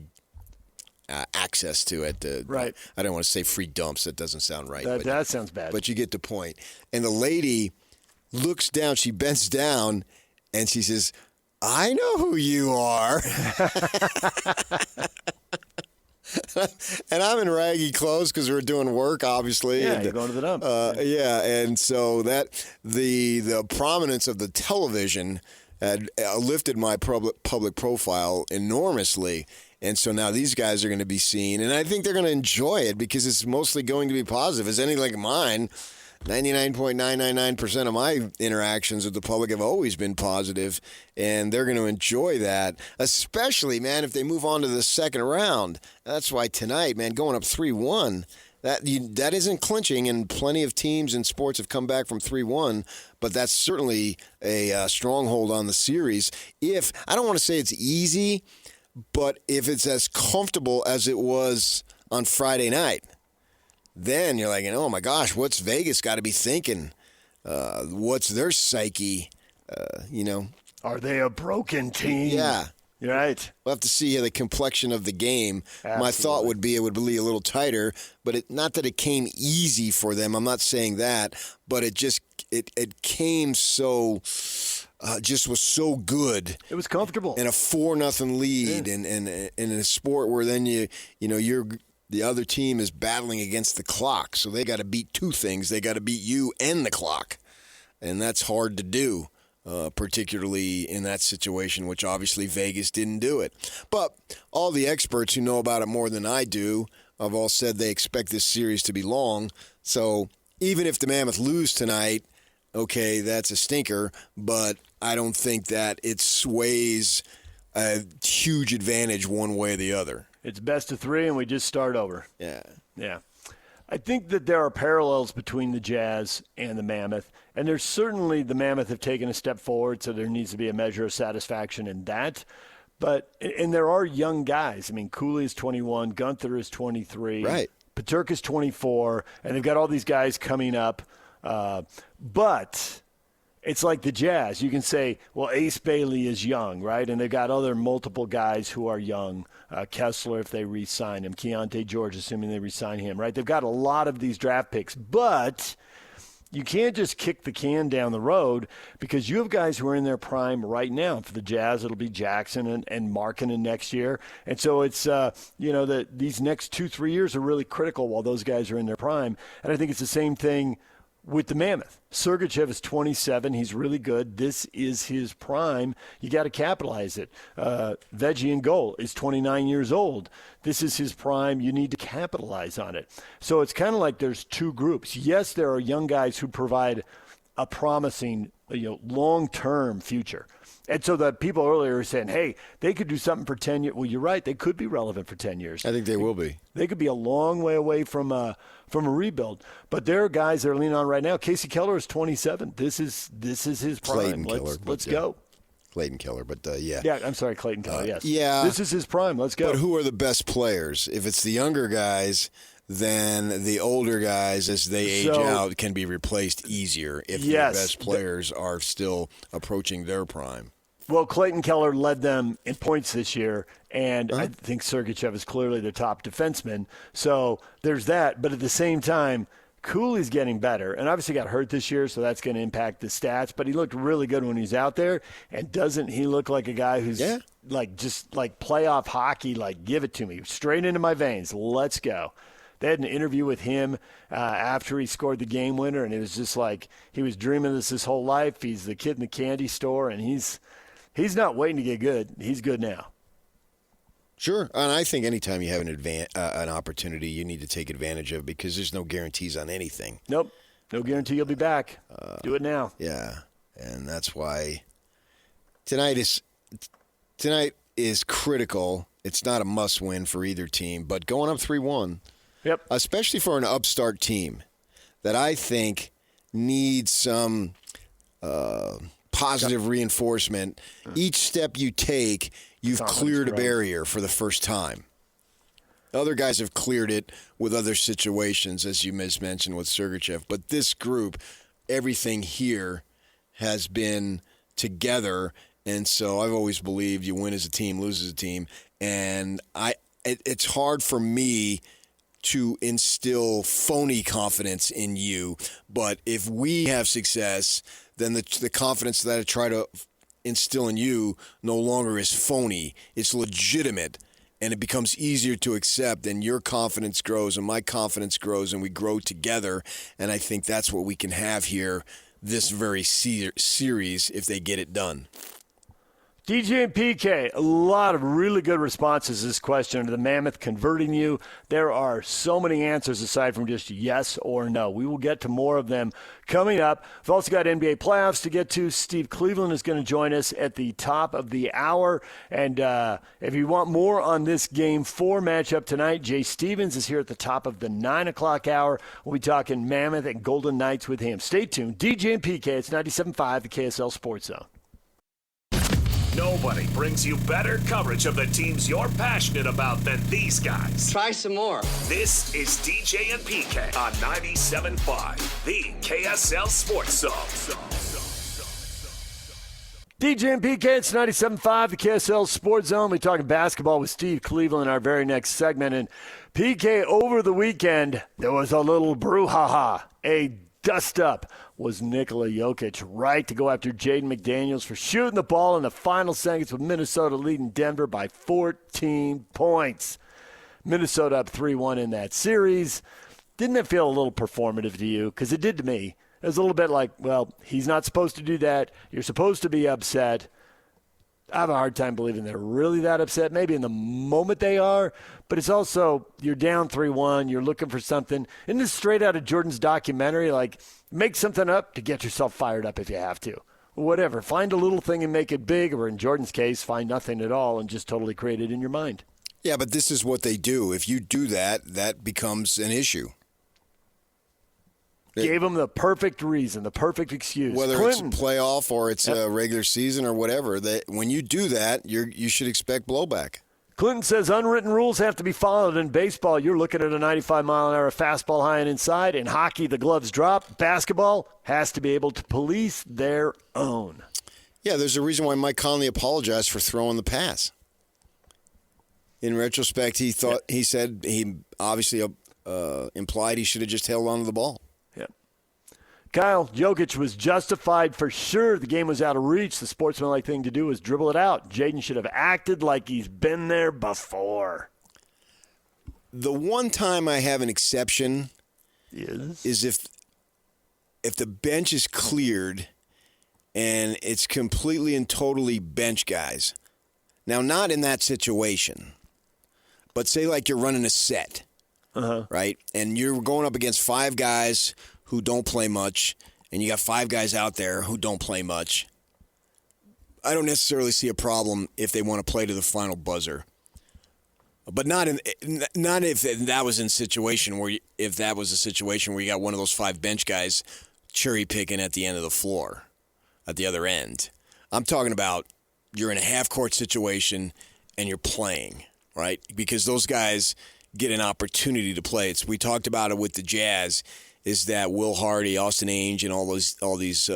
access to it. Right. I don't want to say free dumps. That doesn't sound right. That sounds bad. But you get the point. And the lady looks down, she bends down, and she says, "I know who you are." And I'm in raggy clothes because we're doing work, obviously. Yeah, and, you're going to the dump. Yeah, and so that the prominence of the television had lifted my public profile enormously. And so now these guys are going to be seen, and I think they're going to enjoy it because it's mostly going to be positive. As any like mine, 99.999% of my interactions with the public have always been positive, and they're going to enjoy that, especially, man, if they move on to the second round. That's why tonight, man, going up 3-1, that isn't clinching, and plenty of teams in sports have come back from 3-1, but that's certainly a stronghold on the series. I don't want to say it's easy, but if it's as comfortable as it was on Friday night, then you're like, oh my gosh, what's Vegas got to be thinking? What's their psyche? Are they a broken team? Yeah. You're right. We'll have to see the complexion of the game. Absolutely. My thought would be it would be a little tighter, but not that it came easy for them. I'm not saying that, but it just it came so just was so good. It was comfortable. And a 4-0 lead, Yeah. and in a sport where then the other team is battling against the clock, so they got to beat two things. They got to beat you and the clock, and that's hard to do. Particularly in that situation, which obviously Vegas didn't do it. But all the experts who know about it more than I do have all said they expect this series to be long. So even if the Mammoth lose tonight, okay, that's a stinker, but I don't think that it sways a huge advantage one way or the other. It's best of 3, and we just start over. Yeah. Yeah. I think that there are parallels between the Jazz and the Mammoth, and there's certainly the Mammoth have taken a step forward, so there needs to be a measure of satisfaction in that. And there are young guys. I mean, Cooley is 21, Gunther is 23, right? Paterka is 24, and they've got all these guys coming up. But it's like the Jazz. You can say, well, Ace Bailey is young, right? And they've got other multiple guys who are young. Kessler, if they re-sign him. Keontae George, assuming they re-sign him, right? They've got a lot of these draft picks. But you can't just kick the can down the road because you have guys who are in their prime right now. For the Jazz, it'll be Jackson and Markkanen next year. And so it's, these next 2-3 years are really critical while those guys are in their prime. And I think it's the same thing with the Mammoth. Sergachev is 27. He's really good. This is his prime. You got to capitalize it. Veggie in goal is 29 years old. This is his prime. You need to capitalize on it. So it's kind of like there's two groups. Yes, there are young guys who provide a promising, long-term future. And so the people earlier were saying, hey, they could do something for 10 years. Well, you're right. They could be relevant for 10 years. I think they will be. They could be a long way away from a rebuild. But there are guys that are leaning on right now. Casey Keller is 27. This is his prime. Let's go. Clayton Keller, but yeah. Yeah, I'm sorry, Clayton Keller, yes. Yeah. This is his prime. Let's go. But who are the best players? If it's the younger guys, then the older guys, as they age out, can be replaced easier if the best players are still approaching their prime. Well, Clayton Keller led them in points this year, and I think Sergachev is clearly the top defenseman. So there's that. But at the same time, Cooley's getting better, and obviously got hurt this year, so that's going to impact the stats. But he looked really good when he's out there, and doesn't he look like a guy who's just like playoff hockey, like give it to me, straight into my veins, let's go. They had an interview with him after he scored the game winner, and it was just like he was dreaming this his whole life. He's the kid in the candy store, and he's not waiting to get good. He's good now. Sure, and I think anytime you have an opportunity, you need to take advantage of because there's no guarantees on anything. Nope, no guarantee you'll be back. Do it now. Yeah, and that's why tonight is critical. It's not a must-win for either team, but going up 3-1, especially for an upstart team that I think needs some positive reinforcement. Each step you take, you've cleared a barrier for the first time. Other guys have cleared it with other situations, as you mentioned with Sergachev. But this group, everything here has been together. And so I've always believed you win as a team, lose as a team. And it's hard for me to instill phony confidence in you. But if we have success, then the confidence that I try to instill in you no longer is phony. It's legitimate. and it becomes easier to accept, and your confidence grows and my confidence grows, and we grow together. And I think that's what we can have here this very series if they get it done. DJ and PK, a lot of really good responses to this question. The Mammoth converting you. There are so many answers aside from just yes or no. We will get to more of them coming up. We've also got NBA playoffs to get to. Steve Cleveland is going to join us at the top of the hour. And if you want more on this Game 4 matchup tonight, Jay Stevens is here at the top of the 9 o'clock hour. We'll be talking Mammoth and Golden Knights with him. Stay tuned. DJ and PK, it's 97.5, the KSL Sports Zone. Nobody brings you better coverage of the teams you're passionate about than these guys. Try some more. This is DJ and PK on 97.5, the KSL Sports Zone. DJ and PK, it's 97.5, the KSL Sports Zone. We're talking basketball with Steve Cleveland in our very next segment. And PK, over the weekend, there was a little brouhaha, a dust-up. Was Nikola Jokić right to go after Jaden McDaniels for shooting the ball in the final seconds with Minnesota leading Denver by 14 points. Minnesota up 3-1 in that series. Didn't that feel a little performative to you? Because it did to me. It was a little bit like, well, he's not supposed to do that. You're supposed to be upset. I have a hard time believing they're really that upset. Maybe in the moment they are, but it's also you're down 3-1. You're looking for something. Isn't this straight out of Jordan's documentary? Like, make something up to get yourself fired up if you have to. Whatever. Find a little thing and make it big, or in Jordan's case, find nothing at all and just totally create it in your mind. Yeah, but this is what they do. If you do that, that becomes an issue. Gave him the perfect reason, the perfect excuse. Whether Clinton. It's a playoff or it's a regular season or whatever, that when you do that, you should expect blowback. Clinton says unwritten rules have to be followed. In baseball, you're looking at a 95-mile-an-hour fastball high and inside. In hockey, the gloves drop. Basketball has to be able to police their own. Yeah, there's a reason why Mike Conley apologized for throwing the pass. In retrospect, he said he obviously implied he should have just held on to the ball. Kyle, Jokić was justified for sure. The game was out of reach. The sportsmanlike thing to do was dribble it out. Jaden should have acted like he's been there before. The one time I have an exception is if the bench is cleared and it's completely and totally bench guys. Now, not in that situation, but say like you're running a set, right? And you're going up against 5 guys who don't play much, and you got 5 guys out there who don't play much. I don't necessarily see a problem if they want to play to the final buzzer, but not if that was in situation where if that was a situation where you got one of those 5 bench guys cherry picking at the end of the floor, at the other end. I'm talking about you're in a half court situation and you're playing, right? Because those guys get an opportunity to play. We talked about it with the Jazz. Is that Will Hardy, Austin Ainge, and all these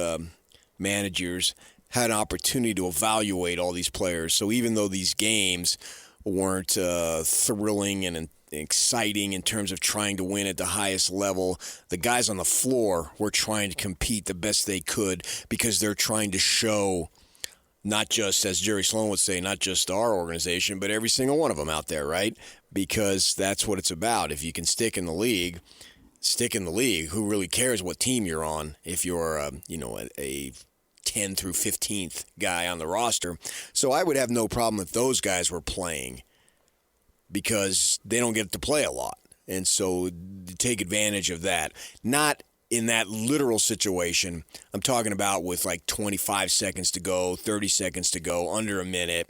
managers had an opportunity to evaluate all these players. So even though these games weren't thrilling and exciting in terms of trying to win at the highest level, the guys on the floor were trying to compete the best they could because they're trying to show not just, as Jerry Sloan would say, not just our organization, but every single one of them out there, right? Because that's what it's about. If you can stick in the league. Who really cares what team you're on if you're a 10 through 15th guy on the roster? So I would have no problem if those guys were playing because they don't get to play a lot. And so take advantage of that. Not in that literal situation. I'm talking about with like 25 seconds to go, 30 seconds to go, under a minute.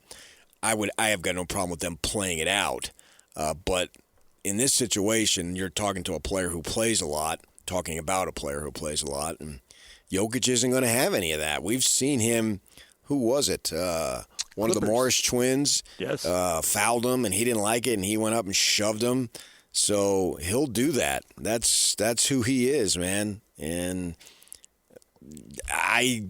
I have got no problem with them playing it out. But in this situation, you're talking to a player who plays a lot, talking about a player who plays a lot, and Jokić isn't going to have any of that. We've seen him, who was it? One of the Morris twins fouled him, and he didn't like it, and he went up and shoved him. So he'll do that. That's who he is, man. And I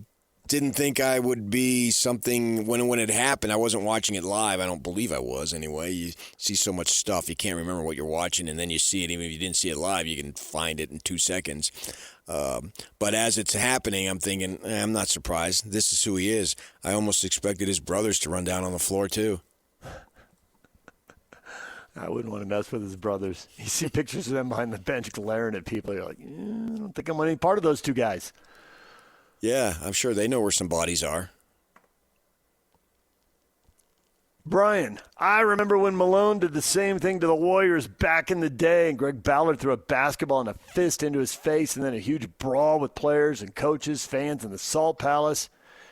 didn't think I would be something when it happened. I wasn't watching it live. I don't believe I was anyway. You see so much stuff, you can't remember what you're watching, and then you see it. Even if you didn't see it live, you can find it in 2 seconds. But as it's happening, I'm thinking, I'm not surprised. This is who he is. I almost expected his brothers to run down on the floor too. I wouldn't want to mess with his brothers. You see pictures of them behind the bench glaring at people. You're like, I don't think I want any part of those two guys. Yeah, I'm sure they know where some bodies are. Brian, I remember when Malone did the same thing to the Warriors back in the day, and Greg Ballard threw a basketball and a fist into his face, and then a huge brawl with players and coaches, fans in the Salt Palace.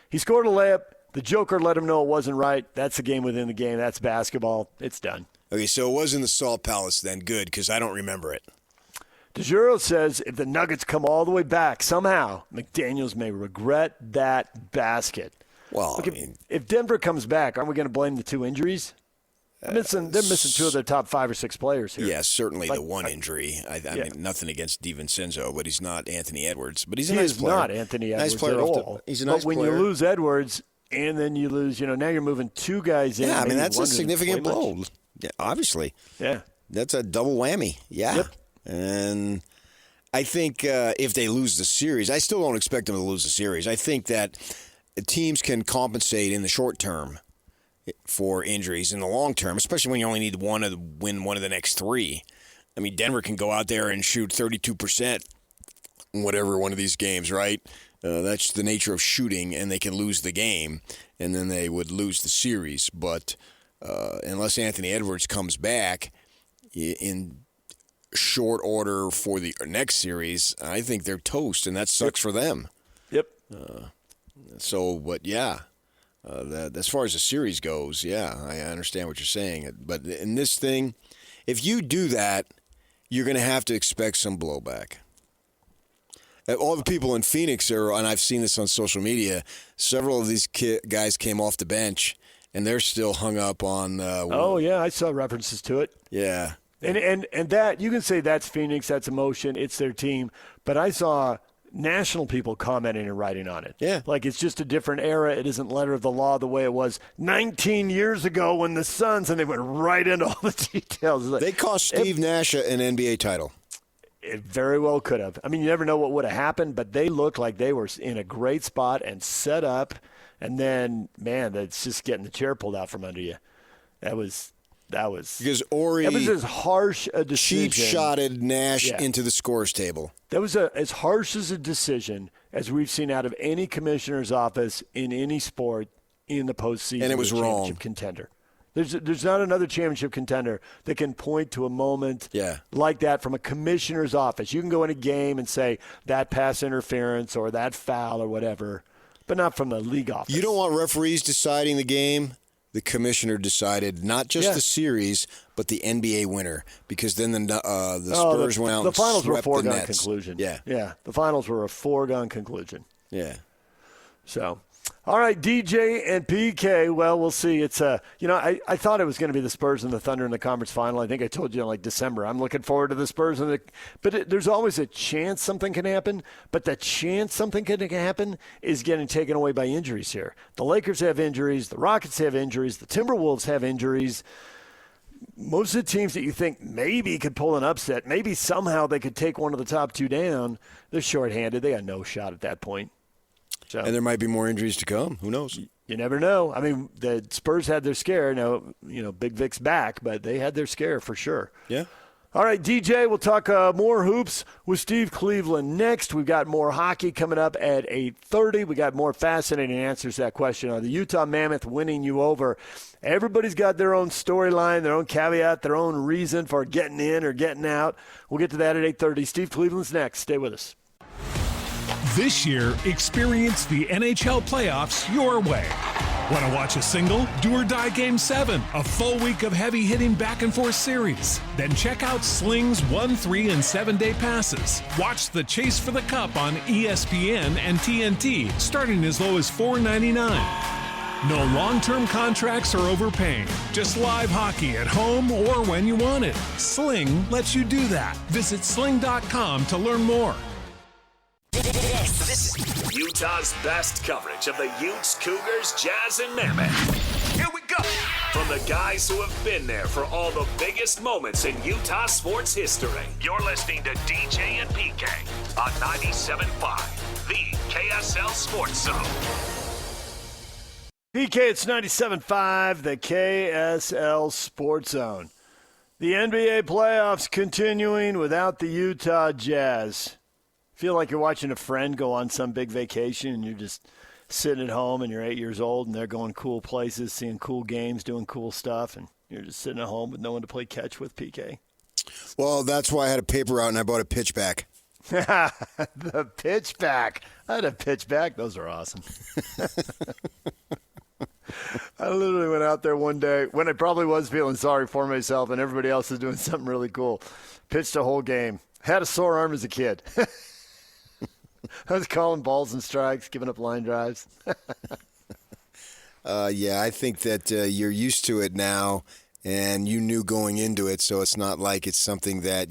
He scored a layup. The Joker let him know it wasn't right. That's the game within the game. That's basketball. It's done. Okay, so it was in the Salt Palace then. Good, because I don't remember it. DeJuro says if the Nuggets come all the way back, somehow McDaniels may regret that basket. Well, look, if Denver comes back, aren't we going to blame the 2 injuries? They're missing 2 of their top 5 or 6 players here. Yeah, certainly the one injury. I mean, nothing against DiVincenzo, but he's not Anthony Edwards. But he's a nice player. He's not Anthony Edwards nice player at all. He's a nice player. But when you lose Edwards and then you lose, now you're moving 2 guys in. Yeah, I mean, that's a significant blow. Yeah, obviously. Yeah. That's a double whammy. Yeah. Yep. And I think if they lose the series, I still don't expect them to lose the series. I think that teams can compensate in the short term for injuries. In the long term, especially when you only need one to win one of the next 3. I mean, Denver can go out there and shoot 32% in whatever one of these games, right? That's the nature of shooting, and they can lose the game, and then they would lose the series. But unless Anthony Edwards comes back in short order for the next series, I think they're toast, and that sucks for them. Yep. But yeah, that as far as the series goes, yeah, I understand what you're saying. But in this thing, if you do that, you're going to have to expect some blowback. All the people in Phoenix and I've seen this on social media, several of these guys came off the bench, and they're still hung up on. Oh, yeah, I saw references to it. Yeah. And that, you can say that's Phoenix, that's emotion, it's their team. But I saw national people commenting and writing on it. Yeah. Like it's just a different era. It isn't letter of the law the way it was 19 years ago when the Suns, and they went right into all the details. They cost Steve Nash an NBA title. It very well could have. I mean, you never know what would have happened, but they looked like they were in a great spot and set up. And then, man, that's just getting the chair pulled out from under you. That was because Ori. That was as harsh a decision. Cheap-shotted Nash into the scores table. That was as harsh as a decision as we've seen out of any commissioner's office in any sport in the postseason. And it was wrong. Championship contender. There's not another championship contender that can point to a moment like that from a commissioner's office. You can go in a game and say that pass interference or that foul or whatever, but not from the league office. You don't want referees deciding the game. The commissioner decided not just the series, but the NBA winner, because then the Spurs went out and swept the Nets. The finals were a foregone conclusion. Yeah. The finals were a foregone conclusion. Yeah. So, all right, DJ and PK. Well, we'll see. It's I thought it was going to be the Spurs and the Thunder in the conference final. I think I told you in December. I'm looking forward to the Spurs there's always a chance something can happen. But the chance something can happen is getting taken away by injuries here. The Lakers have injuries. The Rockets have injuries. The Timberwolves have injuries. Most of the teams that you think maybe could pull an upset, maybe somehow they could take one of the top 2 down, they're shorthanded. They got no shot at that point. So, and there might be more injuries to come. Who knows? You never know. I mean, the Spurs had their scare. Now, Big Vic's back, but they had their scare for sure. Yeah. All right, DJ, we'll talk more hoops with Steve Cleveland next. We've got more hockey coming up at 8:30. We got more fascinating answers to that question. Are the Utah Mammoth winning you over? Everybody's got their own storyline, their own caveat, their own reason for getting in or getting out. We'll get to that at 8:30. Steve Cleveland's next. Stay with us. This year, experience the NHL playoffs your way. Want to watch a single, do or die Game 7, a full week of heavy-hitting back-and-forth series? Then check out Sling's 1, 3, and 7-day passes. Watch the Chase for the Cup on ESPN and TNT, starting as low as $4.99. No long-term contracts or overpaying. Just live hockey at home or when you want it. Sling lets you do that. Visit sling.com to learn more. This is Utah's best coverage of the Utes, Cougars, Jazz, and Mammoth. Here we go. From the guys who have been there for all the biggest moments in Utah sports history. You're listening to DJ and PK on 97.5, the KSL Sports Zone. PK, it's 97.5, the KSL Sports Zone. The NBA playoffs continuing without the Utah Jazz. Feel like you're watching a friend go on some big vacation and you're just sitting at home and you're 8 years old and they're going cool places, seeing cool games, doing cool stuff, and you're just sitting at home with no one to play catch with, PK. Well, that's why I had a paper out and I bought a pitchback. The pitchback. I had a pitchback. Those are awesome. I literally went out there one day when I probably was feeling sorry for myself and everybody else was doing something really cool. Pitched a whole game. Had a sore arm as a kid. I was calling balls and strikes, giving up line drives. Yeah, I think that you're used to it now, and you knew going into it, so it's not like it's something that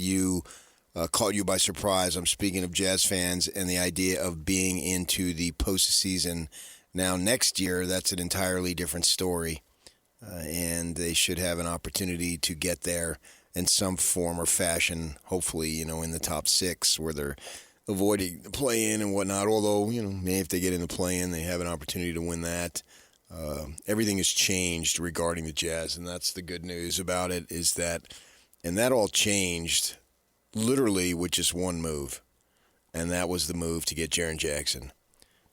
caught you by surprise. I'm speaking of Jazz fans and the idea of being into the postseason. Now, next year, that's an entirely different story, and they should have an opportunity to get there in some form or fashion, hopefully, in the top 6 where they're avoiding the play-in and whatnot, although, maybe if they get in the play-in, they have an opportunity to win that. Everything has changed regarding the Jazz, and that's the good news about it is that, and that all changed literally with just one move, and that was the move to get Jaren Jackson.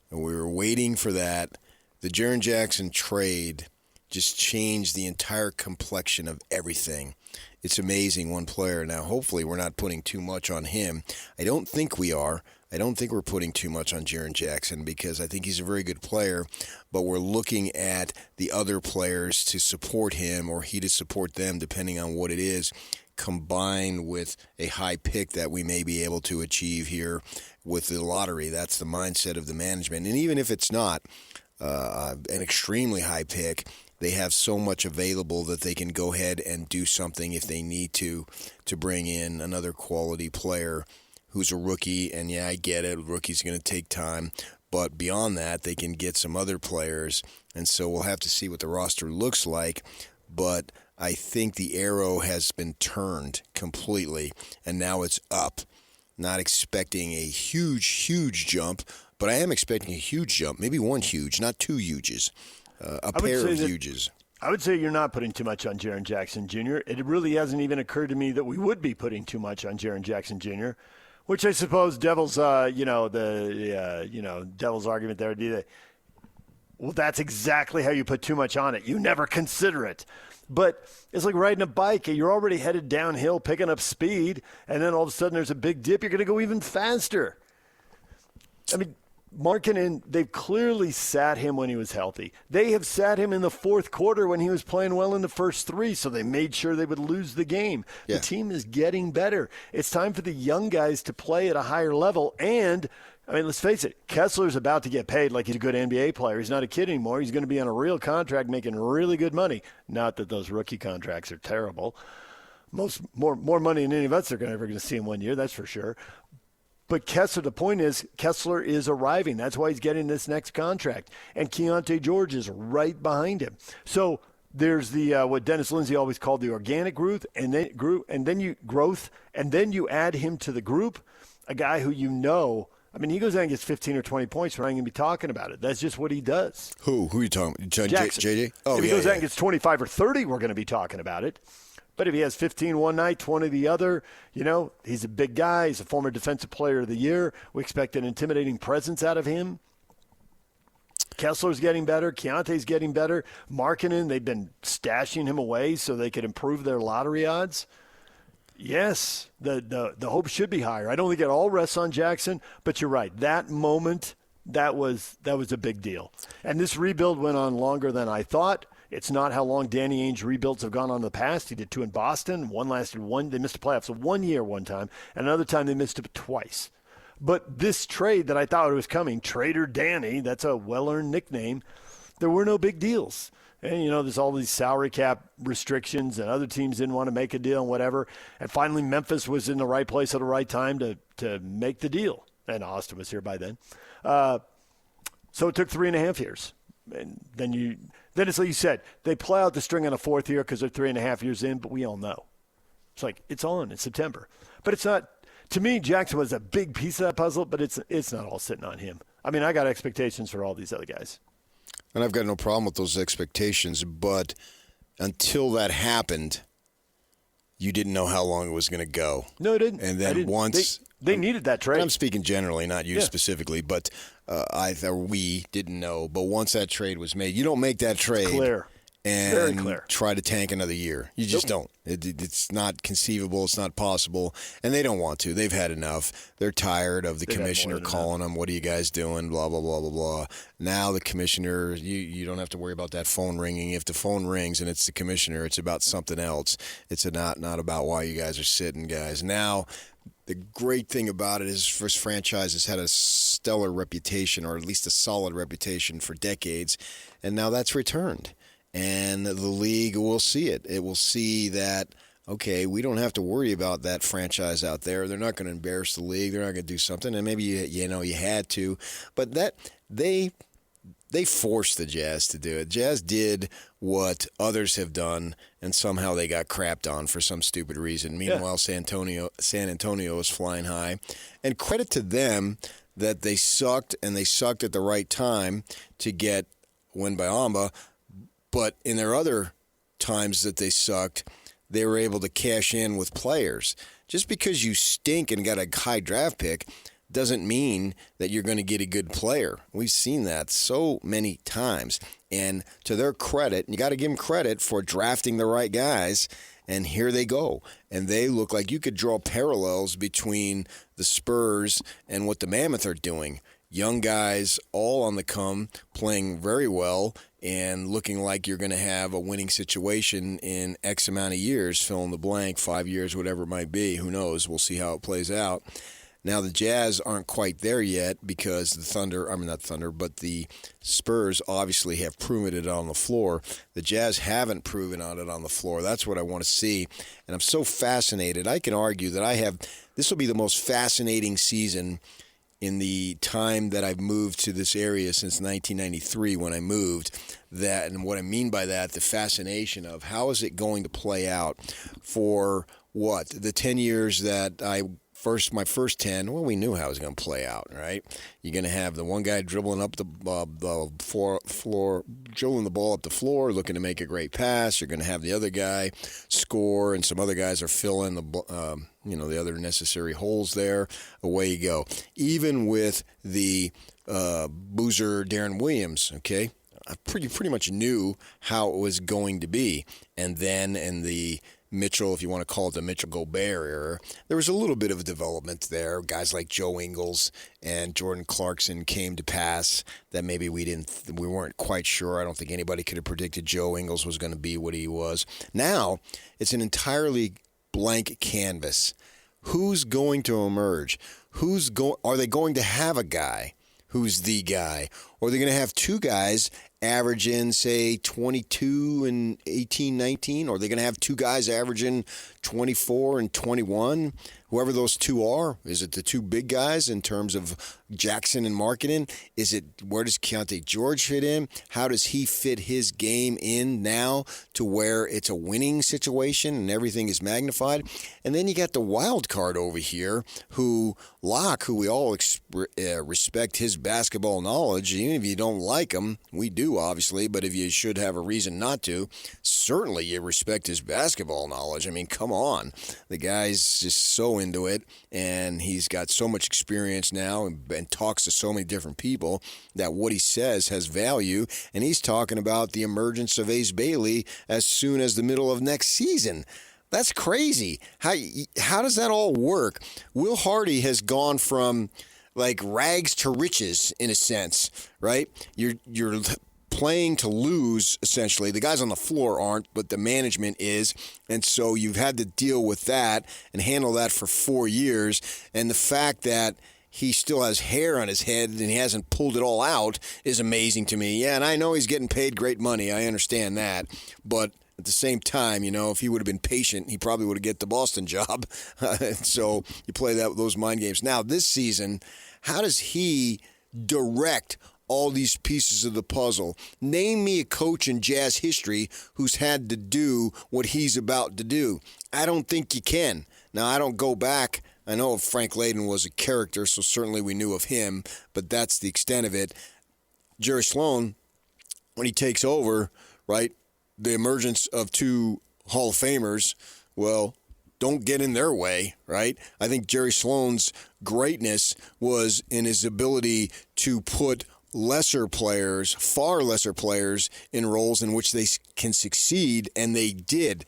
And we were waiting for that. The Jaren Jackson trade just changed the entire complexion of everything. It's amazing, one player. Now, hopefully we're not putting too much on him. I don't think we are. I don't think we're putting too much on Jaren Jackson because I think he's a very good player, but we're looking at the other players to support him or he to support them, depending on what it is, combined with a high pick that we may be able to achieve here with the lottery. That's the mindset of the management. And even if it's not an extremely high pick, they have so much available that they can go ahead and do something if they need to bring in another quality player who's a rookie. And yeah, I get it. Rookie's going to take time. But beyond that, they can get some other players. And so we'll have to see what the roster looks like. But I think the arrow has been turned completely, and now it's up. Not expecting a huge jump, but I am expecting a huge jump. Maybe one huge, not two huges. A pair of huges. I would say you're not putting too much on Jaren Jackson Jr. It really hasn't even occurred to me that we would be putting too much on Jaren Jackson Jr., which I suppose Devil's, Devil's argument there. Well, that's exactly how you put too much on it. You never consider it. But it's like riding a bike. You're already headed downhill, picking up speed, and then all of a sudden there's a big dip. You're going to go even faster. I mean, Markkanen, they've clearly sat him when he was healthy. They have sat him in the fourth quarter when he was playing well in the first 3, so they made sure they would lose the game. Yeah. The team is getting better. It's time for the young guys to play at a higher level. And, I mean, let's face it, Kessler's about to get paid like he's a good NBA player. He's not a kid anymore. He's going to be on a real contract making really good money. Not that those rookie contracts are terrible. More money than any of us are ever going to see in 1 year, that's for sure. But Kessler, the point is, Kessler is arriving. That's why he's getting this next contract. And Keontae George is right behind him. So there's the what Dennis Lindsay always called the organic growth, and then you add him to the group, a guy who I mean, he goes out and gets 15 or 20 points. We're not going to be talking about it. That's just what he does. Who are you talking about? Jackson. JJ? Oh, if he goes out and gets 25 or 30, we're going to be talking about it. But if he has 15 one night, 20 the other, he's a big guy. He's a former Defensive Player of the Year. We expect an intimidating presence out of him. Kessler's getting better. Keontae's getting better. Markkanen, they've been stashing him away so they could improve their lottery odds. Yes, the hope should be higher. I don't think it all rests on Jackson, but you're right. That moment, that was a big deal. And this rebuild went on longer than I thought. It's not how long Danny Ainge rebuilds have gone on in the past. He did 2 in Boston. One lasted they missed the playoffs 1 year one time, and another time they missed it twice. But this trade that I thought was coming, Trader Danny, that's a well-earned nickname, there were no big deals. And, there's all these salary cap restrictions, and other teams didn't want to make a deal and whatever. And finally, Memphis was in the right place at the right time to make the deal. And Austin was here by then. So it took 3.5 years. And then it's like you said, they play out the string on a 4th year because they're 3.5 years in, but we all know. It's like, it's on. It's September. But it's not. To me, Jackson was a big piece of that puzzle, but it's not all sitting on him. I mean, I got expectations for all these other guys. And I've got no problem with those expectations, but until that happened, you didn't know how long it was going to go. No, it didn't. And then once they needed that trade. I'm speaking generally, not you specifically, but we didn't know. But once that trade was made, you don't make that trade. It's clear. And very clear. Try to tank another year. You just don't. It's not conceivable. It's not possible. And they don't want to. They've had enough. They're tired of the commissioner calling them, what are you guys doing, blah, blah, blah, blah, blah. Now the commissioner, you don't have to worry about that phone ringing. If the phone rings and it's the commissioner, it's about something else. It's not about why you guys are sitting, guys. Now, the great thing about it is this franchise has had a stellar reputation, or at least a solid reputation for decades, and now that's returned. And the league will see it. It will see that, okay, we don't have to worry about that franchise out there. They're not going to embarrass the league. They're not going to do something. And maybe, you had to. But that they forced the Jazz to do it. Jazz did what others have done, and somehow they got crapped on for some stupid reason. Meanwhile, San Antonio is flying high. And credit to them that they sucked, and they sucked at the right time to get Wembanyama. But in their other times that they sucked, they were able to cash in with players. Just because you stink and got a high draft pick doesn't mean that you're going to get a good player. We've seen that so many times. And to their credit, you got to give them credit for drafting the right guys. And here they go. And they look like you could draw parallels between the Spurs and what the Mammoth are doing. Young guys all on the come, playing very well, and looking like you're going to have a winning situation in X amount of years, fill in the blank, 5 years, whatever it might be. Who knows? We'll see how it plays out. Now, the Jazz aren't quite there yet because the Spurs obviously have proven it on the floor. The Jazz haven't proven on it on the floor. That's what I want to see. And I'm so fascinated. I can argue that this will be the most fascinating season in the time that I've moved to this area since 1993 when I moved. That, and what I mean by that, the fascination of how is it going to play out for the 10 years that my first 10, well, we knew how it was going to play out, right? You're going to have the one guy dribbling up the floor, dribbling the ball up the floor, looking to make a great pass. You're going to have the other guy score, and some other guys are filling the other necessary holes there. Away you go. Even with the Boozer Darren Williams, okay, I pretty much knew how it was going to be. And then in the Mitchell, if you want to call it the Mitchell Gobert era, there was a little bit of a development there. Guys like Joe Ingles and Jordan Clarkson came to pass that maybe we weren't quite sure. I don't think anybody could have predicted Joe Ingles was going to be what he was. Now, it's an entirely blank canvas. Who's going to emerge? Are they going to have a guy who's the guy? Or are they going to have two guys averaging, say, 22 and 18, 19? Or are they going to have two guys averaging 24 and 21? Whoever those two are. Is it the two big guys in terms of Jackson and Markkanen? Where does Keontae George fit in? How does he fit his game in now to where it's a winning situation and everything is magnified? And then you got the wild card over here, Locke, who we all respect his basketball knowledge. Even if you don't like him, we do, obviously, but if you should have a reason not to, certainly you respect his basketball knowledge. I mean, come on. The guy's just so into it, and he's got so much experience now and talks to so many different people that what he says has value, and he's talking about the emergence of Ace Bailey as soon as the middle of next season. That's crazy. How does that all work? Will Hardy has gone from like rags to riches in a sense, right? You're playing to lose, essentially. The guys on the floor aren't, but the management is. And so you've had to deal with that and handle that for 4 years. And the fact that he still has hair on his head and he hasn't pulled it all out is amazing to me. Yeah, and I know he's getting paid great money. I understand that. But at the same time, if he would have been patient, he probably would have get the Boston job. So you play those mind games. Now, this season, how does he direct all these pieces of the puzzle? Name me a coach in Jazz history who's had to do what he's about to do. I don't think you can. Now, I don't go back. I know Frank Layden was a character, so certainly we knew of him, but that's the extent of it. Jerry Sloan, when he takes over, right, the emergence of two Hall of Famers, well, don't get in their way, right? I think Jerry Sloan's greatness was in his ability to put far lesser players in roles in which they can succeed, and they did,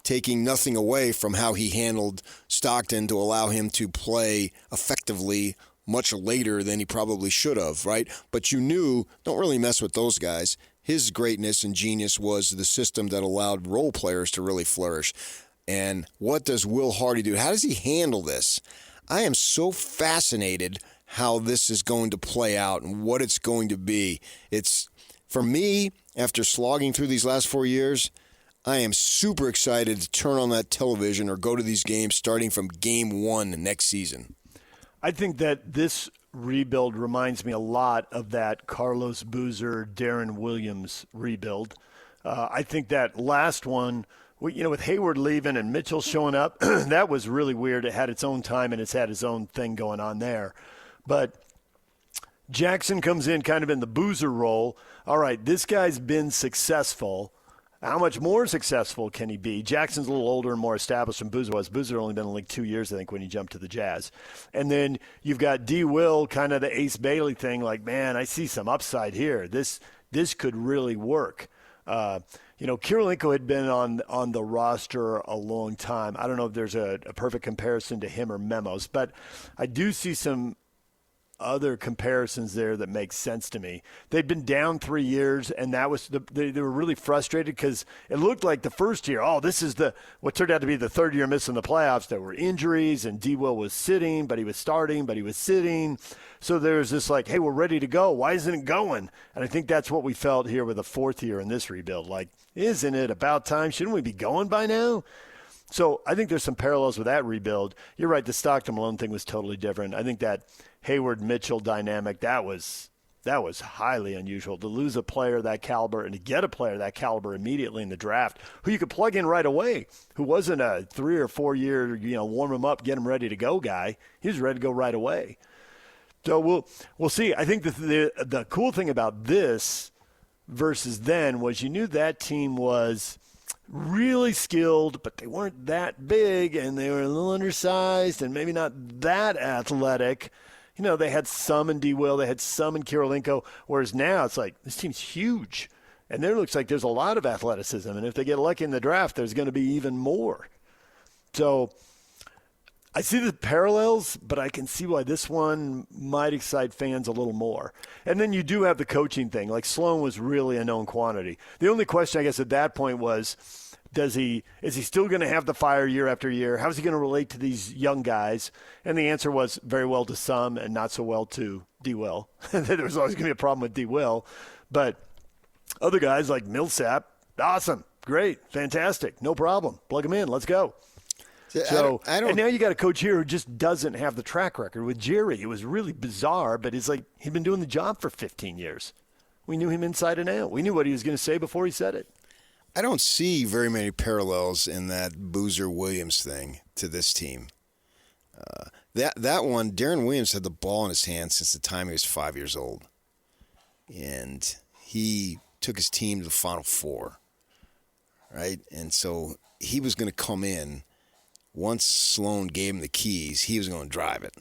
taking nothing away from how he handled Stockton to allow him to play effectively much later than he probably should have, right? But you knew, don't really mess with those guys. His greatness and genius was the system that allowed role players to really flourish. And what does Will Hardy do? How does he handle this? I am so fascinated how this is going to play out and what it's going to be. It's, for me, after slogging through these last 4 years, I am super excited to turn on that television or go to these games starting from game 1 next season. I think that this rebuild reminds me a lot of that Carlos Boozer, Darren Williams rebuild. I think that last one, with Hayward leaving and Mitchell showing up, that was really weird. It had its own time and it's had its own thing going on there. But Jackson comes in kind of in the Boozer role. All right, this guy's been successful. How much more successful can he be? Jackson's a little older and more established than Boozer was. Boozer had only been in the league 2 years, I think, when he jumped to the Jazz. And then you've got D. Will, kind of the Ace Bailey thing, like, man, I see some upside here. This could really work. Kirilenko had been on the roster a long time. I don't know if there's a perfect comparison to him or Memos, but I do see some other comparisons there that make sense to me. They'd been down 3 years, and that was they were really frustrated because it looked like the first year, this is what turned out to be the third year missing the playoffs. There were injuries, and D. Will was sitting, but he was starting, but he was sitting. So there's this like, hey, we're ready to go. Why isn't it going? And I think that's what we felt here with the fourth year in this rebuild. Like, isn't it about time? Shouldn't we be going by now? So I think there's some parallels with that rebuild. You're right, the Stockton Malone thing was totally different. I think that Hayward-Mitchell dynamic, that was highly unusual. To lose a player that caliber and to get a player that caliber immediately in the draft who you could plug in right away, who wasn't a 3 or 4 year, warm him up, get him ready to go guy. He was ready to go right away. So we'll see. I think the cool thing about this versus then was you knew that team was really skilled, but they weren't that big, and they were a little undersized and maybe not that athletic. They had some in D. Will, they had some in Kirilenko, whereas now it's like this team's huge, and there looks like there's a lot of athleticism, and if they get lucky in the draft, there's going to be even more. So I see the parallels, but I can see why this one might excite fans a little more. And then you do have the coaching thing. Like Sloan was really a known quantity. The only question, I guess, at that point was, is he still going to have the fire year after year? How is he going to relate to these young guys? And the answer was very well to some and not so well to D. Will. There was always going to be a problem with D. Will. But other guys like Millsap, awesome, great, fantastic, no problem. Plug him in, let's go. So, and now you got a coach here who just doesn't have the track record. With Jerry, it was really bizarre, but it's like he'd been doing the job for 15 years. We knew him inside and out. We knew what he was going to say before he said it. I don't see very many parallels in that Boozer-Williams thing to this team. That one, Darren Williams had the ball in his hand since the time he was 5 years old. And he took his team to the Final Four, right? And so he was going to come in. Once Sloan gave him the keys, he was going to drive it.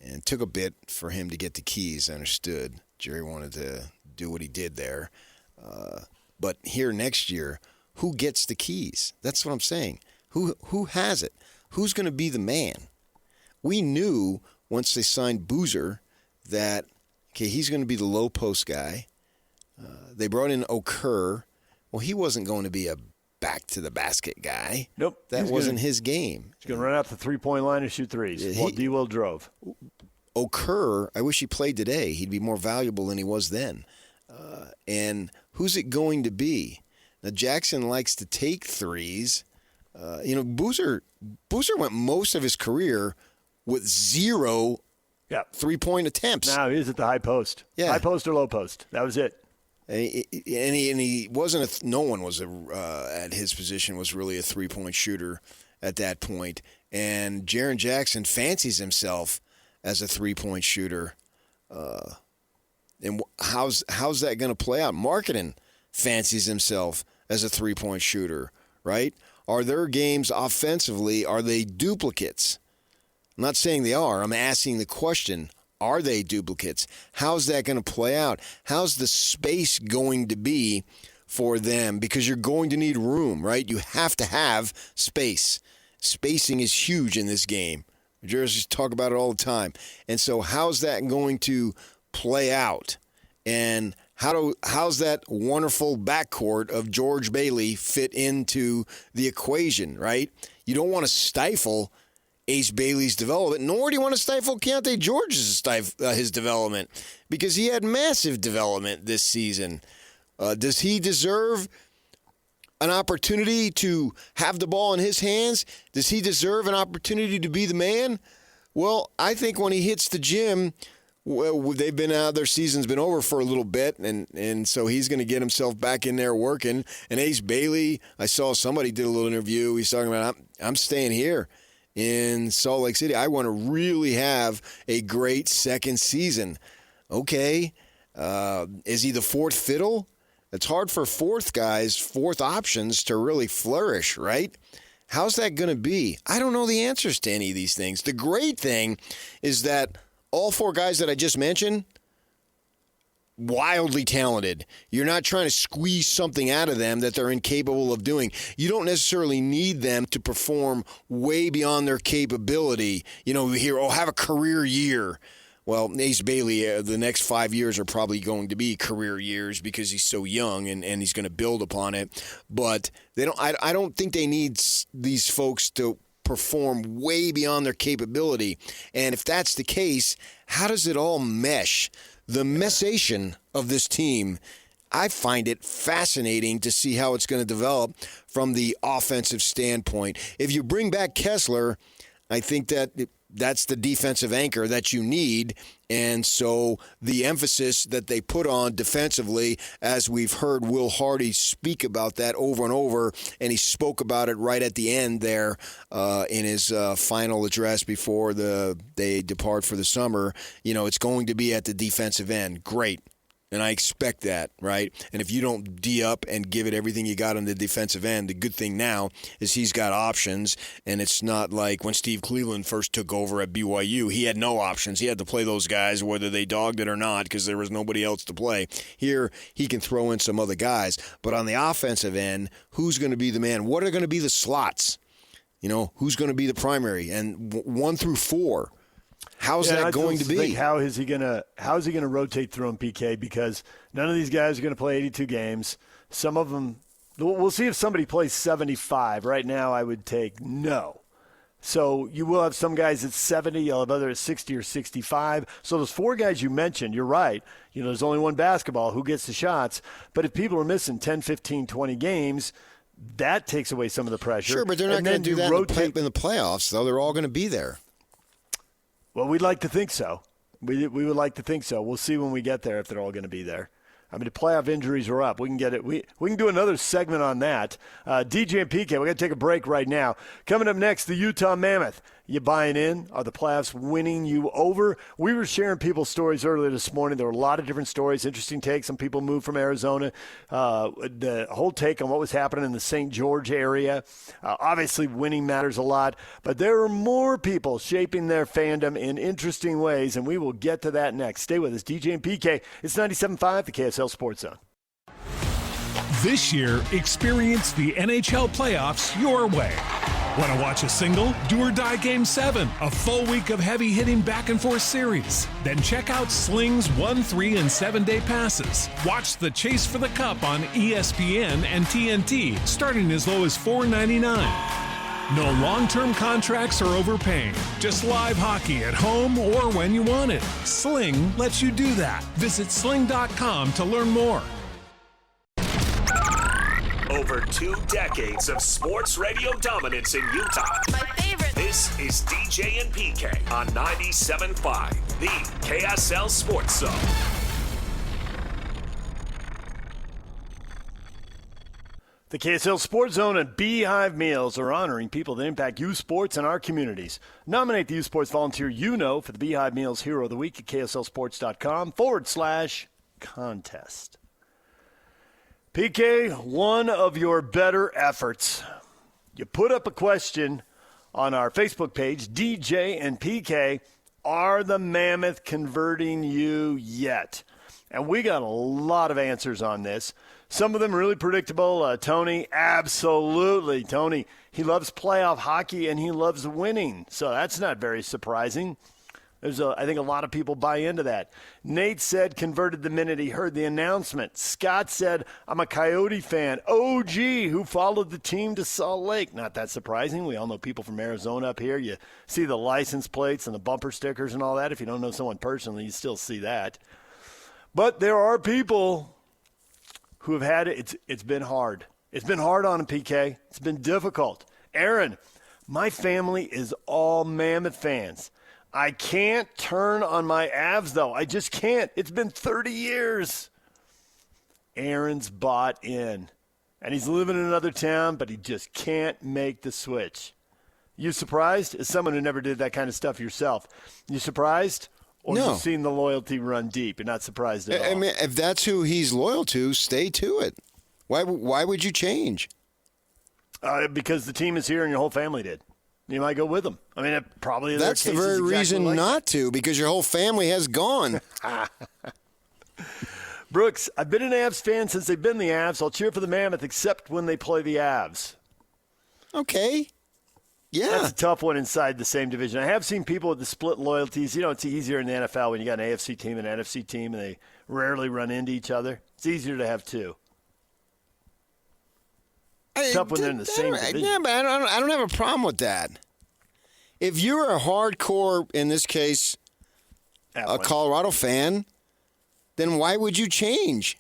And it took a bit for him to get the keys, I understood. Jerry wanted to do what he did there. But here next year, who gets the keys? That's what I'm saying. Who has it? Who's going to be the man? We knew once they signed Boozer that, okay, he's going to be the low post guy. They brought in Okur. Well, he wasn't going to be a back-to-the-basket guy. Nope. That wasn't his game. He's going to run out the three-point line and shoot threes while D. Will drove. Okur, I wish he played today. He'd be more valuable than he was then. And who's it going to be? Now, Jackson likes to take threes. Boozer went most of his career with zero three-point attempts. No, he was at the high post. Yeah. High post or low post. That was it. And he wasn't no one was at his position was really a three-point shooter at that point. And Jaren Jackson fancies himself as a three-point shooter. And how's that going to play out? Marketing fancies himself as a three-point shooter, right? Are their games offensively, are they duplicates? I'm not saying they are. I'm asking the question, are they duplicates? How's that going to play out? How's the space going to be for them? Because you're going to need room, right? You have to have space. Spacing is huge in this game. Jerseys talk about it all the time. And so how's that going to play out? And how's that wonderful backcourt of George Bailey fit into the equation, right? You don't want to stifle Ace Bailey's development, nor do you want to stifle Keontae George's his development, because he had massive development this season. Does he deserve an opportunity to have the ball in his hands? Does he deserve an opportunity to be the man? Well, I think when he hits the gym, they've been out, their season's been over for a little bit, and so he's going to get himself back in there working. And Ace Bailey, I saw somebody did a little interview. He's talking about, I'm staying here in Salt Lake City. I want to really have a great second season. Okay. Is he the fourth fiddle? It's hard for fourth options to really flourish, right? How's that going to be? I don't know the answers to any of these things. The great thing is that all four guys that I just mentioned, wildly talented. You're not trying to squeeze something out of them that they're incapable of doing. You don't necessarily need them to perform way beyond their capability. You know, you hear, have a career year. Well, Ace Bailey, the next 5 years are probably going to be career years because he's so young and he's going to build upon it. But I don't think they need these folks to perform way beyond their capability. And if that's the case, how does it all mesh? The meshation of this team, I find it fascinating to see how it's going to develop from the offensive standpoint. If you bring back Kessler, I think that's the defensive anchor that you need. And so the emphasis that they put on defensively, as we've heard Will Hardy speak about that over and over, and he spoke about it right at the end there in his final address before they depart for the summer. You know, it's going to be at the defensive end. Great. And I expect that, right? And if you don't D up and give it everything you got on the defensive end, the good thing now is he's got options, and it's not like when Steve Cleveland first took over at BYU, he had no options. He had to play those guys whether they dogged it or not because there was nobody else to play. Here, he can throw in some other guys. But on the offensive end, who's going to be the man? What are going to be the slots? You know, who's going to be the primary? And 1 through 4. How's that going to be? How is he going to rotate through them, PK? Because none of these guys are going to play 82 games. Some of them, we'll see if somebody plays 75. Right now, I would take no. So you will have some guys at 70. You'll have others at 60 or 65. So those 4 guys you mentioned, you're right. You know, there's only one basketball. Who gets the shots? But if people are missing 10, 15, 20 games, that takes away some of the pressure. Sure, but they're not going to do that in the playoffs, though. They're all going to be there. Well, we'd like to think so. We would like to think so. We'll see when we get there if they're all going to be there. I mean, the playoff injuries are up. We can get it. We can do another segment on that. DJ and PK, we're going to take a break right now. Coming up next, the Utah Mammoth. You buying in? Are the playoffs winning you over? We were sharing people's stories earlier this morning. There were a lot of different stories, interesting takes. Some people moved from Arizona. The whole take on what was happening in the St. George area. Obviously, winning matters a lot. But there are more people shaping their fandom in interesting ways, and we will get to that next. Stay with us. DJ and PK. It's 97.5, the KSL Sports Zone. This year, experience the NHL playoffs your way. Want to watch a single, do or die Game 7, a full week of heavy-hitting back-and-forth series? Then check out Sling's 1, 3, and 7-day passes. Watch the Chase for the Cup on ESPN and TNT, starting as low as $4.99. No long-term contracts or overpaying. Just live hockey at home or when you want it. Sling lets you do that. Visit sling.com to learn more. Over 2 decades of sports radio dominance in Utah. My favorite. This is DJ and PK on 97.5, the KSL Sports Zone. The KSL Sports Zone and Beehive Meals are honoring people that impact youth sports in our communities. Nominate the youth sports volunteer you know for the Beehive Meals Hero of the Week at KSLSports.com/contest. PK, one of your better efforts You put up a question on our Facebook page, DJ and PK, are the Mammoth converting you yet? And we got a lot of answers on this. Some of them really predictable. Tony, absolutely. Tony, he loves playoff hockey and he loves winning. So that's not very surprising. I think a lot of people buy into that. Nate said converted the minute he heard the announcement. Scott said, I'm a Coyote fan. OG, who followed the team to Salt Lake. Not that surprising. We all know people from Arizona up here. You see the license plates and the bumper stickers and all that. If you don't know someone personally, you still see that. But there are people who have had it. It's been hard. It's been hard on them, PK. It's been difficult. Aaron, my family is all Mammoth fans. I can't turn on my Avs, though. I just can't. It's been 30 years. Aaron's bought in. And he's living in another town, but he just can't make the switch. You surprised? As someone who never did that kind of stuff yourself, you surprised? Or No. you've seen the loyalty run deep? You're not surprised at all? I mean, if that's who he's loyal to, stay to it. Why would you change? Because the team is here and your whole family did. You might go with them. I mean, probably that's the very reason not to, because your whole family has gone. Brooks, I've been an Avs fan since they've been the Avs. I'll cheer for the Mammoth except when they play the Avs. Okay. Yeah. That's a tough one inside the same division. I have seen people with the split loyalties. You know, it's easier in the NFL when you got an AFC team and an NFC team, and they rarely run into each other. It's easier to have two. Tough when they're in the same division. Yeah, but I don't have a problem with that. If you're a hardcore, in this case, a Colorado fan, then why would you change?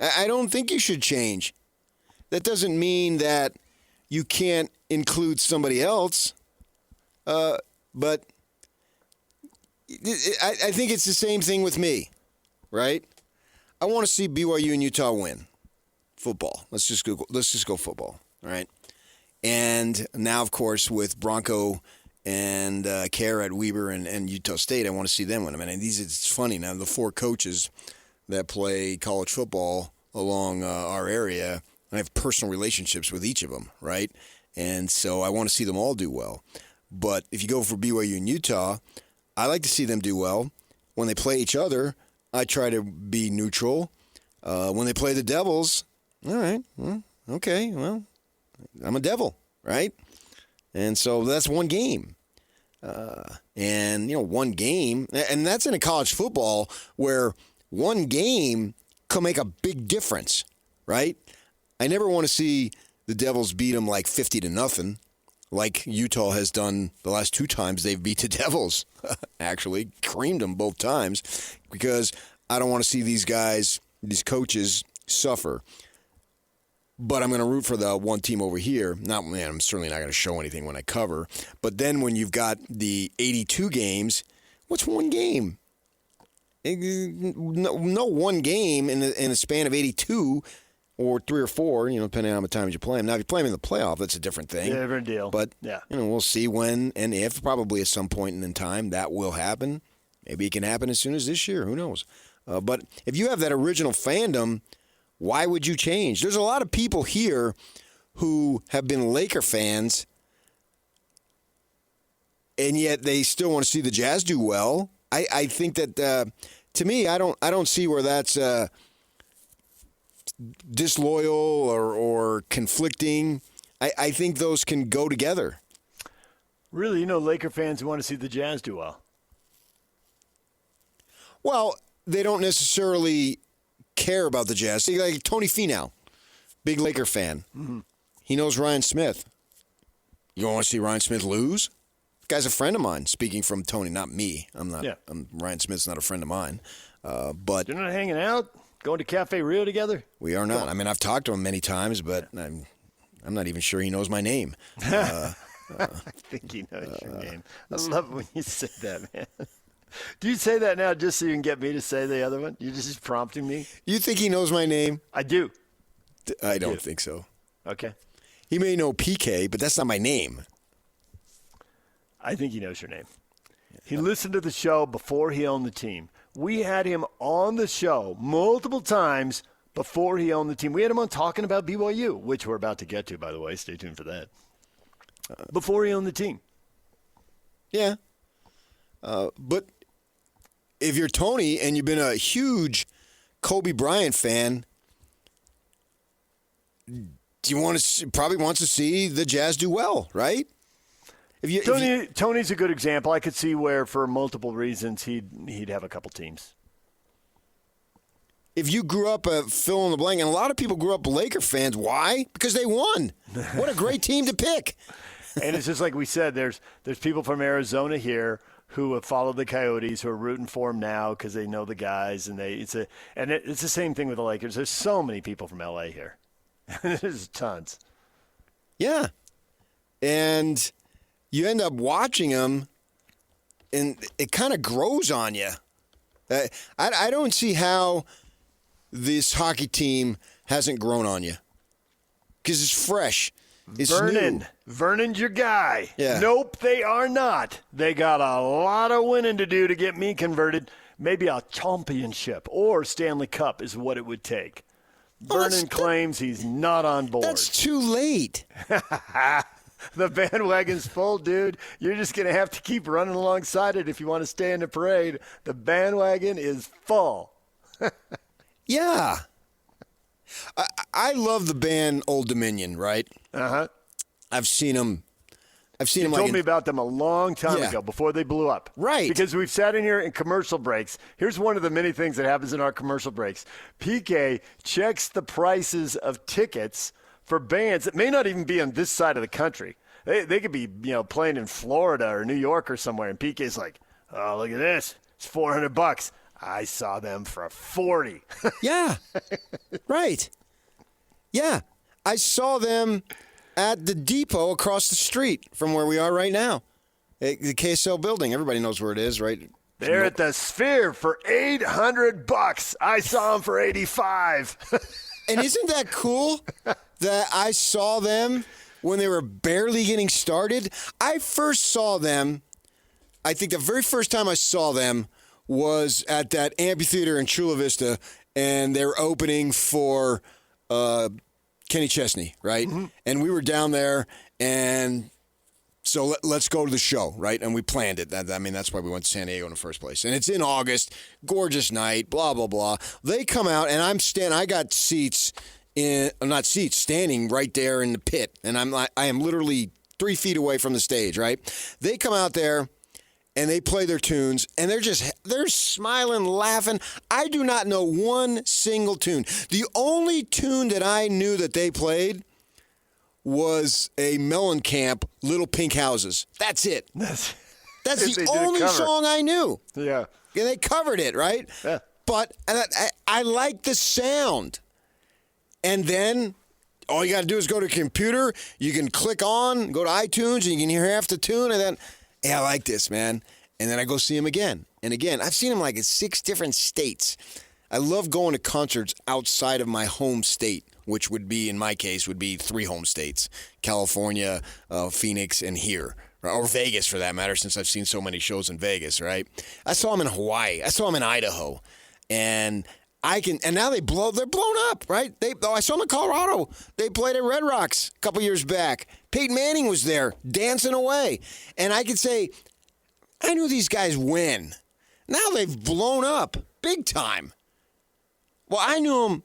I don't think you should change. That doesn't mean that you can't include somebody else. But I think it's the same thing with me, right? I want to see BYU and Utah win. Football. Let's just go football. All right. And now, of course, with Bronco and Kerr at Weber and Utah State, I want to see them win. I mean, it's funny now. The four coaches that play college football along our area, I have personal relationships with each of them, right? And so I want to see them all do well. But if you go for BYU and Utah, I like to see them do well. When they play each other, I try to be neutral. When they play the Devils, all right, well, okay, well, I'm a Devil, right? And so that's one game. One game, and that's in a college football where one game can make a big difference, right? I never want to see the Devils beat them like 50-0, like Utah has done the last two times they've beat the Devils, actually, creamed them both times, because I don't want to see these guys, these coaches, suffer. But I'm going to root for the one team over here. I'm certainly not going to show anything when I cover. But then when you've got the 82 games, what's one game? No one game in a span of 82 or 3 or 4, depending on how many times you play them. Now, if you play them in the playoff, that's a different thing. Yeah, different deal. But, yeah. We'll see when and if, probably at some point in time, that will happen. Maybe it can happen as soon as this year. Who knows? But if you have that original fandom, why would you change? There's a lot of people here who have been Laker fans, and yet they still want to see the Jazz do well. I think that, to me, I don't see where that's disloyal or conflicting. I think those can go together. Really, Laker fans who want to see the Jazz do well. Well, they don't necessarily care about the Jazz. See, like Tony Finau, big Laker fan. Mm-hmm. He knows Ryan Smith. You want to see Ryan Smith lose? This guy's a friend of mine. Speaking from Tony, not me. I'm not. Yeah. Ryan Smith's not a friend of mine. But you're not hanging out, going to Cafe Rio together. We are not. I mean, I've talked to him many times, but I'm not even sure he knows my name. I think he knows your name. I love it when you say that, man. Do you say that now just so you can get me to say the other one? You're just prompting me? You think he knows my name? I do. I don't think so. Okay. He may know PK, but that's not my name. I think he knows your name. He listened to the show before he owned the team. We had him on the show multiple times before he owned the team. We had him on talking about BYU, which we're about to get to, by the way. Stay tuned for that. before he owned the team. Yeah. But if you're Tony and you've been a huge Kobe Bryant fan, do you want to probably wants to see the Jazz do well, right? Tony's a good example. I could see where, for multiple reasons, he'd have a couple teams. If you grew up a fill in the blank, and a lot of people grew up Laker fans, why? Because they won. What a great team to pick. And it's just like we said, there's people from Arizona here who have followed the Coyotes, who are rooting for them now because they know the guys, and it's the same thing with the Lakers. There's so many people from LA here. There's tons. Yeah. And you end up watching them, and it kind of grows on you. I don't see how this hockey team hasn't grown on you, because it's fresh. It's new. Vernon's your guy. Yeah. Nope, they are not. They got a lot of winning to do to get me converted. Maybe a championship or Stanley Cup is what it would take. Vernon claims he's not on board. That's too late. The bandwagon's full, dude. You're just going to have to keep running alongside it if you want to stay in the parade. The bandwagon is full. Yeah. I love the band Old Dominion, right? Uh-huh. I've seen them. You told me about them a long time ago, before they blew up. Right. Because we've sat in here in commercial breaks. Here's one of the many things that happens in our commercial breaks. PK checks the prices of tickets for bands that may not even be on this side of the country. They could be, playing in Florida or New York or somewhere, and PK's like, oh, look at this. It's $400. I saw them for $40. Yeah. Right. Yeah. I saw them at the depot across the street from where we are right now. The KSL building. Everybody knows where it is, right? They're at the Sphere for $800. I saw them for $85. And isn't that cool that I saw them when they were barely getting started? I first saw them, I think the very first time I saw them was at that amphitheater in Chula Vista, and they were opening for Kenny Chesney, right? Mm-hmm. And we were down there, and so let's go to the show, right? And we planned it. That's why we went to San Diego in the first place. And it's in August, gorgeous night, blah, blah, blah. They come out, and I got seats standing right there in the pit. And I am literally 3 feet away from the stage, right? They come out there, and they play their tunes, and they're smiling, laughing. I do not know one single tune. The only tune that I knew that they played was a Mellencamp, Little Pink Houses. That's it. That's the only song I knew. Yeah. And they covered it, right? Yeah. But I like the sound. And then all you got to do is go to a computer. You can click on, go to iTunes, and you can hear half the tune, and then, I like this, man. And then I go see him again and again. I've seen him like in 6 different states. I love going to concerts outside of my home state, which would be, in my case, would be 3 home states: California, Phoenix, and here. Or Vegas, for that matter, since I've seen so many shows in Vegas, right? I saw him in Hawaii. I saw him in Idaho. And now they're blown up, right? I saw them in Colorado. They played at Red Rocks a couple years back. Peyton Manning was there dancing away. And I could say, I knew these guys win. Now they've blown up big time. Well, I knew them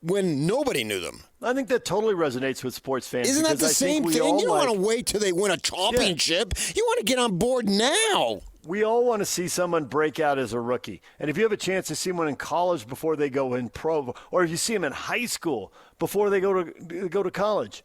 when nobody knew them. I think that totally resonates with sports fans. Isn't that the same thing? You don't want to wait till they win a championship. Yeah. You want to get on board now. We all want to see someone break out as a rookie. And if you have a chance to see one in college before they go in pro, or if you see them in high school before they go to college,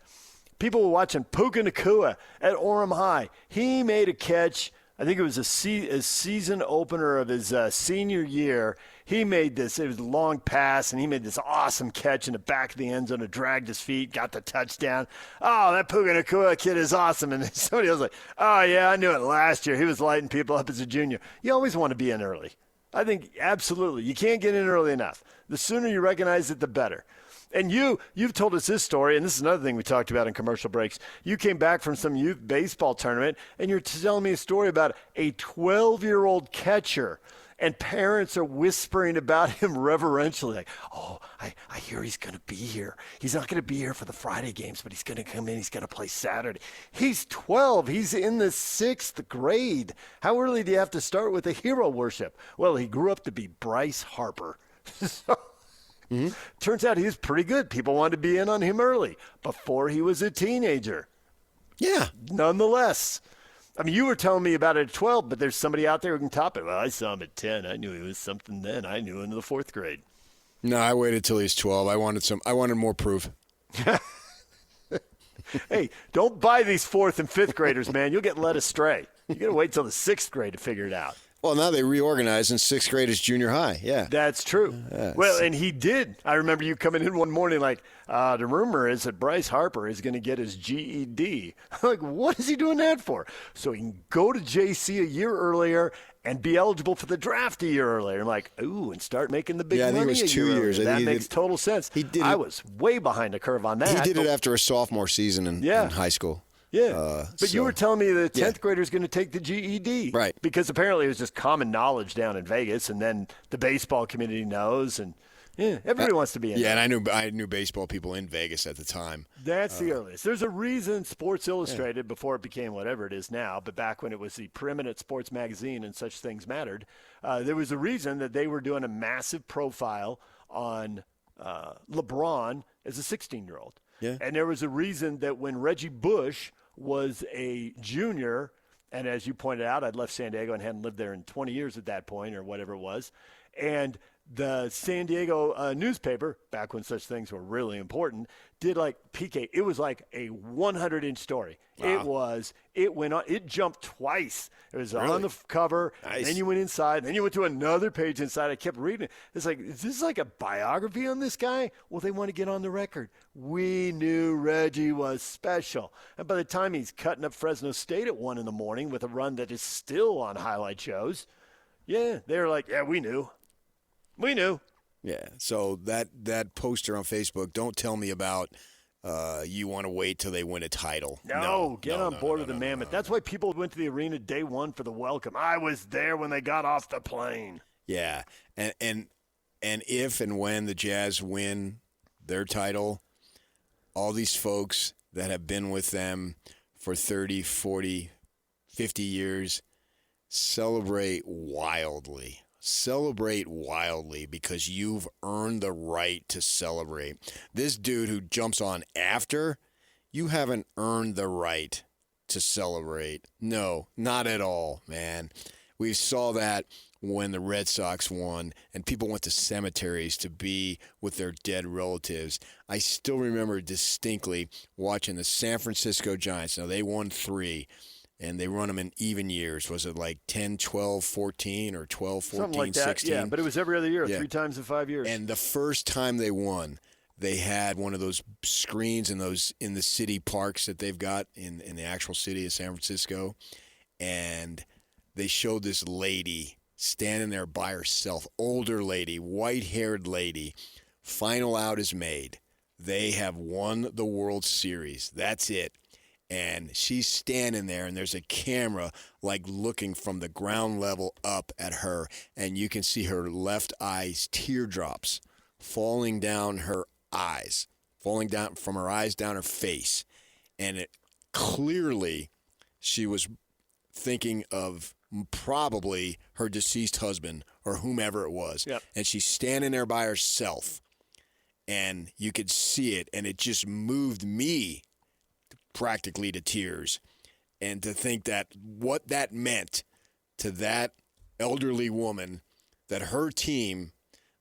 people were watching Puka Nacua at Orem High. He made a catch. I think it was a season opener of his senior year. He made this. It was a long pass, and he made this awesome catch in the back of the end zone. It dragged his feet, got the touchdown. Oh, that Puka Nacua kid is awesome. And then somebody else was like, oh, yeah, I knew it last year. He was lighting people up as a junior. You always want to be in early. I think absolutely. You can't get in early enough. The sooner you recognize it, the better. And you've told us this story, and this is another thing we talked about in commercial breaks. You came back from some youth baseball tournament, and you're telling me a story about a 12-year-old catcher, and parents are whispering about him reverentially, like, oh, I hear he's going to be here. He's not going to be here for the Friday games, but he's going to come in. He's going to play Saturday. He's 12. He's in the 6th grade. How early do you have to start with the hero worship? Well, he grew up to be Bryce Harper. So, turns out he was pretty good. People wanted to be in on him early, before he was a teenager. Yeah. Nonetheless. I mean, you were telling me about it at 12, but there's somebody out there who can top it. Well, I saw him at 10. I knew he was something then. I knew him in the 4th grade. No, I waited till he was 12. I wanted more proof. Hey, don't buy these 4th and 5th graders, man. You'll get led astray. You got to wait till the 6th grade to figure it out. Well, now they reorganized, and 6th grade is junior high. Yeah. That's true. Well, and he did. I remember you coming in one morning like, the rumor is that Bryce Harper is going to get his GED. I'm like, what is he doing that for? So he can go to JC a year earlier and be eligible for the draft a year earlier. I'm like, ooh, and start making the big money. I think it was 2 years. That makes total sense. I was way behind the curve on that. He did it after a sophomore season in high school. Yeah, but you were telling me the 10th grader is going to take the GED. Right. Because apparently it was just common knowledge down in Vegas, and then the baseball community knows, and everybody wants to be in there. And I knew baseball people in Vegas at the time. That's the earliest. There's a reason Sports Illustrated, before it became whatever it is now, but back when it was the preeminent sports magazine and such things mattered, there was a reason that they were doing a massive profile on LeBron as a 16-year-old. Yeah. And there was a reason that when Reggie Bush was a junior, and as you pointed out, I'd left San Diego and hadn't lived there in 20 years at that point or whatever it was, and the San Diego newspaper, back when such things were really important, did like PK. It was like a 100-inch story. Wow. It went on. It jumped twice. It was Really? on the cover. Nice. Then you went inside. Then you went to another page inside. I kept reading it. It's like, is this like a biography on this guy? Well, they want to get on the record. We knew Reggie was special. And by the time he's cutting up Fresno State at 1 a.m. with a run that is still on highlight shows, they're like, we knew. We knew. Yeah, so that poster on Facebook, don't tell me about you want to wait till they win a title. No, get on board with the Mammoth. That's why people went to the arena day one for the welcome. I was there when they got off the plane. Yeah, and if and when the Jazz win their title, all these folks that have been with them for 30, 40, 50 years celebrate wildly. Celebrate wildly because you've earned the right to celebrate. This dude who jumps on after, you haven't earned the right to celebrate. No, not at all, man. We saw that when the Red Sox won and people went to cemeteries to be with their dead relatives. I still remember distinctly watching the San Francisco Giants. Now, they won 3. And they run them in even years. Was it like 10, 12, 14, or 12, 14, something like that. 16? Yeah, but it was every other year, 3 times in 5 years. And the first time they won, they had one of those screens in the city parks that they've got in the actual city of San Francisco. And they showed this lady standing there by herself, older lady, white-haired lady. Final out is made. They have won the World Series. That's it. And she's standing there, and there's a camera, like, looking from the ground level up at her, and you can see her left eye's teardrops falling down her eyes, falling down from her eyes down her face. And it clearly she was thinking of probably her deceased husband or whomever it was. Yep. And she's standing there by herself, and you could see it, and it just moved me practically to tears. And to think that what that meant to that elderly woman, that her team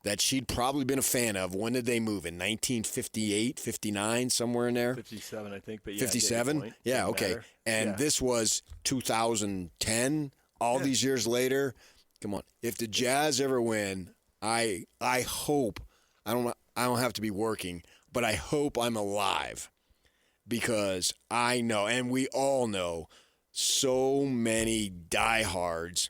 that she'd probably been a fan of, when did they move? In 1958, 59, somewhere in there? 57, I think. But 57? Yeah, okay. Matter. And this was 2010, all these years later. Come on. If the Jazz ever win, I hope, I don't have to be working, but I hope I'm alive. Because I know, and we all know, so many diehards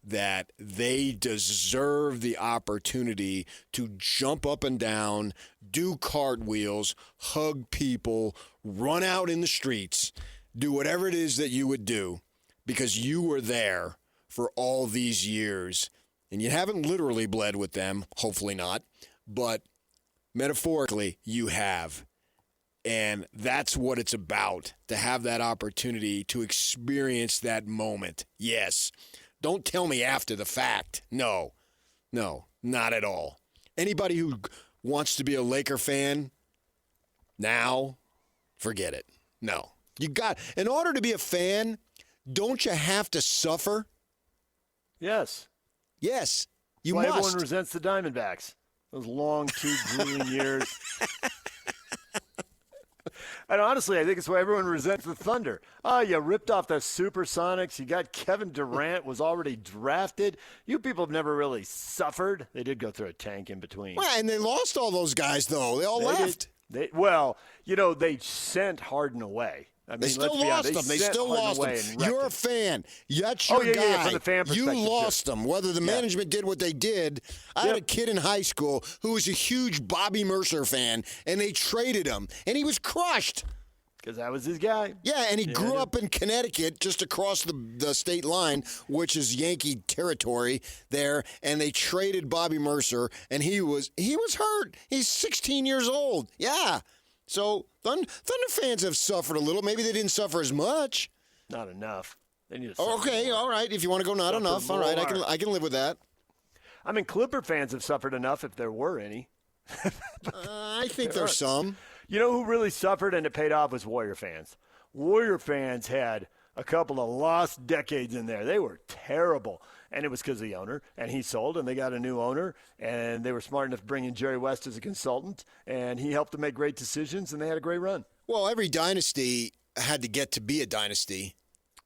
that they deserve the opportunity to jump up and down, do cartwheels, hug people, run out in the streets, do whatever it is that you would do because you were there for all these years. And you haven't literally bled with them, hopefully not, but Metaphorically, you have. And that's what it's about, to have that opportunity to experience that moment. Yes. Don't tell me after the fact. No, not at all. Anybody who wants to be a Laker fan now, forget it. No. In order to be a fan, don't you have to suffer? Yes. Yes, you must. must. Everyone resents the Diamondbacks. Those long, 2 grueling years. And honestly, I think it's why everyone resents the Thunder. Oh, you ripped off the Supersonics. You got Kevin Durant was already drafted. You people have never really suffered. They did go through a tank in between. Well, and they lost all those guys, though. They all left. They sent Harden away. I mean, they still lost them. They still lost them. You're a fan. That's your guy. Yeah, from the fan you perspective, lost them. Whether the management did what they did. I had a kid in high school who was a huge Bobby Mercer fan, and they traded him, and he was crushed. Because that was his guy. Yeah, and he grew up in Connecticut, just across the state line, which is Yankee territory there, and they traded Bobby Mercer, and he was hurt. He's 16 years old. Yeah. So Thunder fans have suffered a little. Maybe they didn't suffer as much. Not enough. They need to okay, all right. If you want to go not enough, all right. I can live with that. I mean, Clipper fans have suffered enough if there were any. I think there's some. You know who really suffered and it paid off was Warrior fans. Warrior fans had a couple of lost decades in there. They were terrible. And it was because of the owner, and he sold, and they got a new owner, and they were smart enough to bring in Jerry West as a consultant, and he helped them make great decisions, and they had a great run. Well, every dynasty had to get to be a dynasty.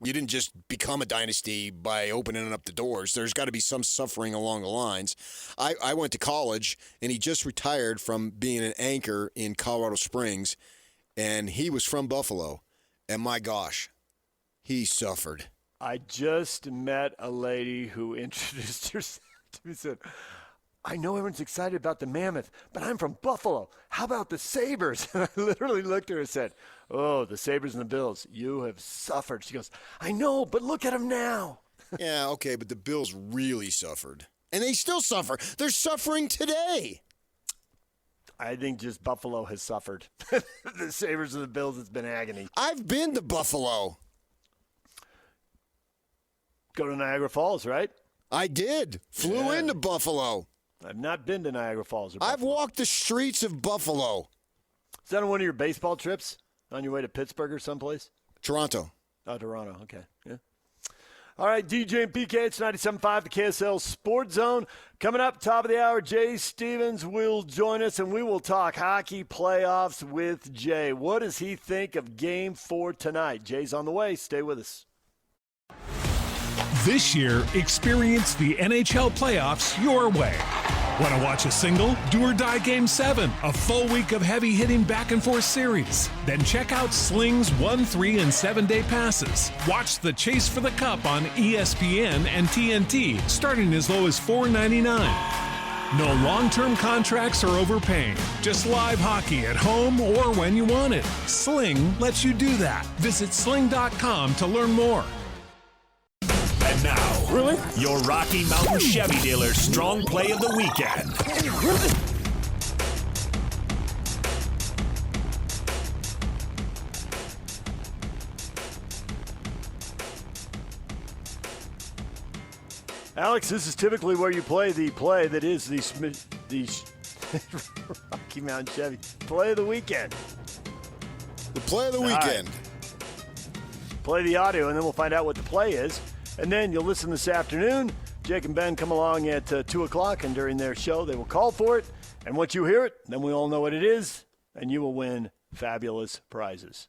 You didn't just become a dynasty by opening up the doors. There's got to be some suffering along the lines. I went to college, and he just retired from being an anchor in Colorado Springs, and he was from Buffalo, and my gosh, he suffered. I just met a lady who introduced herself to me and said, I know everyone's excited about the Mammoth, but I'm from Buffalo. How about the Sabres? And I literally looked at her and said, oh, the Sabres and the Bills, you have suffered. She goes, I know, but look at them now. Yeah, okay, but the Bills really suffered. And they still suffer. They're suffering today. I think just Buffalo has suffered. The Sabres and the Bills, it's been agony. I've been to Buffalo. Go to Niagara Falls, right? I did. Flew into Buffalo. I've not been to Niagara Falls. I've walked the streets of Buffalo. Is that on one of your baseball trips? On your way to Pittsburgh or someplace? Toronto. Oh, Toronto. Okay. Yeah. All right, DJ and PK, it's 97.5, the KSL Sports Zone. Coming up, top of the hour, Jay Stevens will join us, and we will talk hockey playoffs with Jay. What does he think of Game 4 tonight? Jay's on the way. Stay with us. This year, experience the NHL playoffs your way. Want to watch a single, do or die Game 7, a full week of heavy-hitting back-and-forth series? Then check out Sling's 1, 3, and 7-day passes. Watch the Chase for the Cup on ESPN and TNT, starting as low as $4.99. No long-term contracts or overpaying. Just live hockey at home or when you want it. Sling lets you do that. Visit sling.com to learn more. And now, your Rocky Mountain Chevy dealer strong play of the weekend. Alex, this is typically where you play the play that is the Rocky Mountain Chevy play of the weekend. The play of the weekend. Right. Play the audio, and then we'll find out what the play is. And then you'll listen this afternoon. Jake and Ben come along at 2 o'clock, and during their show, they will call for it. And once you hear it, then we all know what it is, and you will win fabulous prizes.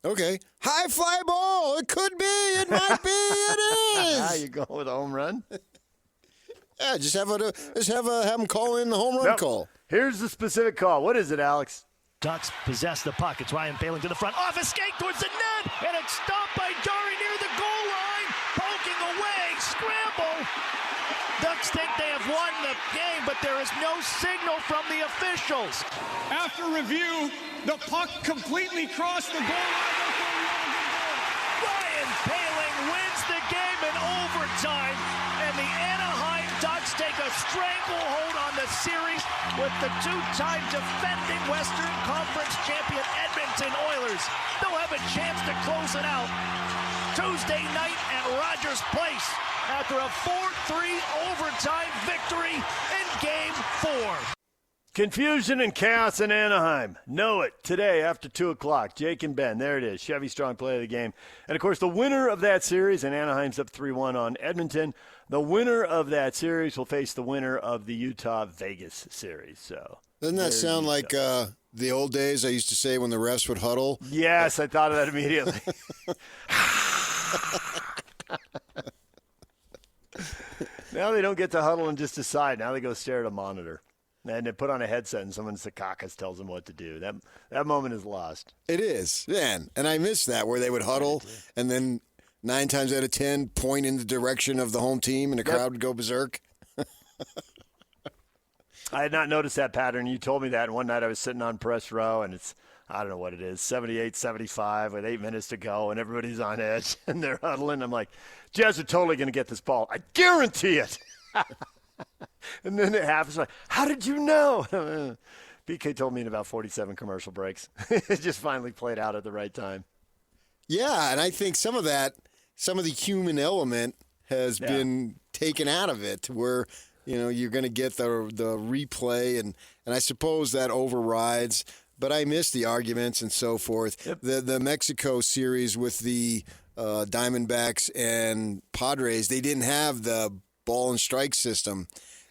Okay. High fly ball. It could be. It might be. It is. You go with a home run? Yeah, just have them call in the home run call. Here's the specific call. What is it, Alex? Ducks possess the puck. It's Ryan Poehling to the front. Off a skate towards the net, and it's stopped by Jari near the goal line. Poking away. Scramble. Ducks think they have won the game, but there is no signal from the officials. After review, the puck completely crossed the goal line. Ryan Poehling wins the game in overtime, and the Anaheim Ducks take a stranglehold on the series with the two-time defending Western Conference champion Edmonton Oilers. They'll have a chance to close it out Tuesday night at Rogers Place after a 4-3 overtime victory in Game 4. Confusion and chaos in Anaheim. Know it today after 2 o'clock. Jake and Ben. There it is. Chevy Strong play of the game. And, of course, the winner of that series, and Anaheim's up 3-1 on Edmonton, the winner of that series will face the winner of the Utah-Vegas series. So doesn't that sound like the old days I used to say when the refs would huddle? Yes, I thought of that immediately. Now they don't get to huddle and just decide. Now they go stare at a monitor. And they put on a headset and someone Secaucus tells them what to do. That moment is lost. It is, man. And I miss that where they would huddle and then 9 times out of 10 point in the direction of the home team and the crowd would go berserk. I had not noticed that pattern. You told me that. And one night I was sitting on press row and it's, I don't know what it is, 78-75 with 8 minutes to go and everybody's on edge and they're huddling. I'm like, Jazz are totally going to get this ball. I guarantee it. And then it happens like, how did you know? BK told me in about 47 commercial breaks. It just finally played out at the right time. Yeah, and I think some of the human element has been taken out of it where, you're going to get the replay, and I suppose that overrides. But I miss the arguments and so forth. Yep. The Mexico series with the Diamondbacks and Padres, they didn't have the ball and strike system.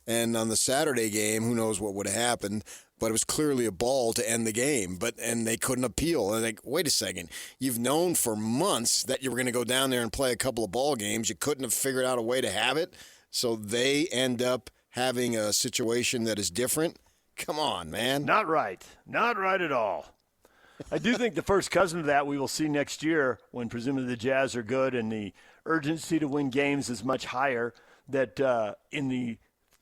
And on the Saturday game, who knows what would have happened, but it was clearly a ball to end the game. And they couldn't appeal. And like, wait a second, you've known for months that you were going to go down there and play a couple of ball games. You couldn't have figured out a way to have it. So they end up having a situation that is different. Come on, man. Not right. Not right at all. I do think the first cousin of that we will see next year when presumably the Jazz are good and the urgency to win games is much higher, that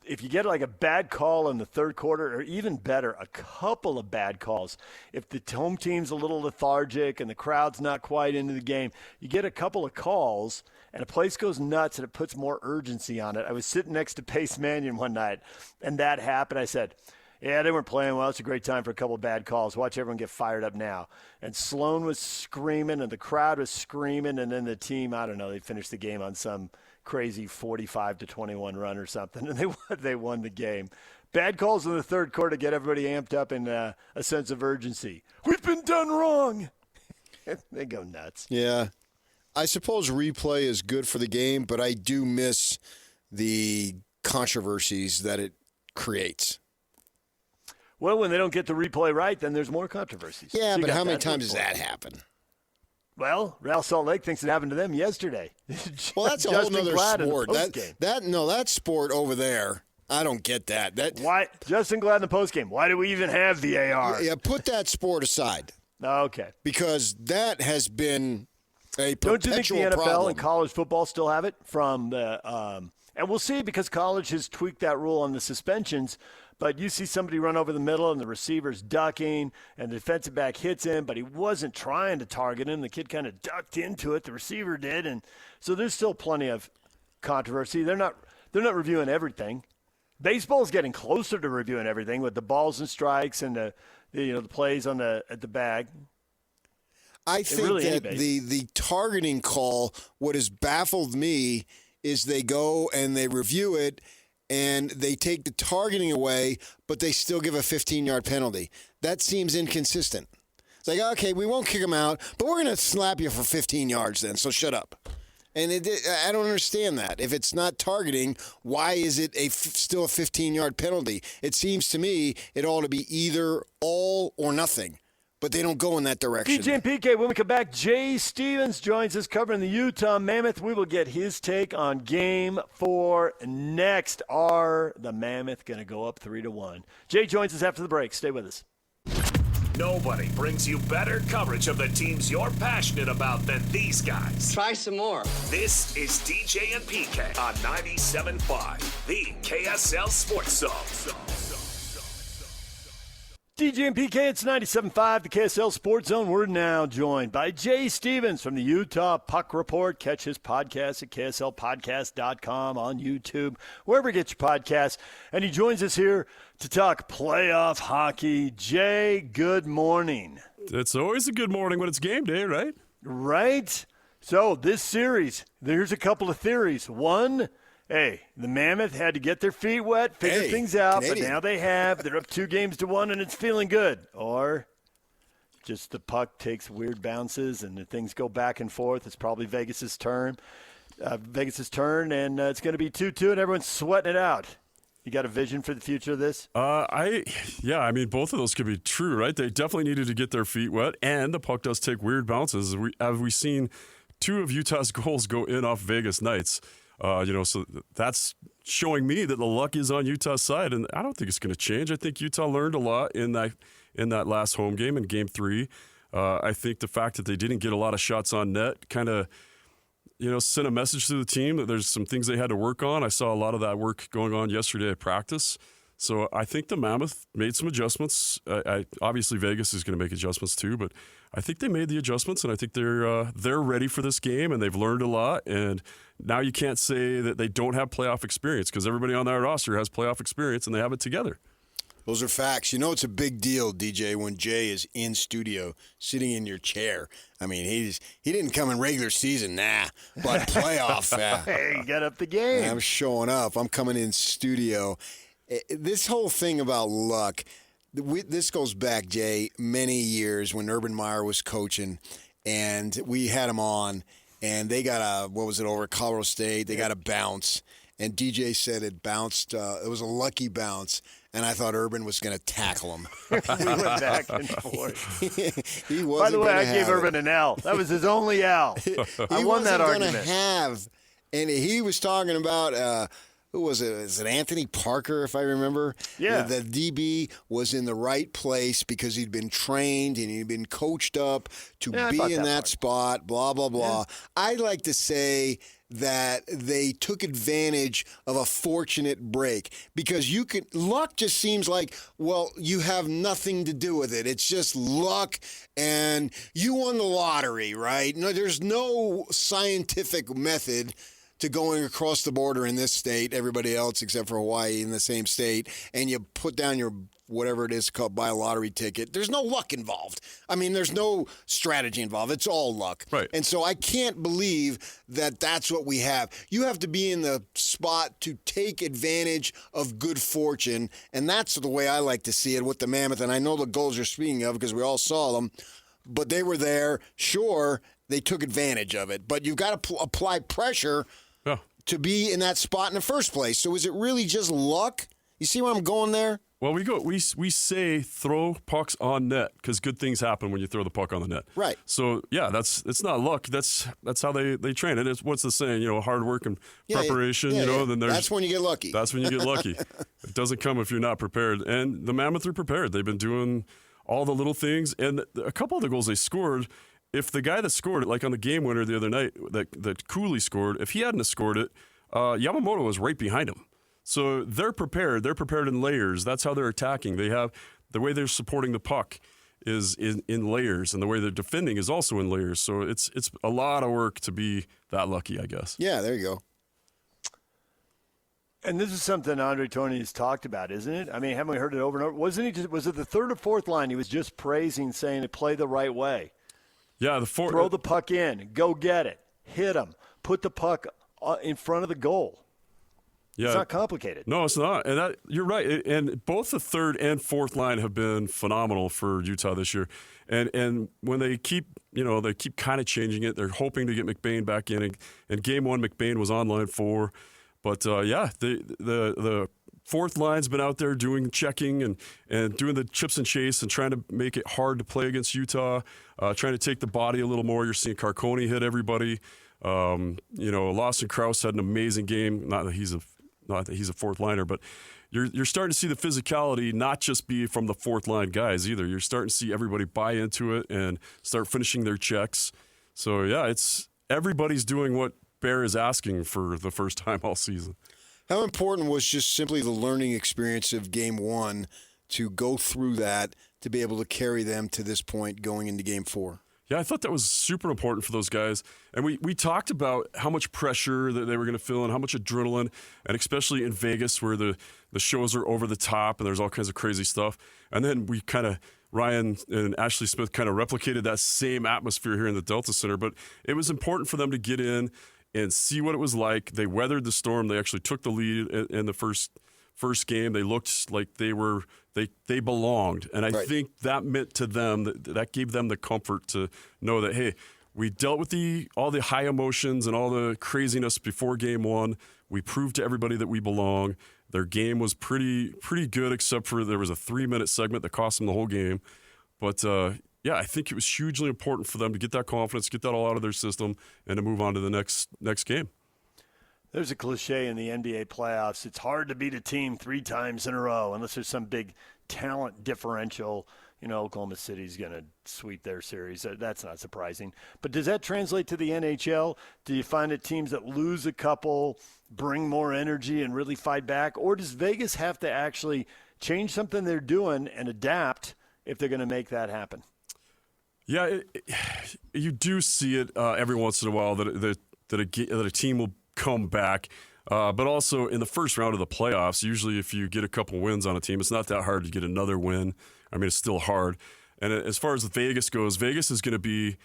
if you get like a bad call in the third quarter, or even better, a couple of bad calls, if the home team's a little lethargic and the crowd's not quite into the game, you get a couple of calls and a place goes nuts and it puts more urgency on it. I was sitting next to Pace Mannion one night and that happened. I said, yeah, they weren't playing well. It's a great time for a couple of bad calls. Watch everyone get fired up now. And Sloan was screaming and the crowd was screaming, and then the team, I don't know, they finished the game on some crazy 45-21 run or something, and they won the game. Bad calls in the third quarter get everybody amped up in a sense of urgency. We've been done wrong. They go nuts. Yeah. I suppose replay is good for the game, but I do miss the controversies that it creates. Well, when they don't get the replay right, then there's more controversies. Yeah, but how many times does that happen? Well, Real Salt Lake thinks it happened to them yesterday. Well, that's a whole other sport. That sport over there, I don't get that. Why? Justin Glad in the postgame. Why do we even have VAR? Yeah, put that sport aside. Okay. Because that has been a perpetual problem. Don't you think the NFL problem. and college football still have it from the and we'll see, because college has tweaked that rule on the suspensions. But you see somebody run over the middle and the receiver's ducking and the defensive back hits him, but he wasn't trying to target him. The kid kind of ducked into it. The receiver did. And so there's still plenty of controversy. They're not reviewing everything. Baseball's getting closer to reviewing everything with the balls and strikes and the plays at the bag. I think that the targeting call, what has baffled me is they go and they review it and they take the targeting away, but they still give a 15-yard penalty. That seems inconsistent. It's like, okay, we won't kick him out, but we're going to slap you for 15 yards then, so shut up. And I don't understand that. If it's not targeting, why is it still a 15-yard penalty? It seems to me it ought to be either all or nothing. But they don't go in that direction. DJ and PK, when we come back, Jay Stevens joins us covering the Utah Mammoth. We will get his take on Game 4 next. Are the Mammoth going to go up 3-1? Jay joins us after the break. Stay with us. Nobody brings you better coverage of the teams you're passionate about than these guys. Try some more. This is DJ and PK on 97.5, the KSL Sports Zone. DJ and PK, it's 97.5, the KSL Sports Zone. We're now joined by Jay Stevens from the Utah Puck Report. Catch his podcast at kslpodcast.com, on YouTube, wherever you get your podcasts. And he joins us here to talk playoff hockey. Jay, good morning. It's always a good morning when it's game day, right? Right. So this series, there's a couple of theories. One, hey, the Mammoth had to get their feet wet, figure things out, Canadian. But now they have. They're up 2-1, and it's feeling good. Or just the puck takes weird bounces, and the things go back and forth. It's probably Vegas's turn. And it's going to be 2-2, and everyone's sweating it out. You got a vision for the future of this? I mean, both of those could be true, right? They definitely needed to get their feet wet, and the puck does take weird bounces. We've seen 2 of Utah's goals go in off Vegas nights. So that's showing me that the luck is on Utah's side, and I don't think it's going to change. I think Utah learned a lot in that last home game in Game 3. I think the fact that they didn't get a lot of shots on net kind of, sent a message to the team that there's some things they had to work on. I saw a lot of that work going on yesterday at practice. So I think the Mammoth made some adjustments. Obviously, Vegas is going to make adjustments too, but I think they made the adjustments, and I think they're ready for this game, and they've learned a lot. And now you can't say that they don't have playoff experience, because everybody on that roster has playoff experience, and they have it together. Those are facts. It's a big deal, DJ, when Jay is in studio, sitting in your chair. I mean, he didn't come in regular season, but playoff. Hey, get up the game. I'm showing up. I'm coming in studio. This whole thing about luck, this goes back, Jay, many years when Urban Meyer was coaching, and we had him on, and they got over at Colorado State? They got a bounce, and DJ said it bounced. It was a lucky bounce, and I thought Urban was going to tackle him. We went back and forth. He wasn't. By the way, I gave Urban an L. That was his only L. I won that argument. And he was talking about. Who was it? Is it Anthony Parker, if I remember? Yeah. The DB was in the right place because he'd been trained and he'd been coached up to be in that spot, blah, blah, blah. Yeah. I like to say that they took advantage of a fortunate break, because luck just seems like, well, you have nothing to do with it. It's just luck, and you won the lottery, right? No, there's no scientific method to going across the border in this state, everybody else except for Hawaii in the same state, and you put down your whatever it is called, buy a lottery ticket. There's no luck involved. I mean, there's no strategy involved. It's all luck. Right. And so I can't believe that that's what we have. You have to be in the spot to take advantage of good fortune, and that's the way I like to see it with the Mammoth. And I know the goals you're speaking of because we all saw them, but they were there. Sure, they took advantage of it, but you've got to apply pressure to be in that spot in the first place. So is it really just luck? You see where I'm going there? Well, we say throw pucks on net because good things happen when you throw the puck on the net. Right. So yeah, it's not luck. That's how they train it. It's what's the saying? hard work and preparation. Then that's when you get lucky. That's when you get lucky. It doesn't come if you're not prepared. And the Mammoth are prepared. They've been doing all the little things, and a couple of the goals they scored. If the guy that scored it, like on the game winner the other night, that Cooley scored, if he hadn't have scored it, Yamamoto was right behind him. So they're prepared. They're prepared in layers. That's how they're attacking. They have the way they're supporting the puck is in layers, and the way they're defending is also in layers. So it's a lot of work to be that lucky, I guess. Yeah, there you go. And this is something Andre Tourigny has talked about, isn't it? I mean, haven't we heard it over and over? Was it the third or fourth line he was just praising, saying to play the right way? Yeah, throw the puck in, go get it, hit him, put the puck in front of the goal. Yeah. It's not complicated. No, it's not. And you're right. And both the third and fourth line have been phenomenal for Utah this year. And when they keep kind of changing it, they're hoping to get McBain back in. And game one, McBain was on line 4. But the fourth line's been out there doing checking and doing the chips and chase and trying to make it hard to play against Utah, trying to take the body a little more. You're seeing Carcone hit everybody. Lawson Krause had an amazing game. Not that he's a fourth liner, but you're starting to see the physicality not just be from the fourth line guys either. You're starting to see everybody buy into it and start finishing their checks. So yeah, everybody's doing what Bear is asking for the first time all season. How important was just simply the learning experience of game one to go through that to be able to carry them to this point going into Game 4? Yeah, I thought that was super important for those guys. And we talked about how much pressure that they were going to feel and how much adrenaline, and especially in Vegas where the shows are over the top and there's all kinds of crazy stuff. And then we kind of, Ryan and Ashley Smith kind of replicated that same atmosphere here in the Delta Center. But it was important for them to get in and see what it was like. They weathered the storm. They actually took the lead in the first game. They looked like they belonged. And I think that meant to them, that gave them the comfort to know that, hey, we dealt with all the high emotions and all the craziness before Game 1. We proved to everybody that we belong. Their game was pretty good, except for there was a 3-minute segment that cost them the whole game. But, yeah, I think it was hugely important for them to get that confidence, get that all out of their system, and to move on to the next game. There's a cliche in the NBA playoffs. It's hard to beat a team 3 times in a row unless there's some big talent differential. Oklahoma City's going to sweep their series. That's not surprising. But does that translate to the NHL? Do you find that teams that lose a couple bring more energy and really fight back? Or does Vegas have to actually change something they're doing and adapt if they're going to make that happen? Yeah, you do see it every once in a while that a team will come back. But also in the first round of the playoffs, usually if you get a couple wins on a team, it's not that hard to get another win. I mean, it's still hard. And as far as Vegas goes, Vegas is going to be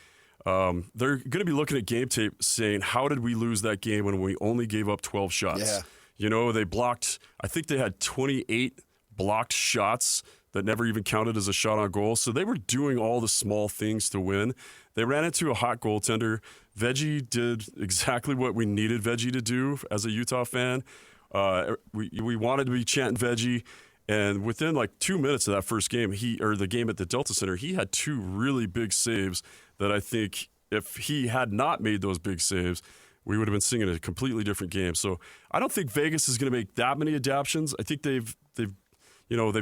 they're going to be looking at game tape saying, how did we lose that game when we only gave up 12 shots? Yeah. They blocked, I think they had 28 blocked shots that never even counted as a shot on goal. So they were doing all the small things to win. They ran into a hot goaltender. Veggie did exactly what we needed Veggie to do as a Utah fan. We wanted to be chanting Veggie. And within like 2 minutes of that first game, the game at the Delta Center, he had 2 really big saves that I think if he had not made those big saves, we would have been singing a completely different game. So I don't think Vegas is going to make that many adaptations. I think they've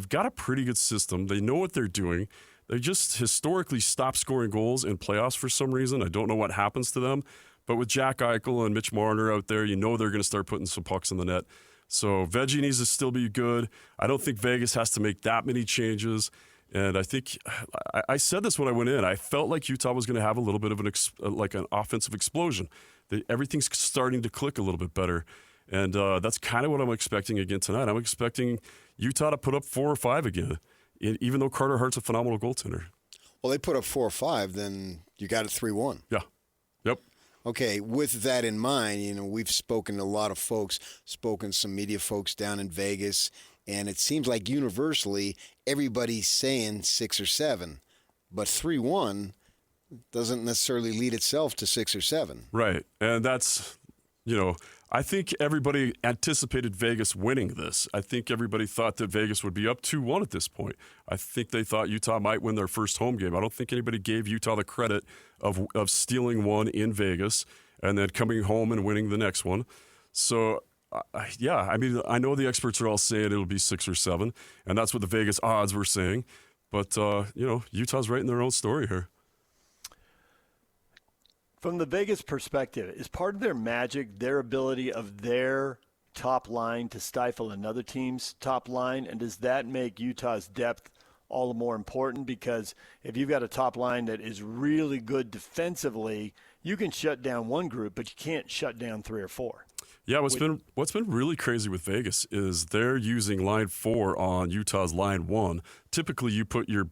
got a pretty good system. They know what they're doing. They just historically stop scoring goals in playoffs for some reason. I don't know what happens to them. But with Jack Eichel and Mitch Marner out there, they're going to start putting some pucks in the net. So Veggie needs to still be good. I don't think Vegas has to make that many changes. And I think I said this when I went in. I felt like Utah was going to have a little bit of an offensive explosion. Everything's starting to click a little bit better. And that's kind of what I'm expecting again tonight. I'm expecting Utah to put up 4 or 5 again, even though Carter Hart's a phenomenal goaltender. Well, they put up 4 or 5, then you got it 3-1. Yeah. Yep. Okay, with that in mind, we've spoken to a lot of folks, some media folks down in Vegas, and it seems like universally everybody's saying 6 or 7, but 3-1 doesn't necessarily lead itself to 6 or 7. Right, and that's, I think everybody anticipated Vegas winning this. I think everybody thought that Vegas would be up 2-1 at this point. I think they thought Utah might win their first home game. I don't think anybody gave Utah the credit of stealing one in Vegas and then coming home and winning the next one. So, I know the experts are all saying it'll be 6 or 7, and that's what the Vegas odds were saying. But, Utah's writing their own story here. From the Vegas perspective, is part of their magic their ability of their top line to stifle another team's top line? And does that make Utah's depth all the more important? Because if you've got a top line that is really good defensively, you can shut down one group, but you can't shut down 3 or 4. Yeah, what's been really crazy with Vegas is they're using line 4 on Utah's line 1. Typically, you put your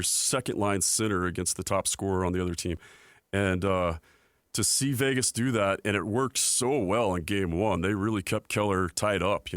second line center against the top scorer on the other team. And to see Vegas do that, and it worked so well in Game 1, they really kept Keller tied up,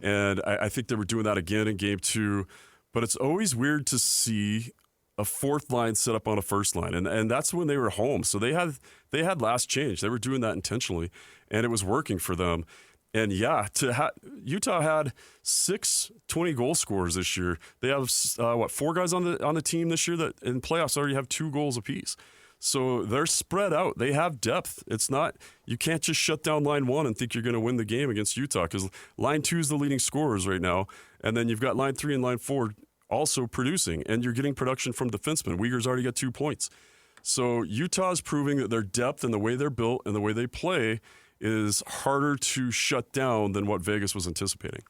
And I think they were doing that again in Game 2. But it's always weird to see a fourth line set up on a first line, and that's when they were home. So they had last change. They were doing that intentionally, and it was working for them. And Utah had 6 20-goal scorers this year. They have 4 guys on the team this year that in playoffs already have 2 goals apiece. So they're spread out. They have depth. It's not, you can't just shut down line 1 and think you're going to win the game against Utah, because line 2 is the leading scorers right now. And then you've got line 3 and line 4 also producing, and you're getting production from defensemen. Uyghur's already got 2 points. So Utah's proving that their depth and the way they're built and the way they play is harder to shut down than what Vegas was anticipating.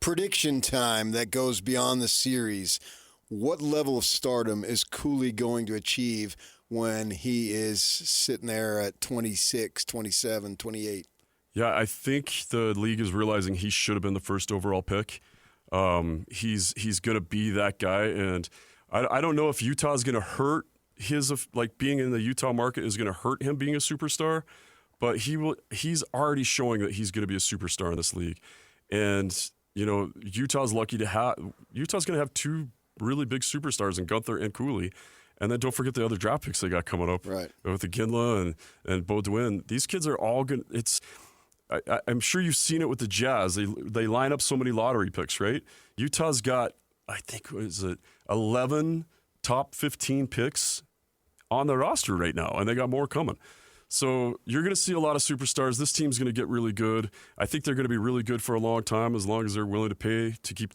Prediction time that goes beyond the series. What level of stardom is Cooley going to achieve when he is sitting there at 26, 27, 28? Yeah, I think the league is realizing he should have been the first overall pick. He's going to be that guy, and I don't know if Utah's going to hurt being in the Utah market is going to hurt him being a superstar, but he's already showing that he's going to be a superstar in this league. And, Utah's lucky Utah's going to have two really big superstars in Gunther and Cooley. And then don't forget the other draft picks they got coming up. Right. With Iginla and Baudouin. These kids are all good. I'm sure you've seen it with the Jazz. They line up so many lottery picks, right? Utah's got, I think, 11 top 15 picks on the roster right now, and they got more coming. So you're going to see a lot of superstars. This team's going to get really good. I think they're going to be really good for a long time as long as they're willing to pay to keep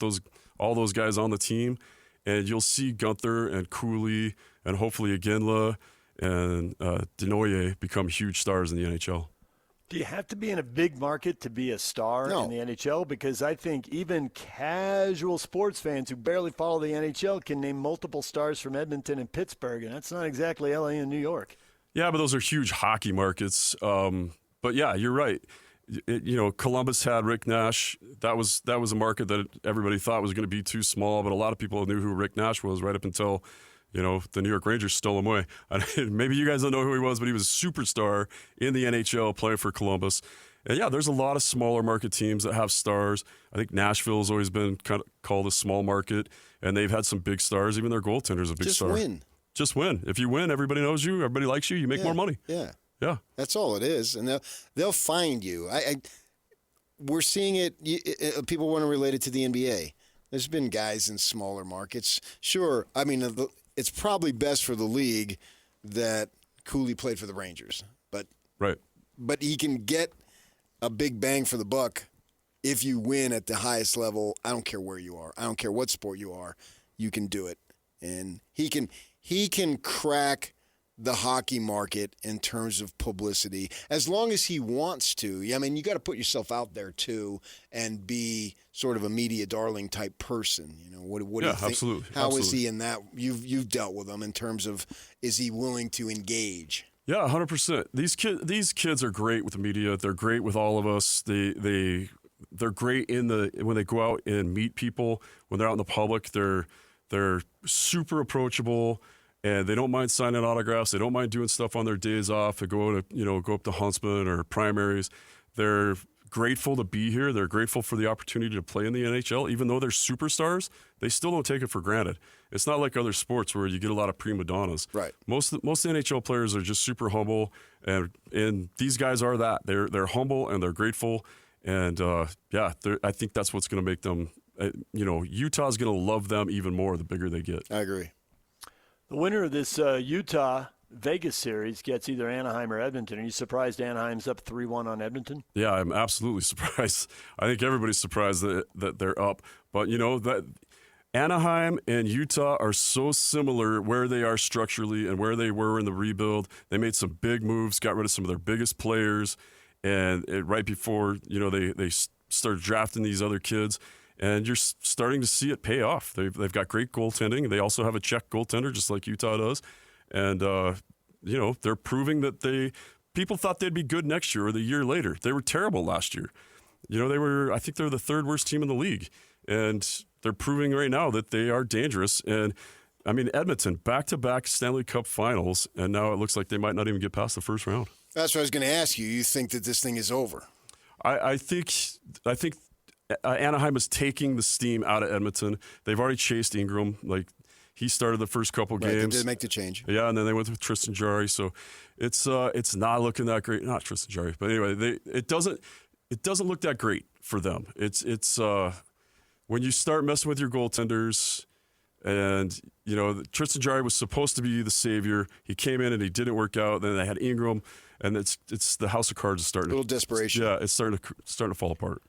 all those guys on the team. And you'll see Gunther and Cooley and hopefully Iginla and Denoye become huge stars in the NHL. Do you have to be in a big market to be a star in the NHL? Because I think even casual sports fans who barely follow the NHL can name multiple stars from Edmonton and Pittsburgh, and that's not exactly LA and New York. Yeah, but those are huge hockey markets. But yeah, you're right. Columbus had Rick Nash. That was a market that everybody thought was going to be too small, but a lot of people knew who Rick Nash was right up until, the New York Rangers stole him away. Maybe you guys don't know who he was, but he was a superstar in the NHL playing for Columbus. And yeah, there's a lot of smaller market teams that have stars. I think Nashville's always been kind of called a small market, and they've had some big stars. Even their goaltender's a big star. Just win. If you win, everybody knows you, everybody likes you, you make more money. Yeah. Yeah, that's all it is, and they'll find you. We're seeing it. People want to relate it to the NBA. There's been guys in smaller markets. Sure, I mean it's probably best for the league that Cooley played for the Rangers, but he can get a big bang for the buck if you win at the highest level. I don't care where you are. I don't care what sport you are. You can do it, and he can crack the hockey market in terms of publicity as long as he wants to. I mean, you got to put yourself out there too and be sort of a media darling type person. What do you think? Absolutely. How is he in that? You've dealt with him in terms of, is he willing to engage? Yeah, 100%. These kids are great with the media. They're great with all of us. They're great when they go out and meet people. When they're out in the public, they're super approachable. And they don't mind signing autographs. They don't mind doing stuff on their days off. They go up to Huntsman or primaries. They're grateful to be here. They're grateful for the opportunity to play in the NHL. Even though they're superstars, they still don't take it for granted. It's not like other sports where you get a lot of prima donnas. Right. Most NHL players are just super humble, and these guys are that. They're humble and they're grateful, and I think that's what's going to make them. Utah's going to love them even more the bigger they get. I agree. The winner of this Utah-Vegas series gets either Anaheim or Edmonton. Are you surprised Anaheim's up 3-1 on Edmonton? Yeah, I'm absolutely surprised. I think everybody's surprised that they're up. But, that Anaheim and Utah are so similar where they are structurally and where they were in the rebuild. They made some big moves, got rid of some of their biggest players, and right before, they started drafting these other kids. And you're starting to see it pay off. They've got great goaltending. They also have a Czech goaltender, just like Utah does. And, they're proving that people thought they'd be good next year or the year later. They were terrible last year. I think they're the third worst team in the league. And they're proving right now that they are dangerous. And, Edmonton, back-to-back Stanley Cup finals, and now it looks like they might not even get past the first round. That's what I was going to ask you. You think that this thing is over? I think Anaheim is taking the steam out of Edmonton. They've already chased Ingram. He started the first couple games. They did make the change. Yeah, and then they went with Tristan Jarry. So it's not looking that great. Not Tristan Jarry, but anyway, it doesn't look that great for them. It's when you start messing with your goaltenders, and Tristan Jarry was supposed to be the savior. He came in and he didn't work out. Then they had Ingram, and it's the house of cards is starting. A little desperation. Yeah, it's starting to fall apart.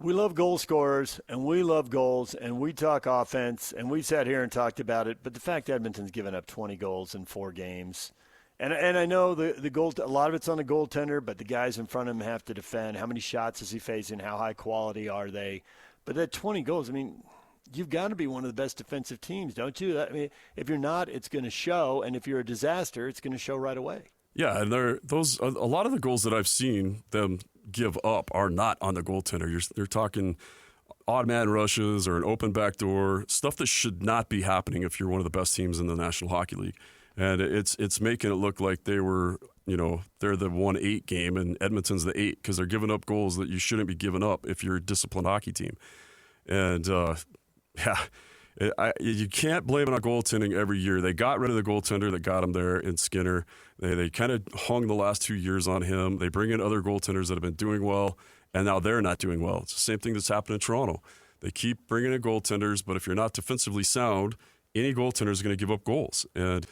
We love goal scorers, and we love goals, and we talk offense, and we sat here and talked about it. But the fact Edmonton's given up 20 goals in 4 games, and I know the goal, a lot of it's on the goaltender, but the guys in front of him have to defend. How many shots is he facing? How high quality are they? But that 20 goals, I mean, you've got to be one of the best defensive teams, don't you? I mean, if you're not, it's going to show. And if you're a disaster, it's going to show right away. Yeah, and a lot of the goals that I've seen them give up are not on the goaltender. You're talking odd man rushes or an open back door, stuff that should not be happening if you're one of the best teams in the National Hockey League. And it's making it look like they were, they're the 1-8 game and Edmonton's the 8 because they're giving up goals that you shouldn't be giving up if you're a disciplined hockey team. And you can't blame it on goaltending every year. They got rid of the goaltender that got him there in Skinner. They kind of hung the last 2 years on him. They bring in other goaltenders that have been doing well, and now they're not doing well. It's the same thing that's happened in Toronto. They keep bringing in goaltenders, but if you're not defensively sound, any goaltender is going to give up goals. And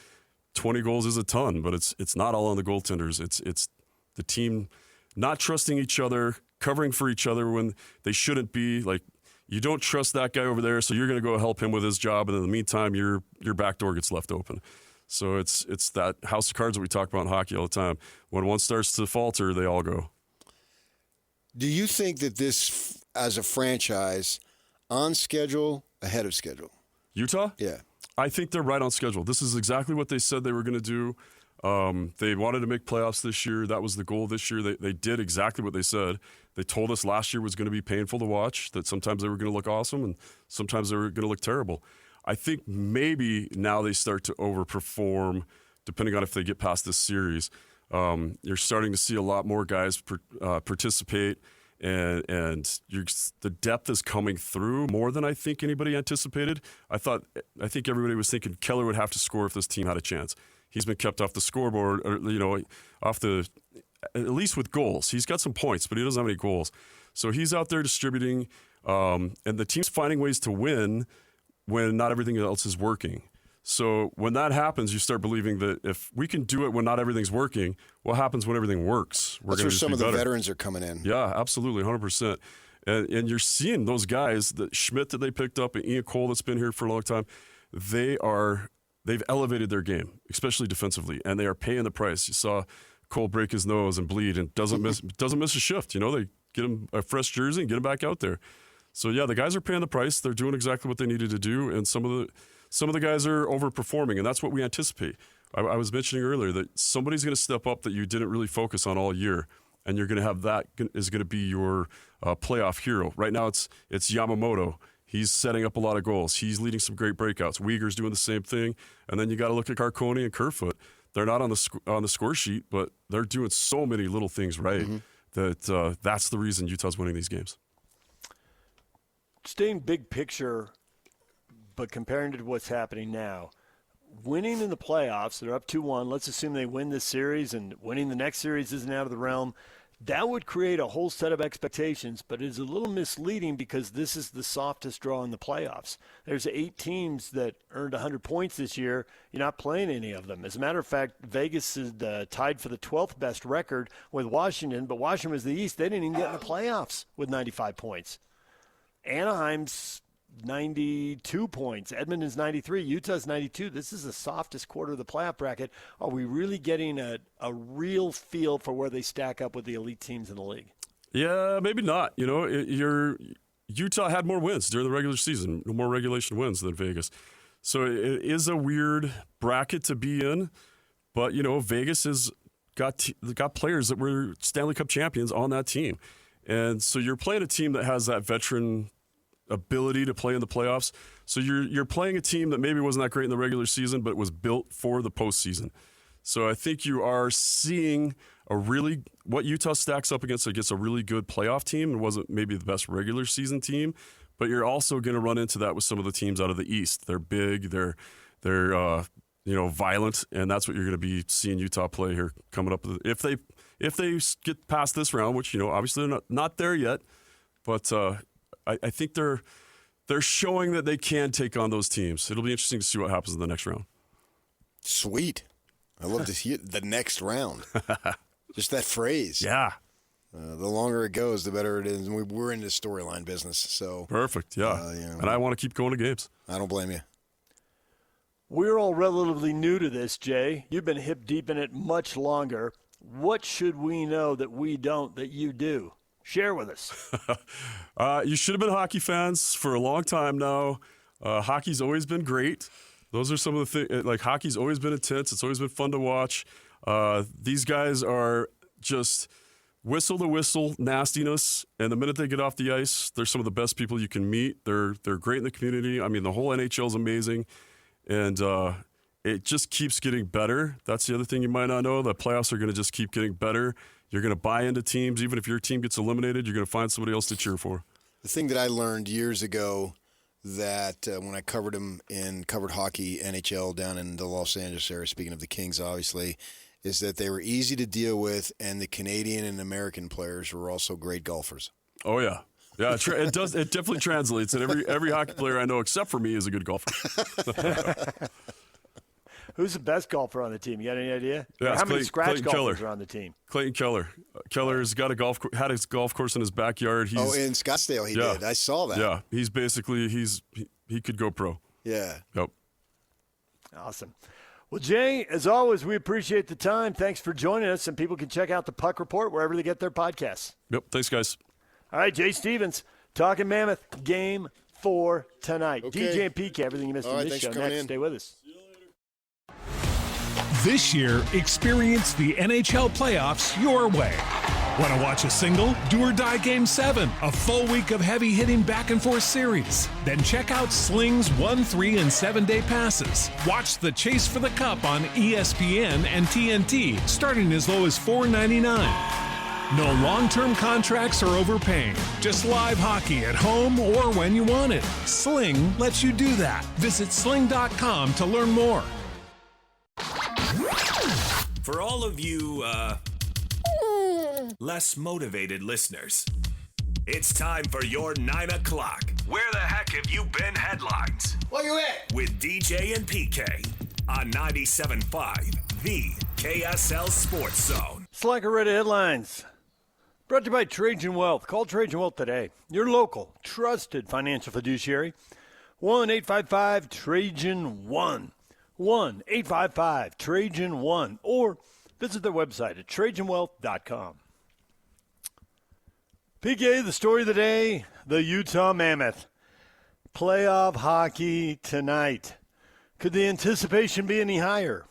20 goals is a ton, but it's not all on the goaltenders. It's the team not trusting each other, covering for each other when they shouldn't be. Like, you don't trust that guy over there, so you're going to go help him with his job, and in the meantime, your back door gets left open. So it's that house of cards that we talk about in hockey all the time. When one starts to falter, they all go. Do you think that this, as a franchise, on schedule, ahead of schedule? Utah? Yeah. I think they're right on schedule. This is exactly what they said they were going to do. They wanted to make playoffs this year. That was the goal this year. They did exactly what they said. They told us last year was going to be painful to watch, that sometimes they were going to look awesome and sometimes they were going to look terrible. I think maybe now they start to overperform, depending on if they get past this series. You're starting to see a lot more guys participate, and the depth is coming through more than I think anybody anticipated. I think everybody was thinking Keller would have to score if this team had a chance. He's been kept off the scoreboard, at least with goals. He's got some points, but he doesn't have any goals. So he's out there distributing, and the team's finding ways to win when not everything else is working. So when that happens, you start believing that if we can do it when not everything's working, what happens when everything works? That's where some of the veterans are coming in. Yeah, absolutely, 100%. And you're seeing those guys, the Schmidt that they picked up and Ian Cole that's been here for a long time, they've elevated their game, especially defensively, and they are paying the price. You saw Cole break his nose and bleed and doesn't miss a shift. They get him a fresh jersey and get him back out there. So yeah, the guys are paying the price. They're doing exactly what they needed to do, and some of the guys are overperforming, and that's what we anticipate. I was mentioning earlier that somebody's going to step up that you didn't really focus on all year, and you're going to have that is going to be your playoff hero. Right now, it's Yamamoto. He's setting up a lot of goals. He's leading some great breakouts. Uyghur's doing the same thing, and then you got to look at Carcone and Kerfoot. They're not on the score sheet, but they're doing so many little things right that that's the reason Utah's winning these games. Staying big picture, but comparing to what's happening now, winning in the playoffs, they're up 2-1. Let's assume they win this series, and winning the next series isn't out of the realm. That would create a whole set of expectations, but it's a little misleading because this is the softest draw in the playoffs. There's 8 teams that earned 100 points this year. You're not playing any of them. As a matter of fact, Vegas is tied for the 12th best record with Washington, but Washington was the East. They didn't even get in the playoffs with 95 points. Anaheim's 92 points. Edmonton's 93. Utah's 92. This is the softest quarter of the playoff bracket. Are we really getting a real feel for where they stack up with the elite teams in the league? Yeah, maybe not. Utah had more wins during the regular season, more regulation wins than Vegas. So it is a weird bracket to be in. But, Vegas has got players that were Stanley Cup champions on that team. And so you're playing a team that has that veteran ability to play in the playoffs. So you're playing a team that maybe wasn't that great in the regular season, but was built for the postseason. So I think you are seeing what Utah stacks up against a really good playoff team and wasn't maybe the best regular season team, but you're also going to run into that with some of the teams out of the East. They're big, they're violent, and that's what you're going to be seeing Utah play here coming up. If they get past this round, which obviously they're not there yet, but I think they're showing that they can take on those teams. It'll be interesting to see what happens in the next round. Sweet. I love to hear the next round. Just that phrase. Yeah. The longer it goes, the better it is. And we're in the storyline business. So perfect. Yeah. And I want to keep going to games. I don't blame you. We're all relatively new to this, Jay. You've been hip deep in it much longer. What should we know that we don't, that you do? Share with us. You should have been hockey fans for a long time now. Hockey's always been great. Those are some of the things. Like, hockey's always been intense. It's always been fun to watch. These guys are just whistle to whistle nastiness, and the minute they get off the ice, they're some of the best people you can meet. They're great in the community. I mean, the whole NHL is amazing, and it just keeps getting better. That's the other thing you might not know. The playoffs are going to just keep getting better. You're going to buy into teams. Even if your team gets eliminated, you're going to find somebody else to cheer for. The thing that I learned years ago that when I covered hockey, NHL down in the Los Angeles area, speaking of the Kings, obviously, is that they were easy to deal with, and the Canadian and American players were also great golfers. Oh, yeah. Yeah, it does. It definitely translates. And every hockey player I know, except for me, is a good golfer. Who's the best golfer on the team? You got any idea? Yeah, how many scratch golfers Keller are on the team? Clayton Keller. Keller's got had his golf course in his backyard. In Scottsdale he did. I saw that. Yeah, he's basically he could go pro. Yeah. Yep. Awesome. Well, Jay, as always, we appreciate the time. Thanks for joining us, and people can check out the Puck Report wherever they get their podcasts. Yep. Thanks, guys. All right, Jay Stevens, Talking Mammoth, Game 4 tonight. Okay. DJ and PK, everything you missed in this show. Next, stay with us. This year, experience the NHL playoffs your way. Want to watch a single, do or die Game 7, a full week of heavy-hitting back-and-forth series? Then check out Sling's 1, 3, and 7-day passes. Watch the Chase for the Cup on ESPN and TNT, starting as low as $4.99. No long-term contracts or overpaying. Just live hockey at home or when you want it. Sling lets you do that. Visit sling.com to learn more. For all of you, less motivated listeners, it's time for your 9 o'clock. Where the heck have you been headlines? Where you at? With DJ and PK on 97.5, the KSL Sports Zone. Slacker Ready Headlines. Brought to you by Trajan Wealth. Call Trajan Wealth today. Your local, trusted financial fiduciary. 1-855-TRAJAN-1. 1-855-TRAJAN-1. Or visit their website at TrajanWealth.com. PK, the story of the day, the Utah Mammoth. Playoff hockey tonight. Could the anticipation be any higher?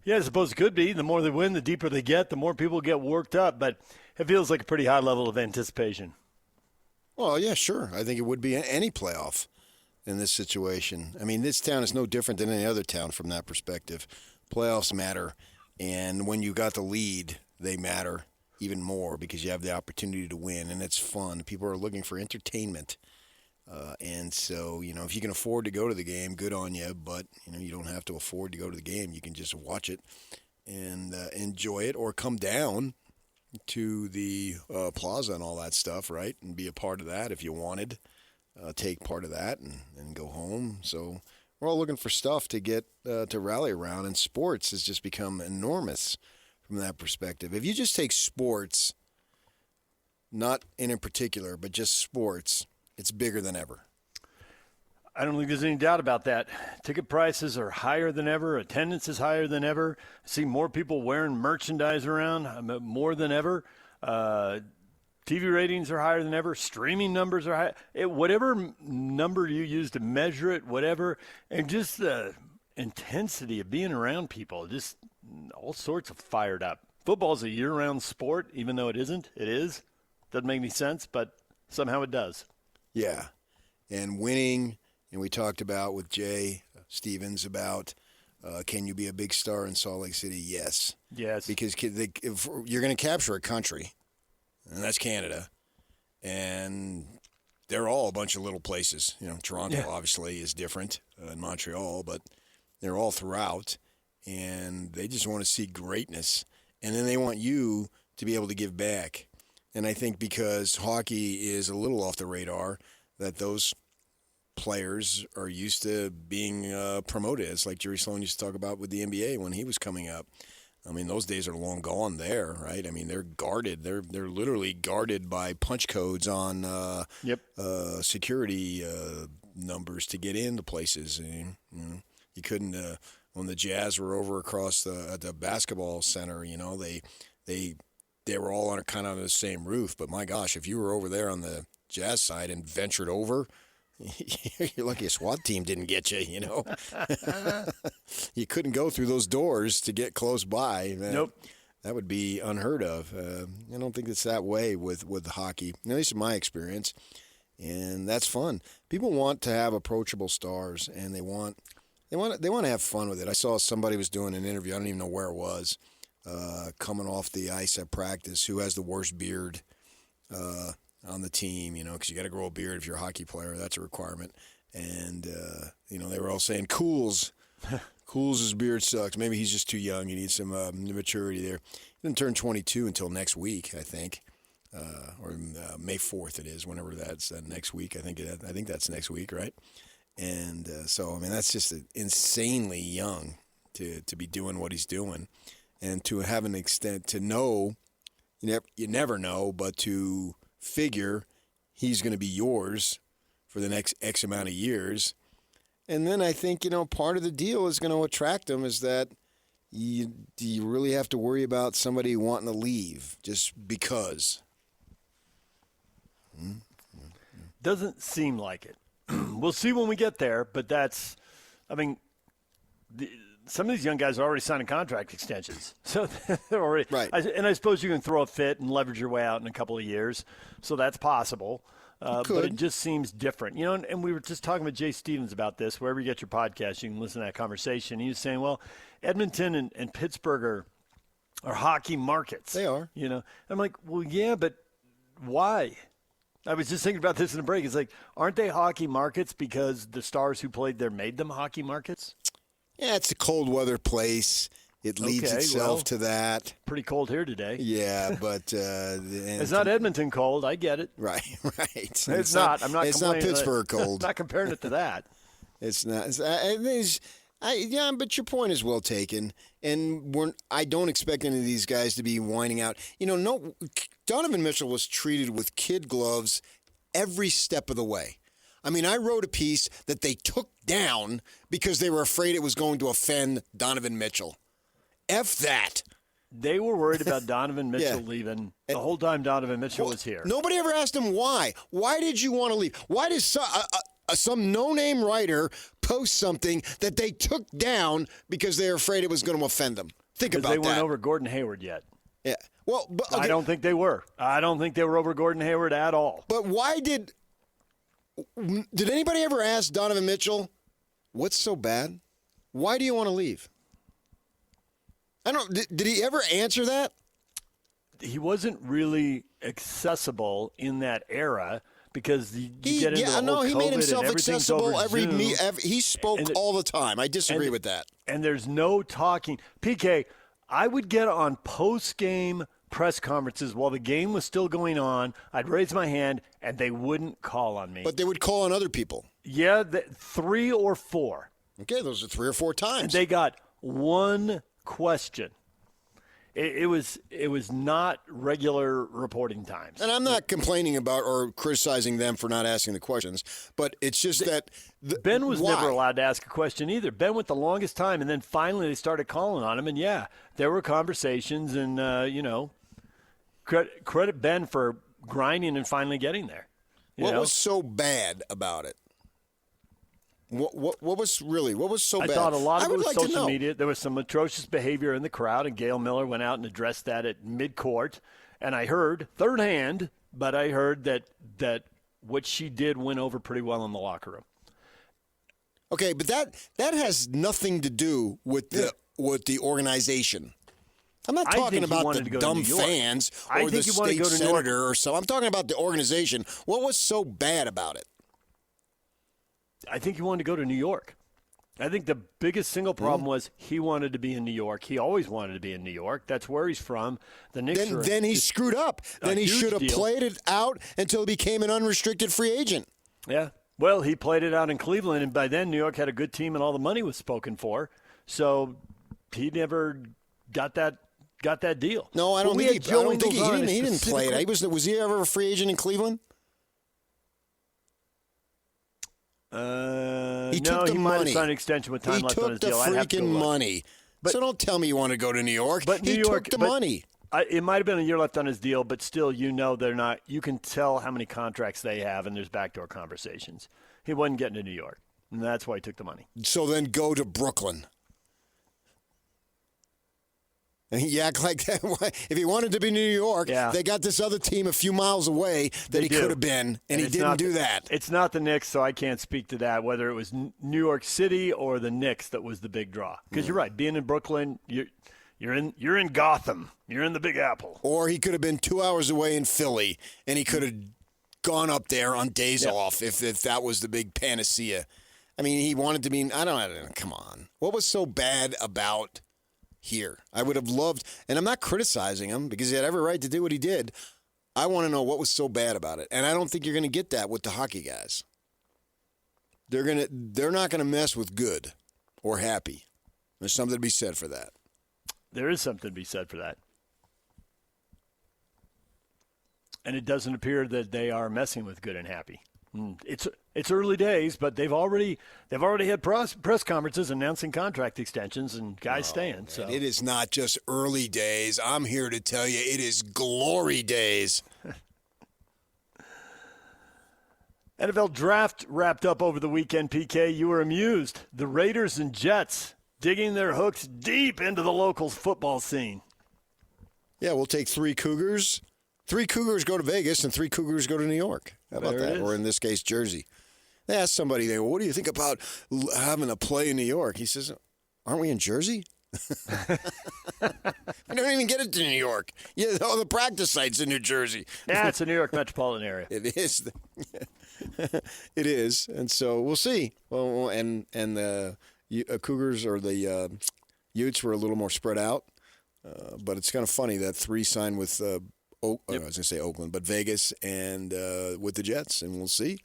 Yeah, I suppose it could be. The more they win, the deeper they get, the more people get worked up. But it feels like a pretty high level of anticipation. Well, yeah, sure. I think it would be any playoff in this situation. I mean, this town is no different than any other town from that perspective. Playoffs matter, and when you got the lead, they matter even more because you have the opportunity to win, and it's fun. People are looking for entertainment. And so, if you can afford to go to the game, good on you, but, you don't have to afford to go to the game. You can just watch it and enjoy it or come down to the plaza and all that stuff, right, and be a part of that if you wanted. Take part of that and go home. So we're all looking for stuff to get to rally around, and sports has just become enormous from that perspective. If you just take sports, not in particular, but just sports, it's bigger than ever. I don't think there's any doubt about that. Ticket prices are higher than ever. Attendance is higher than ever. I see more people wearing merchandise around more than ever. TV ratings are higher than ever. Streaming numbers are high. Whatever number you use to measure it, whatever, and just the intensity of being around people, just all sorts of fired up. Football's a year-round sport, even though it isn't. It is. Doesn't make any sense, but somehow it does. Yeah, and winning, and we talked about with Jay Stevens about can you be a big star in Salt Lake City? Yes. Yes. Because if you're going to capture a country, and that's Canada, and they're all a bunch of little places. Toronto obviously is different in Montreal, but they're all throughout, and they just want to see greatness, and then they want you to be able to give back. And I think because hockey is a little off the radar, that those players are used to being promoted. It's like Jerry Sloan used to talk about with the NBA when he was coming up. I mean, those days are long gone there, right? I mean, they're guarded. They're literally guarded by punch codes on security numbers to get into places. And, you couldn't when the Jazz were over across the basketball center. They they were all kind of under the same roof. But my gosh, if you were over there on the Jazz side and ventured over, you're lucky a SWAT team didn't get you, you know. You couldn't go through those doors to get close by. Nope. That would be unheard of. I don't think it's that way with hockey, at least in my experience. And that's fun. People want to have approachable stars, and they want to have fun with it. I saw somebody was doing an interview. I don't even know where it was, coming off the ice at practice, who has the worst beard on the team, you know, because you got to grow a beard if you're a hockey player. That's a requirement. And, you know, they were all saying, Cool's beard sucks. Maybe he's just too young. He needs some maturity there. He didn't turn 22 until next week, I think, or May 4th it is, whenever that's next week. I think that's next week, right? And so, I mean, that's just insanely young to be doing what he's doing. And to have an extent to know, you never know, but to figure he's going to be yours for the next X amount of years. And then I think, you know, part of the deal is going to attract him is that you really have to worry about somebody wanting to leave just because. Doesn't seem like it. We'll see when we get there, but that's, I mean, some of these young guys are already signing contract extensions. So they're already, right. And I suppose you can throw a fit and leverage your way out in a couple of years. So that's possible. But it just seems different. You know, and we were just talking with Jay Stevens about this. Wherever you get your podcast, you can listen to that conversation. He was saying, well, Edmonton and Pittsburgh are hockey markets. They are. You know, I'm like, well, yeah, but why? I was just thinking about this in a break. It's like, aren't they hockey markets because the stars who played there made them hockey markets? Yeah, it's a cold weather place. It leads itself to that. Pretty cold here today. Yeah, but it's not Edmonton cold. I get it. Right. It's not. I'm not. It's not Pittsburgh cold. Not comparing it to that. It's not. Yeah, but your point is well taken, and I don't expect any of these guys to be whining out. You know, no. Donovan Mitchell was treated with kid gloves every step of the way. I mean, I wrote a piece that they took down because they were afraid it was going to offend Donovan Mitchell. F that. They were worried about Donovan Mitchell leaving the whole time Donovan Mitchell was here. Nobody ever asked him why. Why did you want to leave? Why did some no-name writer post something that they took down because they were afraid it was going to offend them? Think about that. Because they weren't over Gordon Hayward yet. Yeah. Well, but, okay. I don't think they were. I don't think they were over Gordon Hayward at all. But why did anybody ever ask Donovan Mitchell, what's so bad? Why do you want to leave? I don't. Did he ever answer that? He wasn't really accessible in that era because you get into the whole COVID he made himself and everything's accessible. over Zoom. He spoke all the time. I disagree with that. And there's no talking. PK, I would get on post-game press conferences while the game was still going on. I'd raise my hand, and they wouldn't call on me. But they would call on other people. Yeah, 3 or 4. Okay, those are 3 or 4 times. And they got one question. It was not regular reporting times. And I'm not complaining about or criticizing them for not asking the questions, but it's just that Ben was never allowed to ask a question either. Ben went the longest time, and then finally they started calling on him. And yeah, there were conversations, and credit Ben for grinding and finally getting there. What was so bad about it? What was so bad? I thought a lot of it was social media. There was some atrocious behavior in the crowd, and Gail Miller went out and addressed that at midcourt. And I heard, third hand, but I heard that what she did went over pretty well in the locker room. Okay, but that has nothing to do with the organization. I'm not talking about the dumb fans or the state senator or so. I'm talking about the organization. What was so bad about it? I think he wanted to go to New York. I think the biggest single problem was he wanted to be in New York. He always wanted to be in New York. That's where he's from. The Knicks then he screwed up. Then he should have played it out until he became an unrestricted free agent. Yeah. Well, he played it out in Cleveland, and by then New York had a good team and all the money was spoken for. So he never got that deal. No, I don't think he didn't play it. Was he ever a free agent in Cleveland? He took the money. Might have signed an extension with time left on his deal. He took the freaking money. So don't tell me you want to go to New York. But he took the money. It might have been a year left on his deal, but still, they're not. You can tell how many contracts they have, and there's backdoor conversations. He wasn't getting to New York, and that's why he took the money. So then go to Brooklyn. And he act like that. If he wanted to be New York, they got this other team a few miles away that he could have been, and he didn't do that. It's not the Knicks, so I can't speak to that, whether it was New York City or the Knicks that was the big draw. Because you're right, being in Brooklyn, you're in Gotham. You're in the Big Apple. Or he could have been 2 hours away in Philly, and he could have gone up there on days off if that was the big panacea. I mean, he wanted to be. I don't. Come on. What was so bad about here? I would have loved, and I'm not criticizing him because he had every right to do what he did. I want to know what was so bad about it, and I don't think you're going to get that with the hockey guys. They're not going to mess with good or happy. There's something to be said for that. There is something to be said for that. And it doesn't appear that they are messing with good and happy. It's early days, but they've already had press conferences announcing contract extensions and guys staying. So it is not just early days. I'm here to tell you it is glory days. NFL draft wrapped up over the weekend, PK. You were amused. The Raiders and Jets digging their hooks deep into the local football scene. Yeah, we'll take 3 Cougars. 3 Cougars go to Vegas and 3 Cougars go to New York. How about that? Or in this case, Jersey. They asked somebody, well, what do you think about having a play in New York? He says, aren't we in Jersey? We don't even get it to New York. Yeah, all the practice sites in New Jersey. Yeah, it's a New York metropolitan area. It is. It is. And so we'll see. Well, and the Cougars or the Utes were a little more spread out. But it's kind of funny that 3 signed with I was going to say Oakland, but Vegas and with the Jets, and we'll see.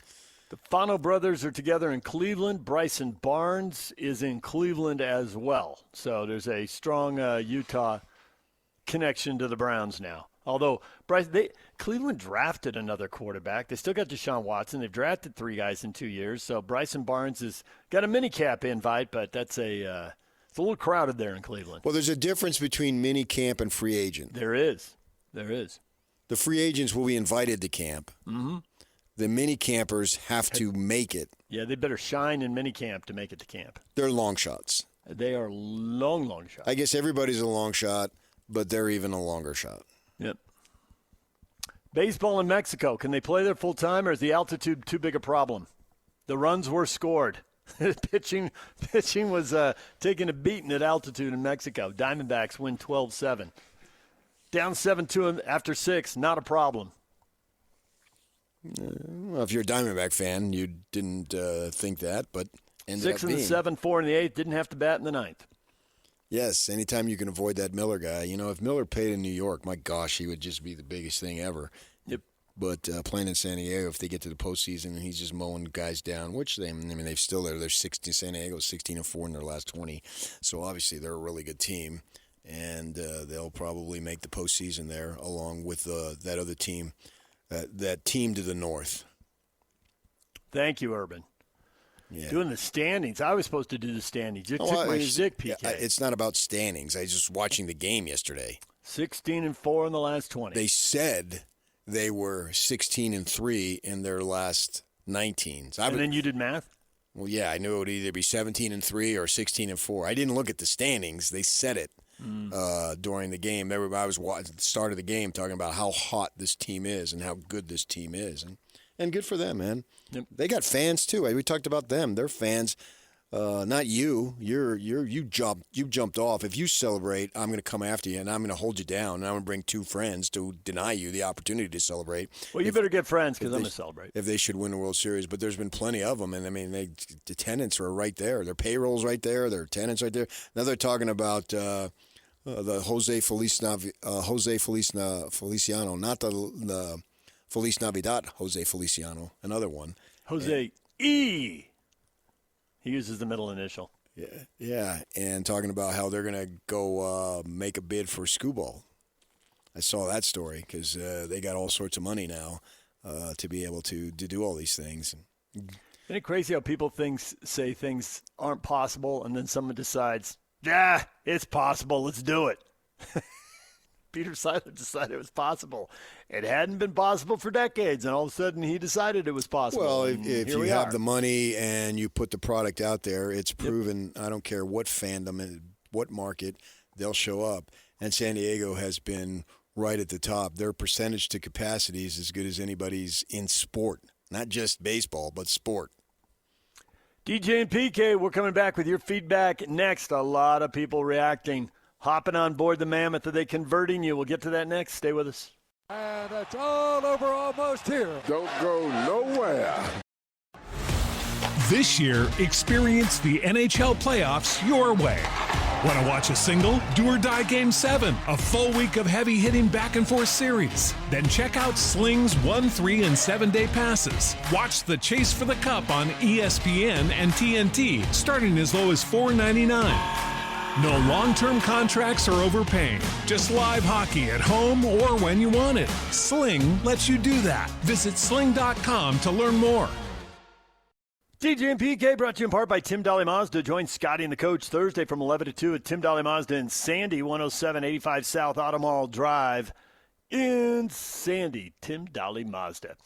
The Fano brothers are together in Cleveland. Bryson Barnes is in Cleveland as well. So there's a strong Utah connection to the Browns now. Although Cleveland drafted another quarterback. They still got Deshaun Watson. They've drafted 3 guys in 2 years. So Bryson Barnes has got a minicamp invite, but that's it's a little crowded there in Cleveland. Well, there's a difference between minicamp and free agent. There is. The free agents will be invited to camp. Mm-hmm. The mini campers have to make it. Yeah, they better shine in minicamp to make it to camp. They're long shots. They are long shots. I guess everybody's a long shot, but they're even a longer shot. Yep. Baseball in Mexico. Can they play there full time, or is the altitude too big a problem? The runs were scored. Pitching was taking a beating at altitude in Mexico. Diamondbacks win 12-7. Down 7-2 after 6, not a problem. Well, if you're a Diamondback fan, you didn't think that, but ended 6 up in being. the 7, 4 in the 8, didn't have to bat in the 9th. Yes, anytime you can avoid that Miller guy. If Miller played in New York, my gosh, he would just be the biggest thing ever. Yep. But playing in San Diego, if they get to the postseason and he's just mowing guys down, which they've still there. They're 16. San Diego's 16-4 in their last 20, so obviously they're a really good team. And they'll probably make the postseason there, along with that other team, that team to the north. Thank you, Urban. Yeah. Doing the standings. I was supposed to do the standings. You took my shtick, PK. It's not about standings. I was just watching the game yesterday. 16-4 in the last 20. They said they were 16-3 in their last 19. So then you did math? Well, yeah, I knew it would either be 17-3 or 16-4. I didn't look at the standings. They said it. During the game. I was at the start of the game talking about how hot this team is and how good this team is. And good for them, man. Yep. They got fans, too. We talked about them. They're fans. Not you. You jumped off. If you celebrate, I'm going to come after you, and I'm going to hold you down, and I'm going to bring 2 friends to deny you the opportunity to celebrate. Well, you better get friends because I'm going to celebrate. If they should win the World Series. But there's been plenty of them, and, the tenants are right there. Their payroll's right there. Their tenants right there. Now they're talking about the Jose Feliciano, not the Feliz Navidad Jose Feliciano, another one. Jose E. He uses the middle initial. Yeah, and talking about how they're going to go make a bid for Skubal. I saw that story because they got all sorts of money now to be able to do all these things. Isn't it crazy how people say things aren't possible, and then someone decides, yeah, it's possible, let's do it. Peter Seiler decided it was possible. It hadn't been possible for decades, and all of a sudden he decided it was possible. Well, if you have the money and you put the product out there, it's proven. I don't care what fandom and what market, they'll show up. And San Diego has been right at the top. Their percentage to capacity is as good as anybody's in sport, not just baseball, but sport. DJ and PK, we're coming back with your feedback next. A lot of people reacting, hopping on board the Mammoth. Are they converting you? We'll get to that next. Stay with us. And it's all over almost here. Don't go nowhere. This year, experience the NHL playoffs your way. Want to watch a single, do or die Game 7, a full week of heavy-hitting back-and-forth series? Then check out Sling's 1, 3, and 7-day passes. Watch the Chase for the Cup on ESPN and TNT, starting as low as $4.99. No long-term contracts or overpaying. Just live hockey at home or when you want it. Sling lets you do that. Visit sling.com to learn more. DJ and PK brought to you in part by Tim Dahle Mazda. Join Scotty and the coach Thursday from 11 to 2 at Tim Dahle Mazda in Sandy, 10785 South Automall Drive in Sandy. Tim Dahle Mazda.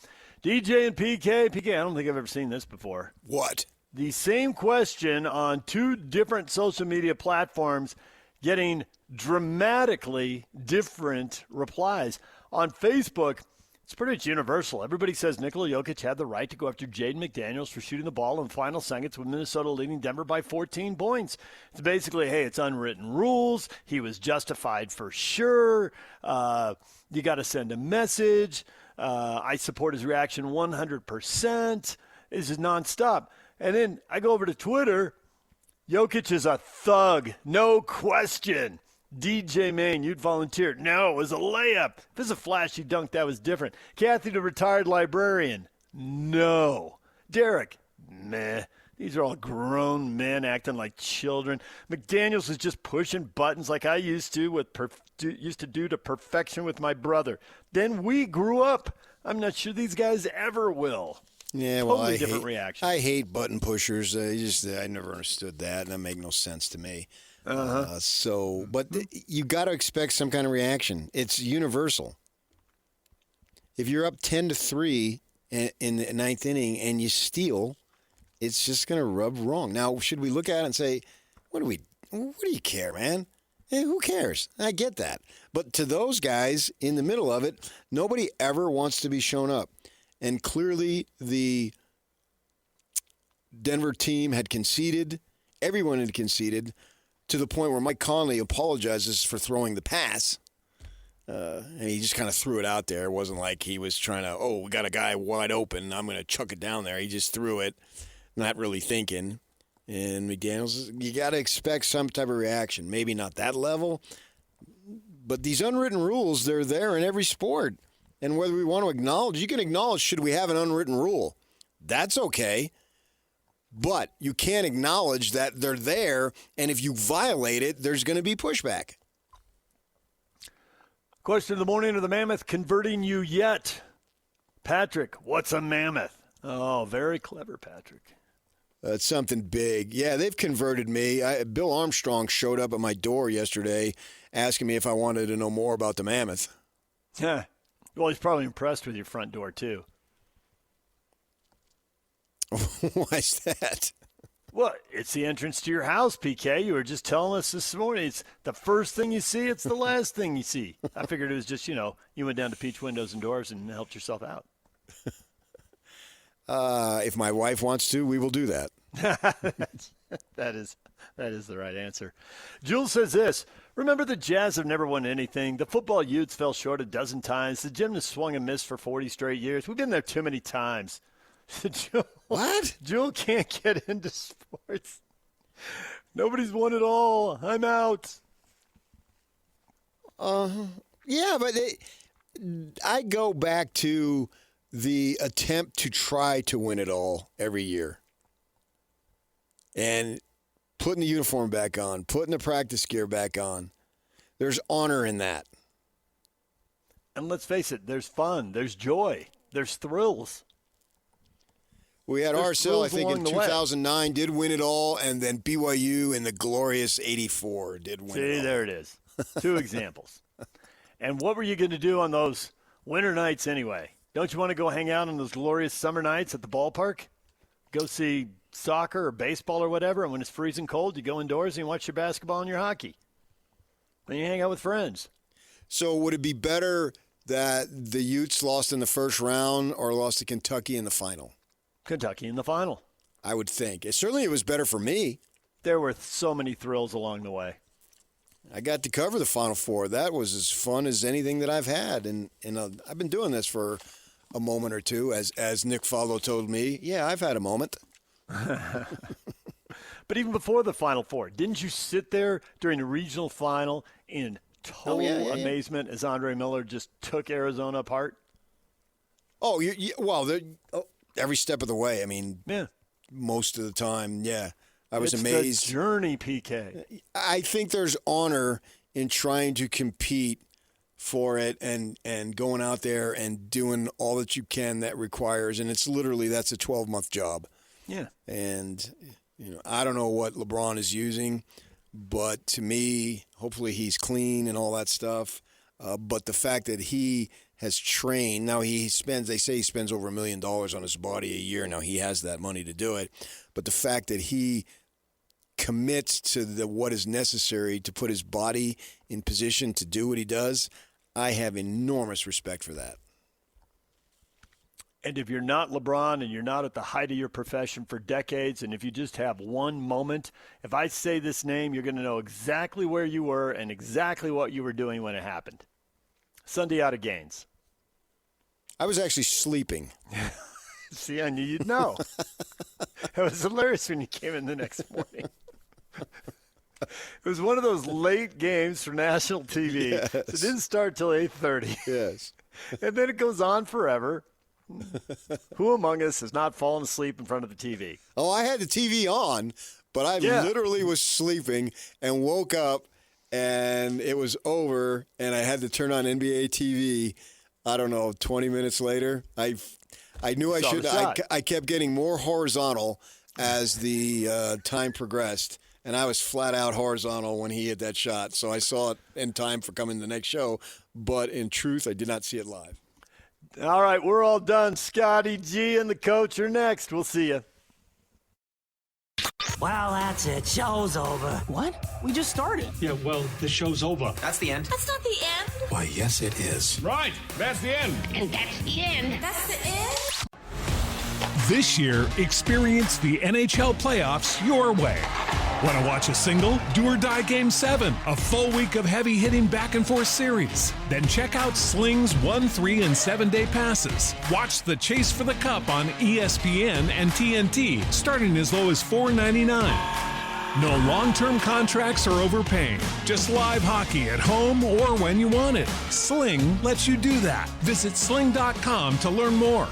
DJ and PK. PK, I don't think I've ever seen this before. What? The same question on two different social media platforms getting dramatically different replies. On Facebook, it's pretty much universal. Everybody says Nikola Jokić had the right to go after Jaden McDaniels for shooting the ball in the final seconds with Minnesota leading Denver by 14 points. It's basically, hey, it's unwritten rules. He was justified for sure. You got to send a message. I support his reaction 100%. This is nonstop. And then I go over to Twitter. Jokić is a thug, no question. DJ Main, you'd volunteer. No, it was a layup. If it was a flashy dunk, that was different. Kathy, the retired librarian. No. Derek, meh. These are all grown men acting like children. McDaniels is just pushing buttons like I used to do to perfection with my brother. Then we grew up. I'm not sure these guys ever will. Yeah, well, totally different reaction. I hate button pushers. I never understood that, and that made no sense to me. But you got to expect some kind of reaction. It's universal. If you're up 10-3 in the ninth inning and you steal, it's just going to rub wrong. Now, should we look at it and say, what do you care, man? Hey, who cares? I get that. But to those guys in the middle of it, nobody ever wants to be shown up. And clearly the Denver team had conceded. Everyone had conceded to the point where Mike Conley apologizes for throwing the pass. And he just kind of threw it out there. It wasn't like he was trying to, we got a guy wide open. I'm going to chuck it down there. He just threw it, not really thinking. And McDaniels, you got to expect some type of reaction. Maybe not that level. But these unwritten rules, they're there in every sport. And whether we want to acknowledge, you can acknowledge, should we have an unwritten rule? That's okay. But you can't acknowledge that they're there, and if you violate it, there's going to be pushback. Question of the morning of the Mammoth, converting you yet? Patrick, what's a mammoth? Oh, very clever, Patrick. That's something big. Yeah, they've converted me. Bill Armstrong showed up at my door yesterday asking me if I wanted to know more about the Mammoth. Yeah. Well, he's probably impressed with your front door, too. Why is that? Well, it's the entrance to your house, PK. You were just telling us this morning. It's the first thing you see. It's the last thing you see. I figured it was just, you went down to Peach Windows and Doors and helped yourself out. If my wife wants to, we will do that. That is the right answer. Jules says this. Remember, the Jazz have never won anything. The football Utes fell short a dozen times. The Gymnasts swung and missed for 40 straight years. We've been there too many times. What? Jewel can't get into sports. Nobody's won it all. I'm out. Yeah, but I go back to the attempt to try to win it all every year. And putting the uniform back on, putting the practice gear back on. There's honor in that. And let's face it, there's fun, there's joy, there's thrills. We had RSL, I think, in 2009 did win it all, and then BYU in the glorious 84 did win it all. See, there it is. Two examples. And what were you going to do on those winter nights anyway? Don't you want to go hang out on those glorious summer nights at the ballpark? Go see soccer or baseball or whatever, and when it's freezing cold, you go indoors and you watch your basketball and your hockey. Then you hang out with friends. So would it be better that the Utes lost in the first round or lost to Kentucky in the final? Kentucky in the final. I would think. It was better for me. There were so many thrills along the way. I got to cover the Final Four. That was as fun as anything that I've had. And I've been doing this for a moment or two, as Nick Faldo told me. Yeah, I've had a moment. But even before the Final Four, didn't you sit there during the regional final in total amazement as Andre Miller just took Arizona apart? Oh, every step of the way. I mean, most of the time, I was amazed. It's the journey, PK. I think there's honor in trying to compete for it and going out there and doing all that you can that requires. And it's literally, that's a 12-month job. Yeah. And, I don't know what LeBron is using, but to me, hopefully he's clean and all that stuff. But the fact that he has trained, now they say he spends over $1 million on his body a year. Now he has that money to do it. But the fact that he commits to what is necessary to put his body in position to do what he does, I have enormous respect for that. And if you're not LeBron and you're not at the height of your profession for decades, and if you just have one moment, if I say this name, you're going to know exactly where you were and exactly what you were doing when it happened. Sunday out of Gaines. I was actually sleeping. See, I knew you'd know. It was hilarious when you came in the next morning. It was one of those late games for national TV. Yes. So it didn't start till 8:30. Yes. And then it goes on forever. Who among us has not fallen asleep in front of the TV? Oh, I had the TV on, but I literally was sleeping and woke up, and it was over, and I had to turn on NBA TV, I don't know, 20 minutes later. I knew I should. I kept getting more horizontal as the time progressed, and I was flat out horizontal when he hit that shot. So I saw it in time for coming to the next show, but in truth, I did not see it live. All right, we're all done. Scotty G and the coach are next. We'll see you. Well, that's it. Show's over. What? We just started. Yeah, well, the show's over. That's the end. That's not the end. Why, yes, it is. Right. That's the end. And that's the end. That's the end. This year, experience the NHL playoffs your way. Want to watch a single, do or die Game 7, a full week of heavy-hitting back-and-forth series? Then check out Sling's 1, 3, and 7-day passes. Watch the Chase for the Cup on ESPN and TNT, starting as low as $4.99. No long-term contracts or overpaying. Just live hockey at home or when you want it. Sling lets you do that. Visit sling.com to learn more.